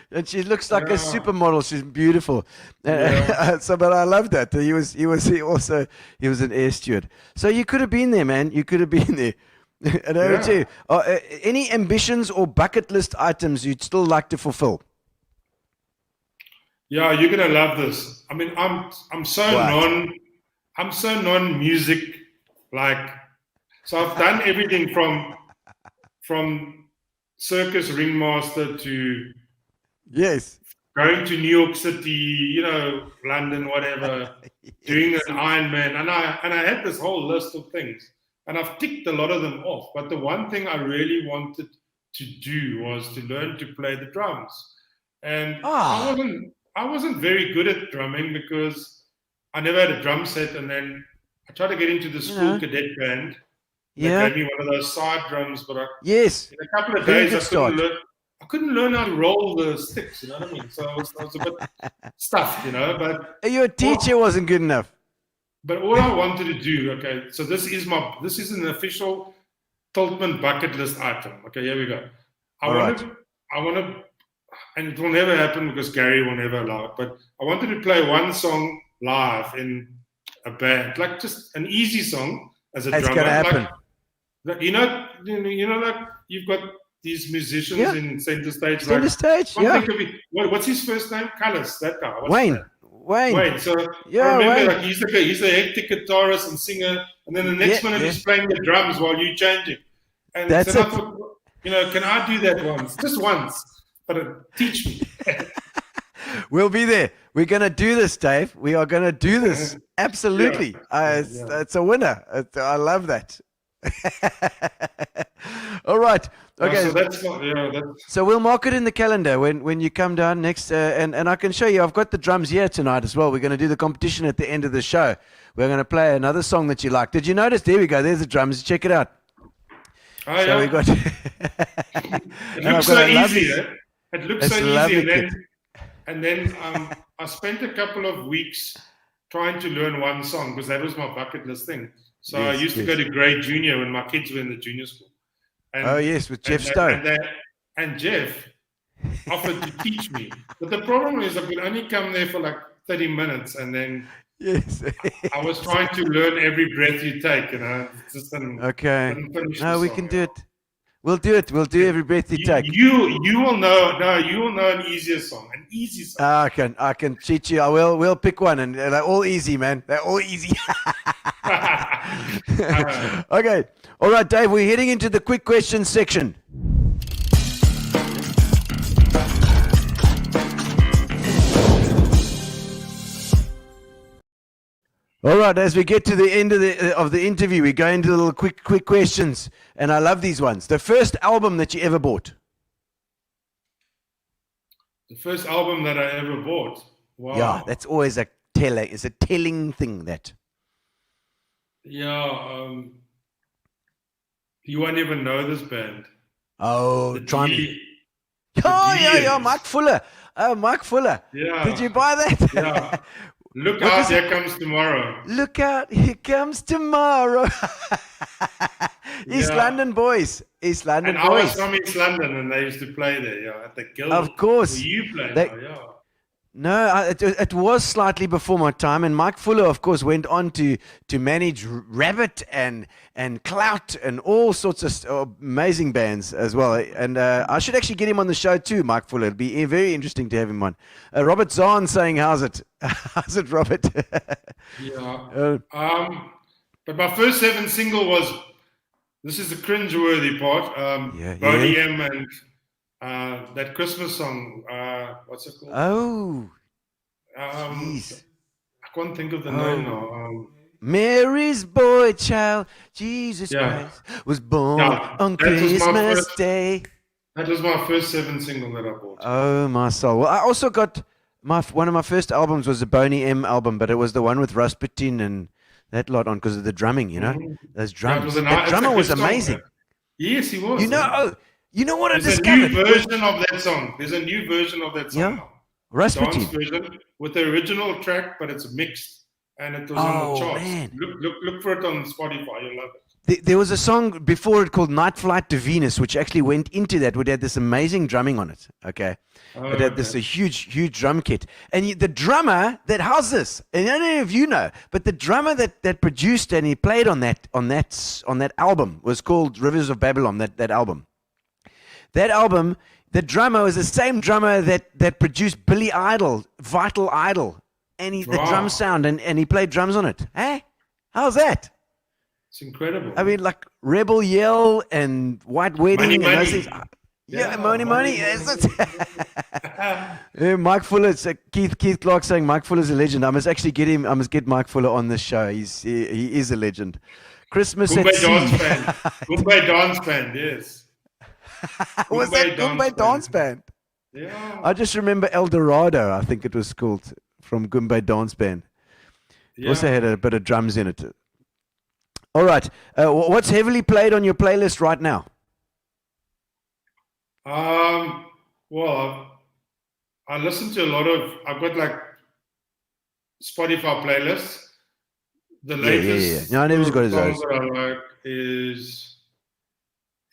and she looks like a supermodel. She's beautiful. But I love that. He was an air steward. So you could have been there, man. You could have been there. And over to you. Any ambitions or bucket list items you'd still like to fulfill? Yeah, you're gonna love this. I mean, I'm so non-music. Like, so I've done everything from circus ringmaster to going to New York City, London, whatever, doing an Ironman, and I had this whole list of things. And I've ticked a lot of them off. But the one thing I really wanted to do was to learn to play the drums. And I wasn't very good at drumming because I never had a drum set. And then I tried to get into the school cadet band. They gave me one of those side drums, but in a couple of days I couldn't learn how to roll the sticks. You know what I mean? So I was a bit stuffed. But your teacher wasn't good enough. But all I wanted to do, so this is an official Tiltmann bucket list item. Okay, here we go. I want to, and it will never happen because Gary will never allow it, but I wanted to play one song live in a band, like just an easy song as a drummer. It's going to happen. Like you've got these musicians in center stage. Center stage, What's his first name? Cullis, that guy. Wayne. So I remember he's a hectic guitarist and singer, and then the next minute he's playing the drums while you're changing. And that's so I thought, can I do that once? Just once. But teach me. We'll be there. We're going to do this, Dave. We are going to do this. Absolutely. It's a winner. I love that. All right. Okay. So we'll mark it in the calendar when you come down next. And I can show you. I've got the drums here tonight as well. We're going to do the competition at the end of the show. We're going to play another song that you like. Did you notice? There we go. There's the drums. Check it out. We got. It looks so easy. It looks so easy. And then I spent a couple of weeks trying to learn one song because that was my bucket list thing. So I used to go to grade junior when my kids were in the junior school. And, with Jeff Stone. And Jeff offered to teach me. But the problem is I could only come there for like 30 minutes and then I was trying to learn every breath you take, Just didn't finish we can do it. We'll do it. We'll do every breath you take. You will know. No, you will know an easier song. An easy song. I can cheat you. We'll pick one, and they're all easy, man. They're all easy. Okay. All right, Dave. We're heading into the quick questions section. All right, as we get to the end of the interview, we go into the little quick questions, and I love these ones. The first album that you ever bought? The first album that I ever bought? Wow. Yeah, that's always a telling thing, that. Yeah, you won't even know this band. Oh, try me. Yeah, Mike Fuller. Oh, Mike Fuller. Yeah. Did you buy that? Yeah. Look out, here comes tomorrow. Look out, here comes tomorrow. East Yeah. London boys. East London And I was boys. from East London, and they used to play there, at the Guild. Of course. Where you play They- now, yeah. No, it was slightly before my time, and Mike Fuller, of course, went on to manage Rabbit and Clout and all sorts of amazing bands as well. And I should actually get him on the show too, Mike Fuller. It'd be very interesting to have him on. Robert Zahn saying, "How's it? How's it, Robert?" Yeah. But my first 7 single was, this is the cringe-worthy part, Boney M and that Christmas song, what's it called? Oh, jeez. I can't think of the name now. Mary's boy child, Jesus Christ, was born on Christmas Day. That was my first 7 single that I bought. Oh, my soul. Well, I also got one of my first albums was the Boney M album, but it was the one with Rasputin and that lot on because of the drumming, those drums. That drummer was amazing. Yes, he was. You know what There's I discovered? a new version of that song. There's a new version of that song now. Rasputin. Dance version with the original track, but it's mixed and it was on the charts. Man. Look for it on Spotify. You'll love it. There was a song before it called Night Flight to Venus, which actually went into that, which had this amazing drumming on it. Okay. It had this a huge drum kit. And the drummer that how's this? And I don't know if you know, but the drummer that produced and he played on that album was called Rivers of Babylon, that album. That album, the drummer was the same drummer that produced Billy Idol, Vital Idol. And the drum sound, and he played drums on it. Hey? How's that? It's incredible. I mean, like Rebel Yell and White Wedding and those things. Yeah, Money. Yes, Mike Fuller, Keith Clark saying Mike Fuller's a legend. I must actually get him. I must get Mike Fuller on the show. He is a legend. Christmas at Sea. Goombay Dance Band, yes. Was that Goombay Dance Band? Yeah. I just remember El Dorado, I think it was called, from Goombay Dance Band. Yeah. Also had a bit of drums in it. All right. What's heavily played on your playlist right now? Well, I listen to a lot of. I've got like Spotify playlists. The latest. Yeah. No, I never got those. That I like is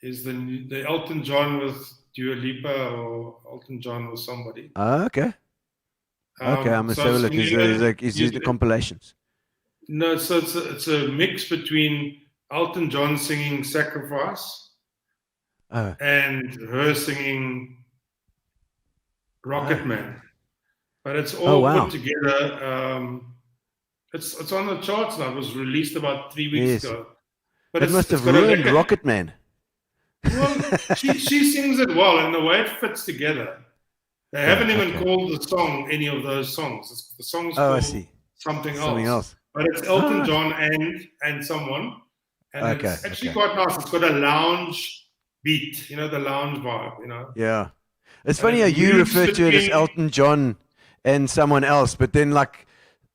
the Elton John with Dua Lipa or Elton John with somebody. Oh, okay. Okay, I must have a look. Is these the compilations? No, so it's a mix between Elton John singing "Sacrifice" and her singing "Rocket Man," but it's all put together. It's on the charts now. It was released about 3 weeks ago. But it must have ruined Rocket Man. Well, she sings it well, and the way it fits together. They haven't even called the song any of those songs. The song's called something else. But it's Elton John and someone. And it's actually quite nice. It's got a lounge beat, the lounge vibe, Yeah. It's funny how you refer to it as Elton John and someone else, but then like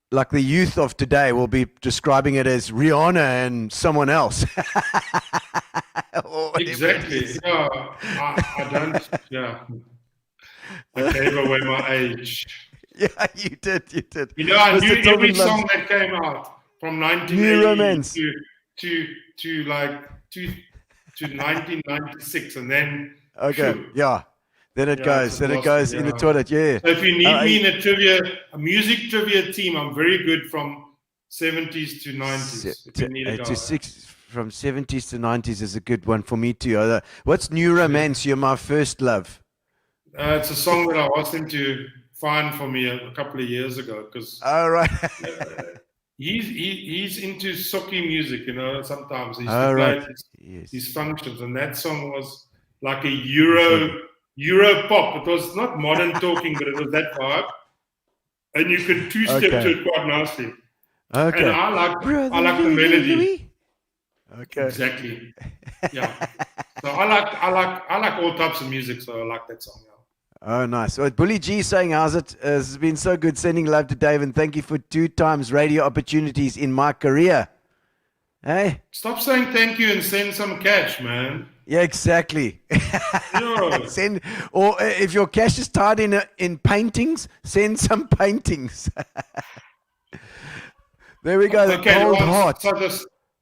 the youth of today will be describing it as Rihanna and someone else. Exactly. Yeah. I don't, I gave away my age. Yeah, you did. I knew every song that came out from 1980 to 1996, and then then it goes in the toilet. Yeah. So if you need me in a music trivia team, I'm very good from 70s to 90s. If you need a guy. From 70s to 90s is a good one for me too. What's New Romance? You're my first love. It's a song that I asked him to find for me a couple of years ago because he's into socky music, sometimes he's play these functions, and that song was like a Euro pop. It was not modern talking, but it was that vibe, and you could two-step to it quite nicely. Okay, and I like the melody. Okay, exactly. Yeah, so I like all types of music, so I like that song. Yeah. Oh, nice. Well, Bully G saying, how's it? It's been so good sending love to Dave, and thank you for 2 times radio opportunities in my career. Hey? Stop saying thank you and send some cash, man. Yeah, exactly. Yeah. Or if your cash is tied in paintings, send some paintings. There we go. The cold heart.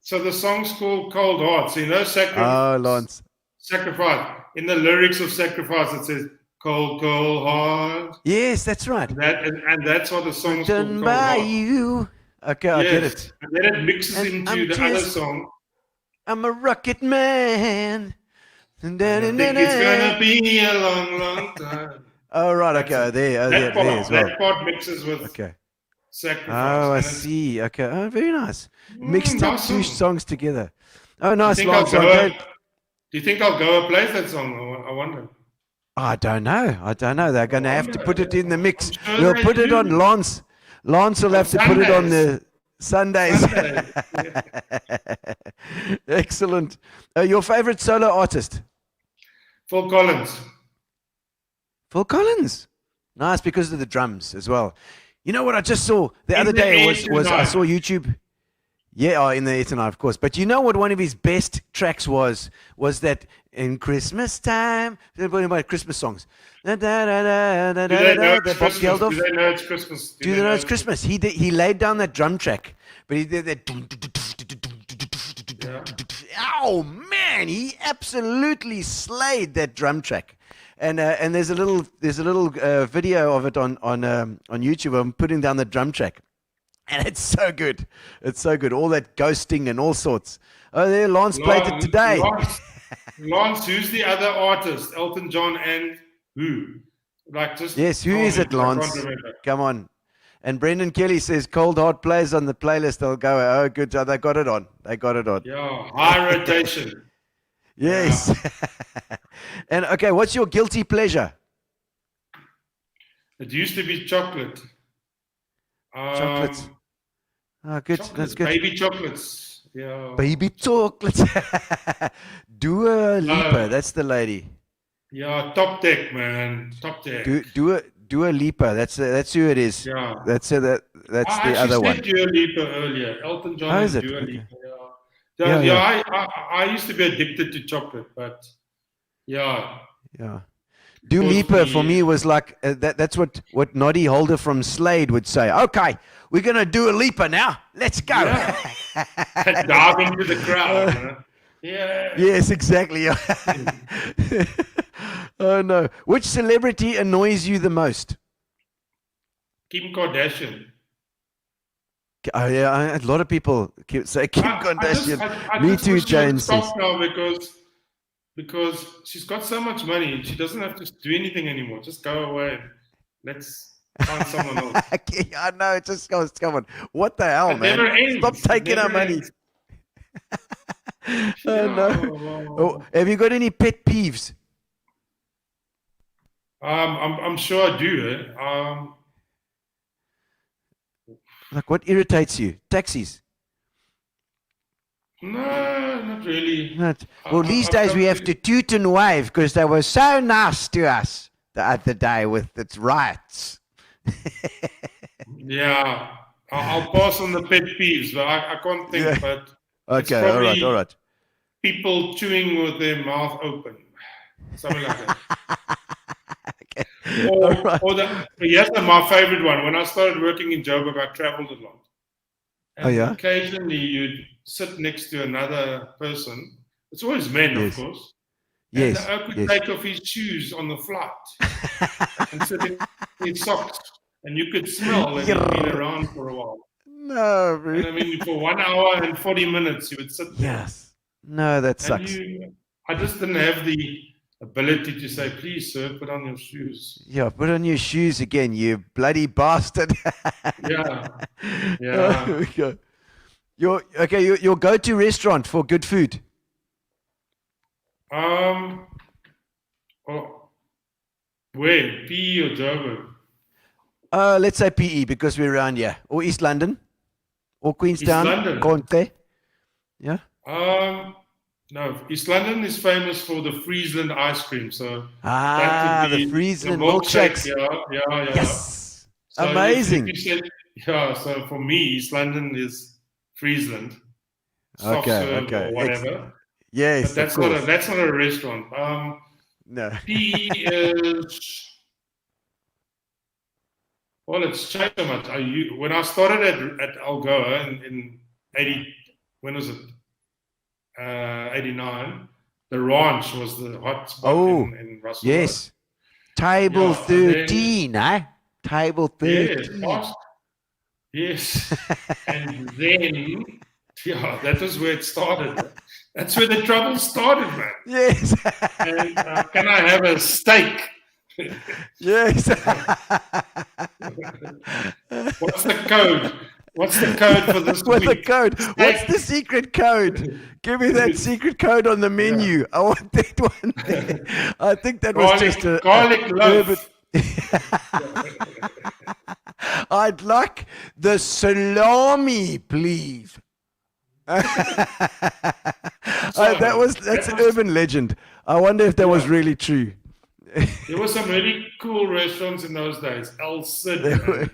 So the song's called Cold Hearts. You know, Oh, Lance. Sacrifice. In the lyrics of Sacrifice, it says cold, cold heart. Yes, that's right. And that's what the song is called. Done Cold by Heart. you. Okay, I get Yes. it. And then it mixes And into I'm the other just- song. I'm a rocket man. I think it's gonna be a long, long time. Oh, right. Okay. There as well. That part mixes with Okay. Sacrifice. Oh, I and it's- see. Okay. Oh, very nice. Mixed up nice two song. songs together. Oh, Do nice. you think Lance. Algoa- Okay. Do you think Algoa plays that song? I wonder. I don't know. They're going to have to put it in the mix. I'm sure We'll they put it do. on Lance. Lance will have to put it on the Sundays. Sunday. Excellent. Your favorite solo artist? Phil Collins. Phil Collins. Nice, because of the drums as well. You know what I just saw the other the day Air was I Tonight. saw YouTube. Yeah, in the Air Tonight, of course. But you know what one of his best tracks was that in Christmas time, about Christmas songs. Do they know it's That Bob Christmas? Geldof. Do they know it's Christmas? Do they know it's Christmas? He laid down that drum track, but he did that. Oh man, he absolutely slayed that drum track. And there's a little video of it on YouTube. I'm putting down the drum track, and it's so good. It's so good. All that ghosting and all sorts. Oh, there, Lance played it today. Lance, who's the other artist? Elton John and who? Like just Yes, who tell is me, it, I can't Lance? remember. Come on. And Brendan Kelly says Cold Heart plays on the playlist. They'll go, oh, good job. They got it on. Yeah, high rotation. Yes. And okay, what's your guilty pleasure? It used to be chocolate. Chocolates. Oh, good. Chocolates, That's good. baby chocolates. Yeah. Baby chocolates. Dua Lipa. That's the lady. Yeah, top deck, man. Top deck. Dua Lipa. That's who it is. Yeah. That's the other I one. said Dua Lipa earlier. Elton John Oh, and is it? Dua Okay. Lipa. Yeah. Yeah, I used to be addicted to chocolate, but yeah. Yeah. Dua Was Lipa the- for me was like that's what Noddy Holder from Slade would say. Okay, we're gonna do a Lipa now. Let's go. Yeah. Dive into the crowd. You know? Yeah. Yes, exactly. Oh no. Which celebrity annoys you the most? Kim Kardashian. Oh yeah, a lot of people say Kim Kardashian. I Me just too, wish she would Jane says. stop now because she's got so much money and she doesn't have to do anything anymore. Just go away and let's find someone else. I know, it just goes, come on. What the hell, It man? never ends. Stop taking It our never money. ends. Oh no. Oh, have you got any pet peeves? I'm sure I do. Like what irritates you? Taxis. No, not really. Not. Well, these I days we have don't to toot and wave because they were so nice to us the other day with its rights. Yeah, I'll pass on the pet peeves, but I can't think. Yeah. But Okay, all probably- right. people chewing with their mouth open, something like that. Okay. Or, All right. or yes, my favorite one. When I started working in Joburg, I traveled a lot. And Oh, yeah? occasionally you'd sit next to another person. It's always men, Yes. of course. Yes. And I could Yes. take off his shoes on the flight and sit in his socks. And you could smell that he'd been around for a while. No, And really. I mean, for 1 hour and 40 minutes, you would sit there. Yes. No, that And sucks. I just didn't have the ability to say, please, sir, put on your shoes. Yeah, put on your shoes again, you bloody bastard. Yeah. Yeah. Okay. Your go-to restaurant for good food. Oh, where? PE or Joburg? Let's say PE because we're around here. Or East London. Or Queenstown. London. Conte. Yeah. No, East London is famous for the Friesland ice cream. So Ah, would the be Friesland the milkshakes. Yeah. Yes. So Amazing. if you said, yeah, so for me, East London is Friesland. Soft serve okay. or whatever. Yes, But that's of course. that's not a restaurant. No. PE is, well, it's changed so much. When I started at Algoa in when was it? 89. The Ranch was the hot spot in Russell yes. Table Yeah, 13, eh? Table Road. 13. Yes. And then, that was where it started. That's where the trouble started, man. Yes. And can I have a steak? Yes. What's the code? What's the code for this What's the week? code? What's the secret code? Give me that secret code on the menu. I want that one there. I think that was just a garlic loaf. I'd like the salami, please. That's an urban legend. I wonder if that was really true. There were some really cool restaurants in those days. El Cid, and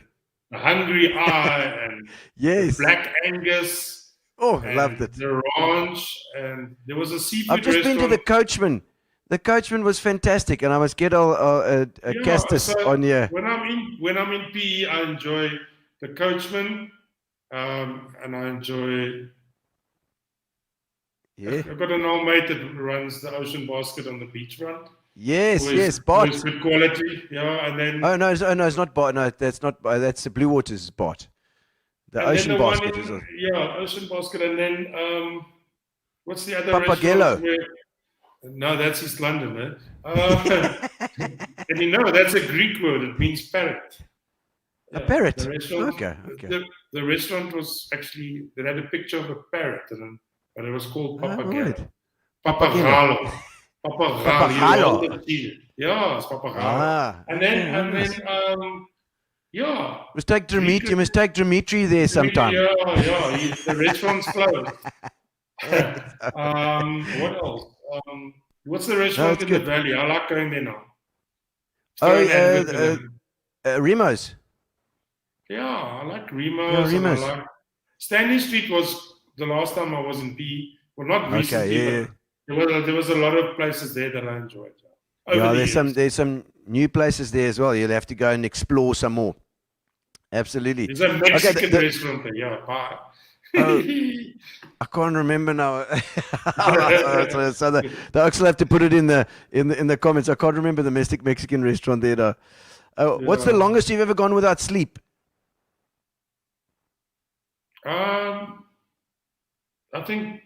the Hungry Eye, and yes, Black Angus. Oh, I loved it. The Ranch, and there was a seafood I've just restaurant. been to the Coachman. The Coachman was fantastic, and I must get a Castus on here. When I'm in PE, I enjoy the Coachman, and I enjoy. Yeah, I've got an old mate that runs the Ocean Basket on the beachfront. Yes, Bot. Always good quality, and then. Oh no, it's not Bot. No, that's not. That's the Blue Waters Bot. The Ocean Basket is. Ocean Basket, and then what's the other Papagello. No, that's East London, eh? And that's a Greek word. It means parrot. A parrot. Okay. Okay. The restaurant was actually, they had a picture of a parrot, but it was called Papagello. Papagalo. Papagalo. Yeah, it's Papagalo. And then, You must take Dimitri there sometime. Yeah. The restaurant's closed. What else? What's the restaurant in the valley? I like going there now. Remo's. Yeah, I like Remo's. Yeah, Remo's. Stanley Street was the last time I was in PE. Well, not recently, but there was a lot of places there that I enjoyed. There's some new places there as well. You'll have to go and explore some more. Absolutely. There's a Mexican restaurant there. Yeah, bye. I can't remember now. So the Oaks will have to put it in the comments. I can't remember the Mexican restaurant there though. What's the longest you've ever gone without sleep? I think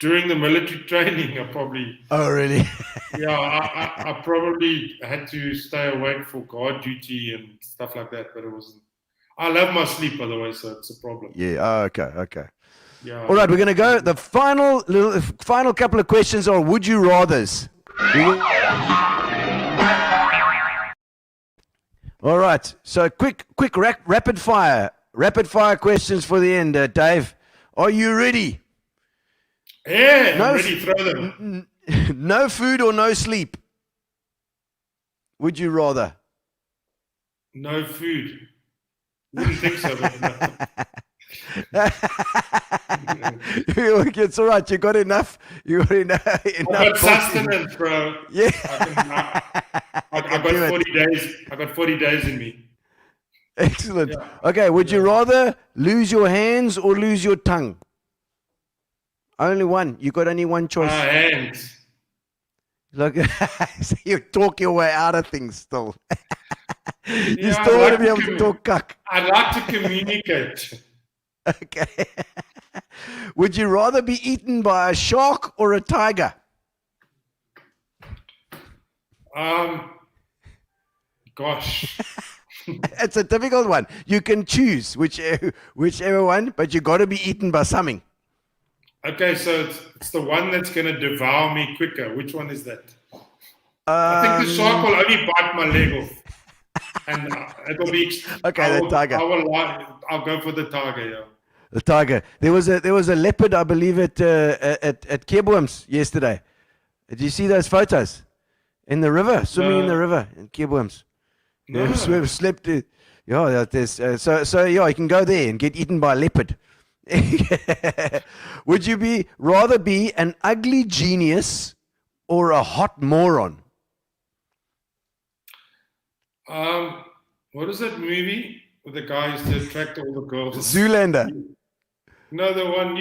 during the military training, I probably. Oh really? I probably had to stay awake for guard duty and stuff like that, but it wasn't. I love my sleep, by the way, so it's a problem. Yeah. Oh, okay. Yeah. All right, we're going to go. The final couple of questions are would you rathers. All right. So quick rapid fire questions for the end, Dave. Are you ready? Yeah, I'm ready. Throw them. No food or no sleep? Would you rather? No food. Wouldn't think so, but It's all right. You got enough. I've got sustenance, bro. Yeah. I got 40 days. I got 40 days in me. Excellent. Yeah. Okay. Would you rather lose your hands or lose your tongue? Only one. You got only one choice. Hands. Look, so you talk your way out of things still. You still want to be able to talk cuck. I like to communicate. Okay. Would you rather be eaten by a shark or a tiger? Gosh. It's a difficult one. You can choose whichever one, but you got to be eaten by something. Okay, so it's the one that's going to devour me quicker. Which one is that? I think the shark will only bite my leg off. And it'll be okay. The tiger. I'll go for the tiger. Yeah. The tiger. There was a leopard, I believe, at Keebooms yesterday. Did you see those photos in the river, swimming in the river in Keebooms? No. They slept. Yeah, there's so you can go there and get eaten by a leopard. Would you rather be an ugly genius or a hot moron? What is that movie with the guy who used to attract all the girls? Zoolander. No, the one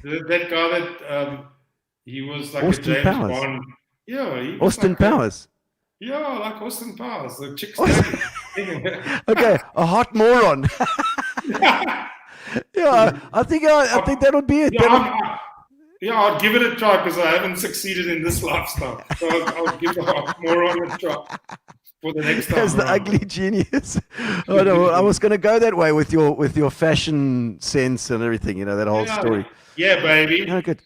that guy that he was like Austin a James Powers. Bond. Yeah, he was Austin like Powers. Yeah, like Austin Powers, the chick's Okay, a hot moron. Yeah, I think that would be it. I'll give it a try because I haven't succeeded in this lifestyle. So I'll give a hot moron a try for the next time. As the ugly genius. Oh no, I was going to go that way with your fashion sense and everything. That whole story. Yeah, baby. Oh, good.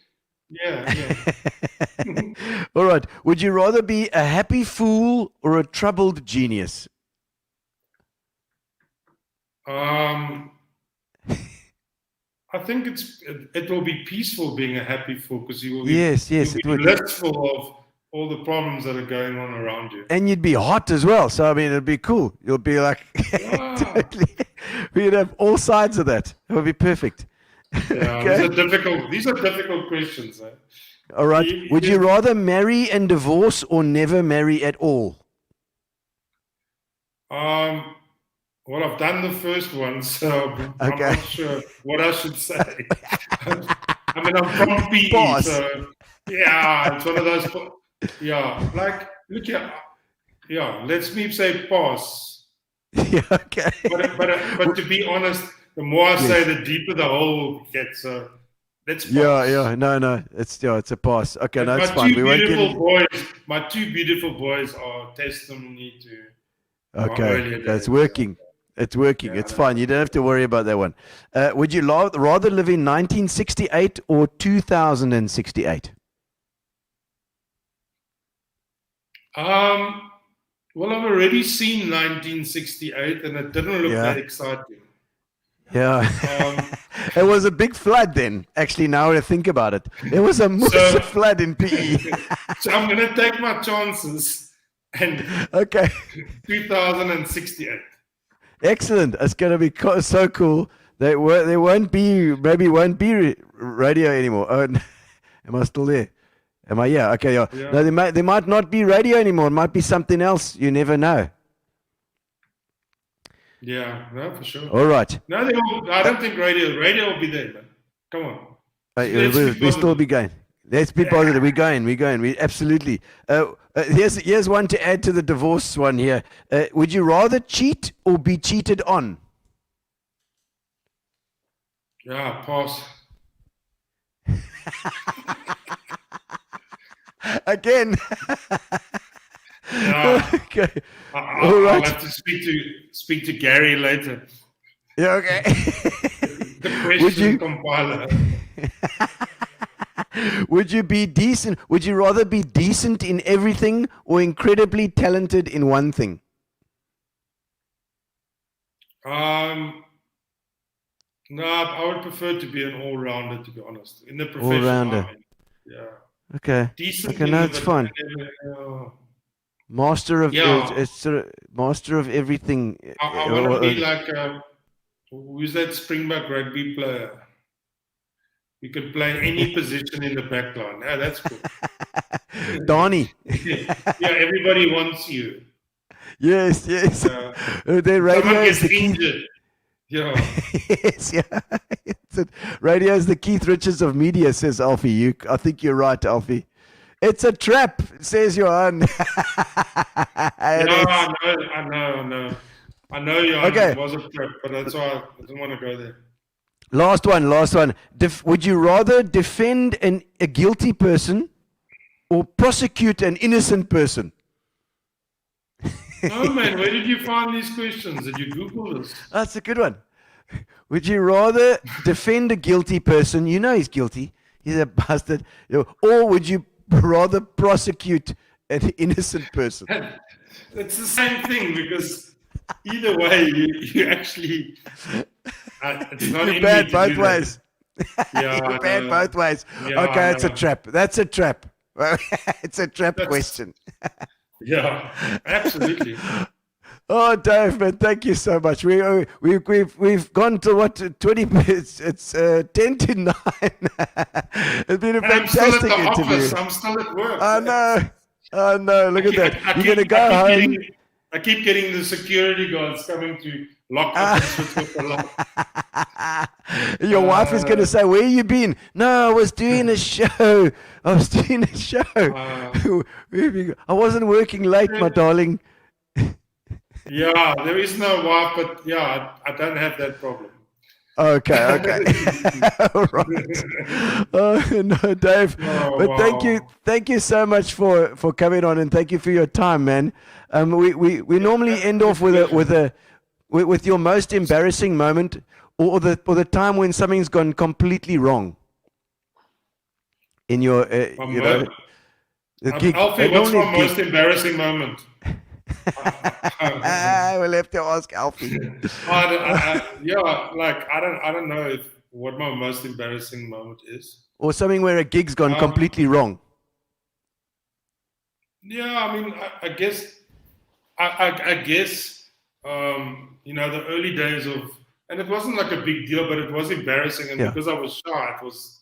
Yeah. All right. Would you rather be a happy fool or a troubled genius? I think it will be peaceful being a happy fool because you will be Yes, it would. blissful of all the problems that are going on around you. And you'd be hot as well. So I mean, it'd be cool. You'll be like totally. We'd have all sides of that. It would be perfect. Yeah, Okay. These are difficult questions. Eh? All right. Would you rather marry and divorce or never marry at all? Well, I've done the first one, so I'm Okay. not sure what I should say. I mean, I'm from PE, Boss. so yeah, it's one of those. Yeah, like look here. Yeah, let's me say pause. Yeah, okay. But to be honest, the more I say, the deeper the hole gets. So let's pause. Yeah. No. It's a pass. Okay, no, it's my fine. two We won't beautiful get. boys, my two beautiful boys are testimony to. my Okay, earlier it's days. working. It's working. It's fine. You don't have to worry about that one. Would you rather live in 1968 or 2068? Well, I've already seen 1968, and it didn't look that exciting. Yeah. It was a big flood then, actually, now I think about it. It was a massive flood in PE. So I'm going to take my chances and Okay. 2068. Excellent. It's going to be so cool. There won't be radio anymore. Oh, am I still there? Am I? Yeah. Okay. Yeah. No, there might not be radio anymore. It might be something else. You never know. Yeah, no, for sure. All right. No, I don't think radio will be there, man. Come on. We'll still be going. Let's be positive. We're going. We absolutely. Here's one to add to the divorce one here. Would you rather cheat or be cheated on? Yeah, pass. Again. Yeah. Okay. I'll right. have to speak to Gary later. Yeah. Okay. The question compiler. Would you be decent? Would you rather be decent in everything or incredibly talented in one thing? No, I would prefer to be an all-rounder, to be honest. In the profession. All-rounder. Yeah. Okay. Decent. Okay, no, it's fine. Master of master of everything. I want to be like who's that Springbok rugby player? You could play any position in the back line. Yeah, that's cool. Donnie. Yeah, everybody wants you. Yes. The radio Someone is gets the key. injured. Yeah. Yes, yeah. Radio is the Keith Richards of media, says Alfie. I think you're right, Alfie. It's a trap, says Johan. I know. Johan, Okay. it was a trap, but that's why I didn't want to go there. Last one. Would you rather defend a guilty person or prosecute an innocent person? No, man, where did you find these questions? Did you Google this? That's a good one. Would you rather defend a guilty person? You know he's guilty. He's a bastard. Or would you rather prosecute an innocent person? It's the same thing because either way, you actually... it's not You're in bad me to both do ways. that. Yeah, You're bad both ways. Yeah, Okay, it's a know. trap. That's a trap. It's a trap question. Yeah, absolutely. Oh, Dave, man, thank you so much. We've gone to what 20 minutes. It's 10 to 9. It's been a fantastic interview. I'm still at work. I know. Look at that. You're gonna go home. I keep getting the security guards coming to lock up and switch off the light. Your wife is going to say, "Where you been?" No, I was doing a show. I wasn't working late, my darling. Yeah, there is no wife, but yeah, I don't have that problem. Okay. All right. Oh, no, Dave. But thank you so much for coming on, and thank you for your time, man. We normally end off with your most embarrassing moment, or the time when something's gone completely wrong in your the gig. Alfie, what's my most embarrassing moment? We'll have to ask Alfie. I don't know what my most embarrassing moment is. Or something where a gig's gone completely wrong. Yeah, I mean, I guess, the early days of, and it wasn't like a big deal, but it was embarrassing, and because I was shy, it was.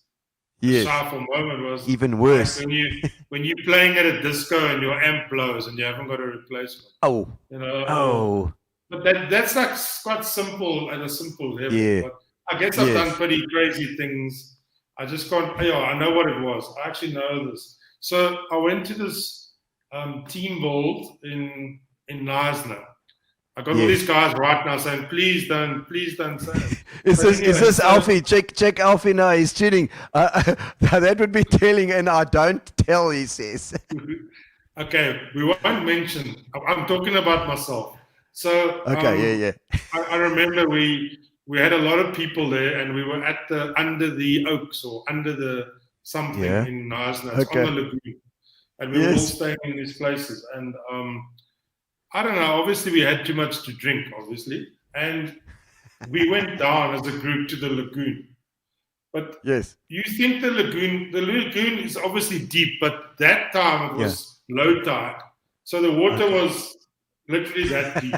The sharp moment was even worse. Like when you're playing at a disco and your amp blows and you haven't got a replacement. Oh. But that's like quite simple at a simple level. Yeah. But I guess I've done pretty crazy things. I just can't. I know what it was. I actually know this. So I went to this team build in Knysna. I got all these guys right now saying, please don't say it. Is this Alfie? Check Alfie now. He's tuning. That would be telling, and I don't tell, he says. Okay, we won't mention. I'm talking about myself. So I remember we had a lot of people there, and we were at under the oaks or under the something in Knysna. It's on the lagoon. And we were all staying in these places. And I don't know, obviously we had too much to drink, obviously. And we went down as a group to the lagoon. But you think the lagoon is obviously deep, but that time it was low tide. So the water was literally that deep.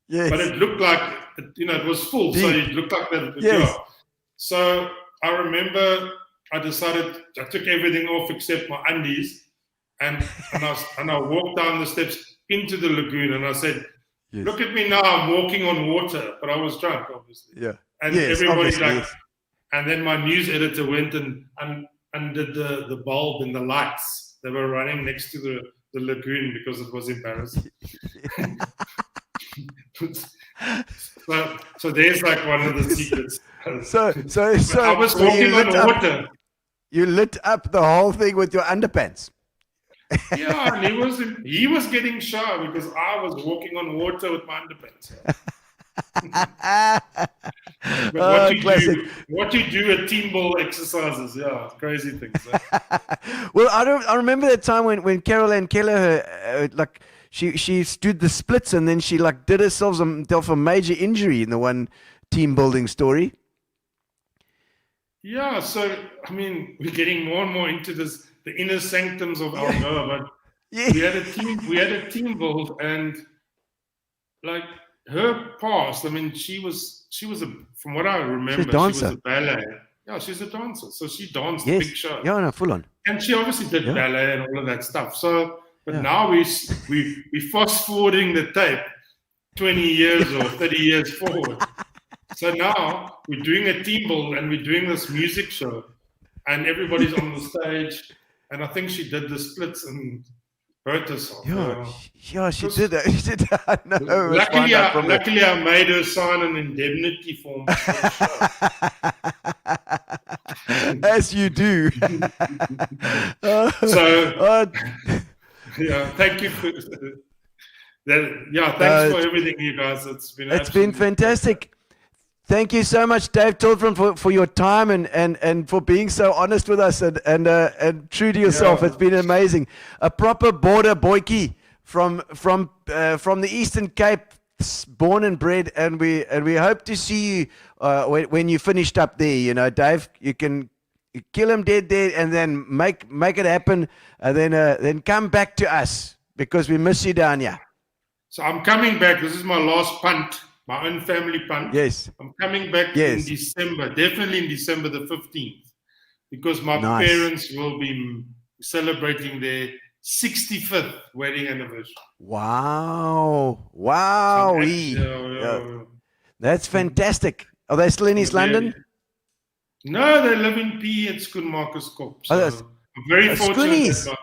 But it looked like, it was full. Deep. So it looked like that. So I remember I took everything off except my undies. And I walked down the steps into the lagoon, and I said, look at me now, I'm walking on water. But I was drunk, obviously. And everybody and then my news editor went and undid the bulb and the lights. They were running next to the lagoon because it was embarrassing. So there's like one of the secrets. So I was walking on water. You lit up the whole thing with your underpants. Yeah, and he was getting shy because I was walking on water with my underpants. But what you do at team ball exercises, crazy things. Well, I remember that time when Carol Ann Keller, she stood the splits, and then she did herself a major injury in the one team building story. Yeah, so I mean, we're getting more and more into this. The inner sanctums of Algoa, but we had a team build, and her past. I mean, she was from what I remember, she was a ballet. Yeah, she's a dancer, so she danced big show. Yeah, no, full on. And she obviously did ballet and all of that stuff. So, but now we fast forwarding the tape 20 years or 30 years forward. So now we're doing a team build and we're doing this music show, and everybody's on the stage. And I think she did the splits and hurt herself. She did that. She did that. No, luckily, I made her sign an indemnity form. As you do. Thank you for that. Yeah, thanks for everything, you guys. It's been fantastic. Thank you so much, Dave Tiltmann, for your time and for being so honest with us and true to yourself. It's been amazing. A proper border boykie from the Eastern Cape, born and bred, and we hope to see you when you finished up there. Dave, you can kill him dead there, and then make it happen, and then come back to us because we miss you down here. So I'm coming back. This is my last punt. My own family punt. Yes. I'm coming back in December, definitely in December the 15th, because my parents will be celebrating their 65th wedding anniversary. Wow. Yeah. That's fantastic. Are they still in East London? No, they live in P at Schoenmakers Kop. So I'm very fortunate. Schoenies. That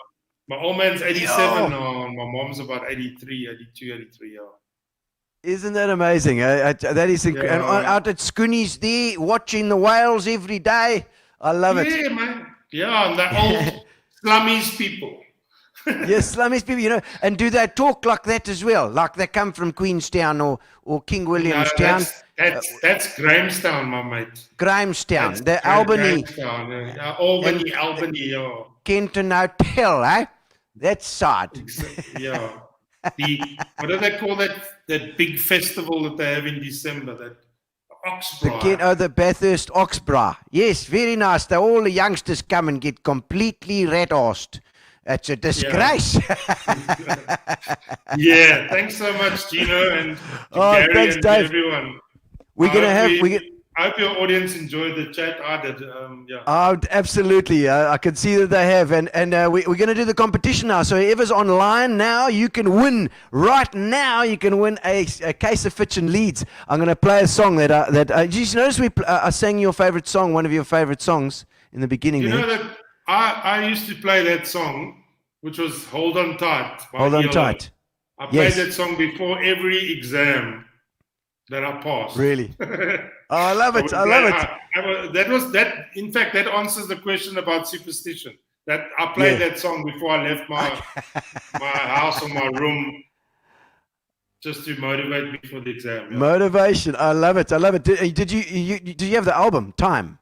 my old man's 87 now, and my mom's about 83, 83, yeah. Isn't that amazing? That is incredible. And out at Schoenies there, watching the whales every day. I love it. Yeah, man. Yeah, and the old slummies people. Yes, slummies people, and do they talk like that as well? Like they come from Queenstown or King Williamstown? No, that's Grahamstown, my mate. Grahamstown, the Albany. Albany, yeah. Kenton Hotel, eh? That's sad. Yeah. What do they call that big festival that they have in December? That Oxbra. The Bathurst Oxbra. Yes, very nice. All the youngsters come and get completely red-arsed. It's a disgrace. Yeah, thanks so much, Gino, and Gary thanks, and Dave. everyone. I hope your audience enjoyed the chat. I did. Yeah. Oh, absolutely. I can see that they have. And we're going to do the competition now. So whoever's online now, you can win. Right now, you can win a case of Fitch and Leeds. I'm going to play a song that did you notice I sang your favorite song, one of your favorite songs in the beginning there? You know that I used to play that song, which was Hold On Tight. Hold On Tight. I played that song before every exam that I passed. Really? Oh, I love it. I love it. In fact, that answers the question about superstition. That I played that song before I left my house or my room, just to motivate me for the exam. Yeah. Motivation. I love it. I love it. Did you have the album Time?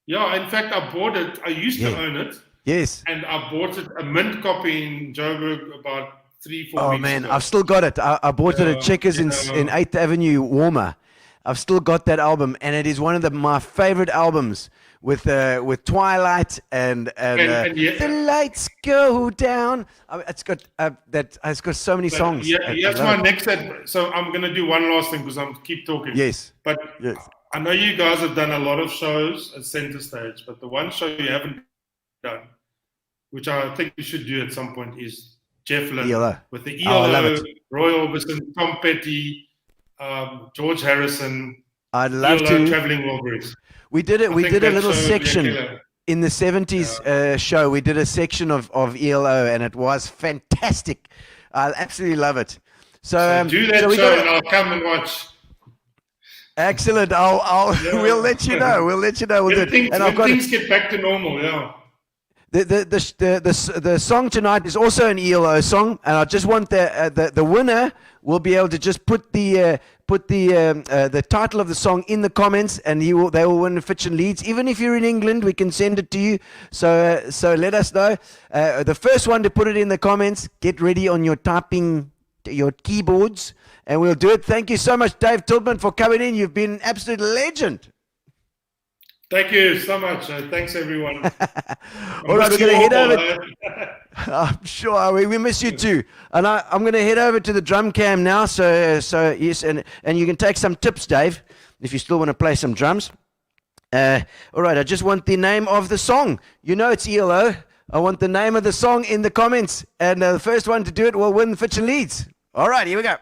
Yeah, in fact, I bought it. I used to own it. Yes. And I bought it, a mint copy in Joburg about 3-4 weeks ago. Oh, man, ago. I've still got it. I bought it at Checkers in 8th Avenue, Warmer. I've still got that album, and it is one of my favorite albums with Twilight and the lights go down. It's got so many songs. Yeah, that's my next set. So I'm going to do one last thing because I'm keep talking. Yes. But I know you guys have done a lot of shows at Center Stage, but the one show you haven't done, which I think you should do at some point, is Jeff Lynne with the ELO, Roy Orbison, Tom Petty, George Harrison. I'd love ELO, to. Traveling Wilburys. We did it. We did a little section in the 70s show. We did a section of ELO, and it was fantastic. I absolutely love it. So do that show, and I'll come and watch. Excellent. We'll let you know. We'll let you know. We'll do it. And things get back to normal, yeah. The song tonight is also an ELO song, and I just want the winner will be able to just put the title of the song in the comments, and they will win Fitch and Leeds. Even if you're in England, we can send it to you. So let us know. The first one to put it in the comments, get ready on your typing, your keyboards, and we'll do it. Thank you so much, Dave Tiltmann, for coming in. You've been an absolute legend. Thank you so much. Thanks, everyone. All right, we're going to head over. I'm sure we miss you too. And I'm going to head over to the drum cam now. So yes, and you can take some tips, Dave, if you still want to play some drums. All right, I just want the name of the song. You know it's ELO. I want the name of the song in the comments, and the first one to do it will win Fitch and Leeds. All right, here we go. Down.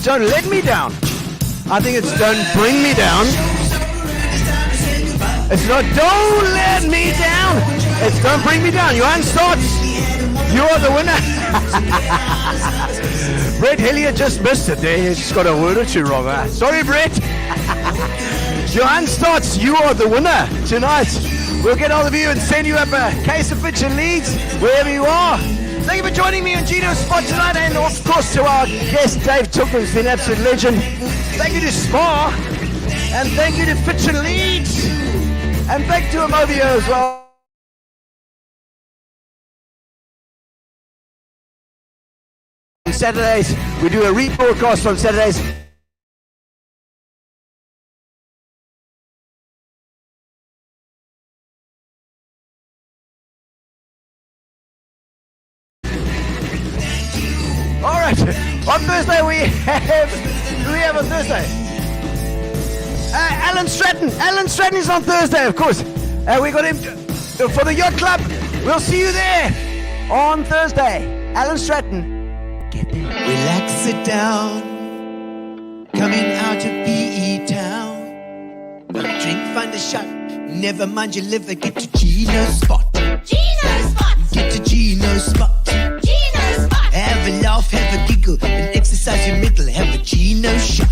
Don't Let Me Down. I think it's Don't Bring Me Down. It's not Don't Let Me Down. It's Don't Bring Me Down. Johan starts. You are the winner. Brett Hillier just missed it there. He just got a word or two wrong. Sorry, Brett. Johan starts. You are the winner tonight. We'll get all of you and send you up a case of Fitch and Leeds, wherever you are. Thank you for joining me on Gino Spot tonight, and of course to our guest, Dave Tiltmann, who's been an absolute legend. Thank you to Spa, and thank you to Fitch and Leeds, and thank you to Amovio as well. On Saturdays, we do a rebroadcast on Saturdays. All right, on Thursday we have on Thursday? Alan Stratton. Alan Stratton is on Thursday, of course. We got him for the yacht club. We'll see you there on Thursday. Alan Stratton. Get there. Relax, sit down. Coming out of PE town. Drink, find a shot. Never mind your liver. Get to Gino Spot. Gino Spot! Get to Gino Spot. Gino Spot! Have a laugh, have a giggle, and exercise your middle. Have a Gino shot.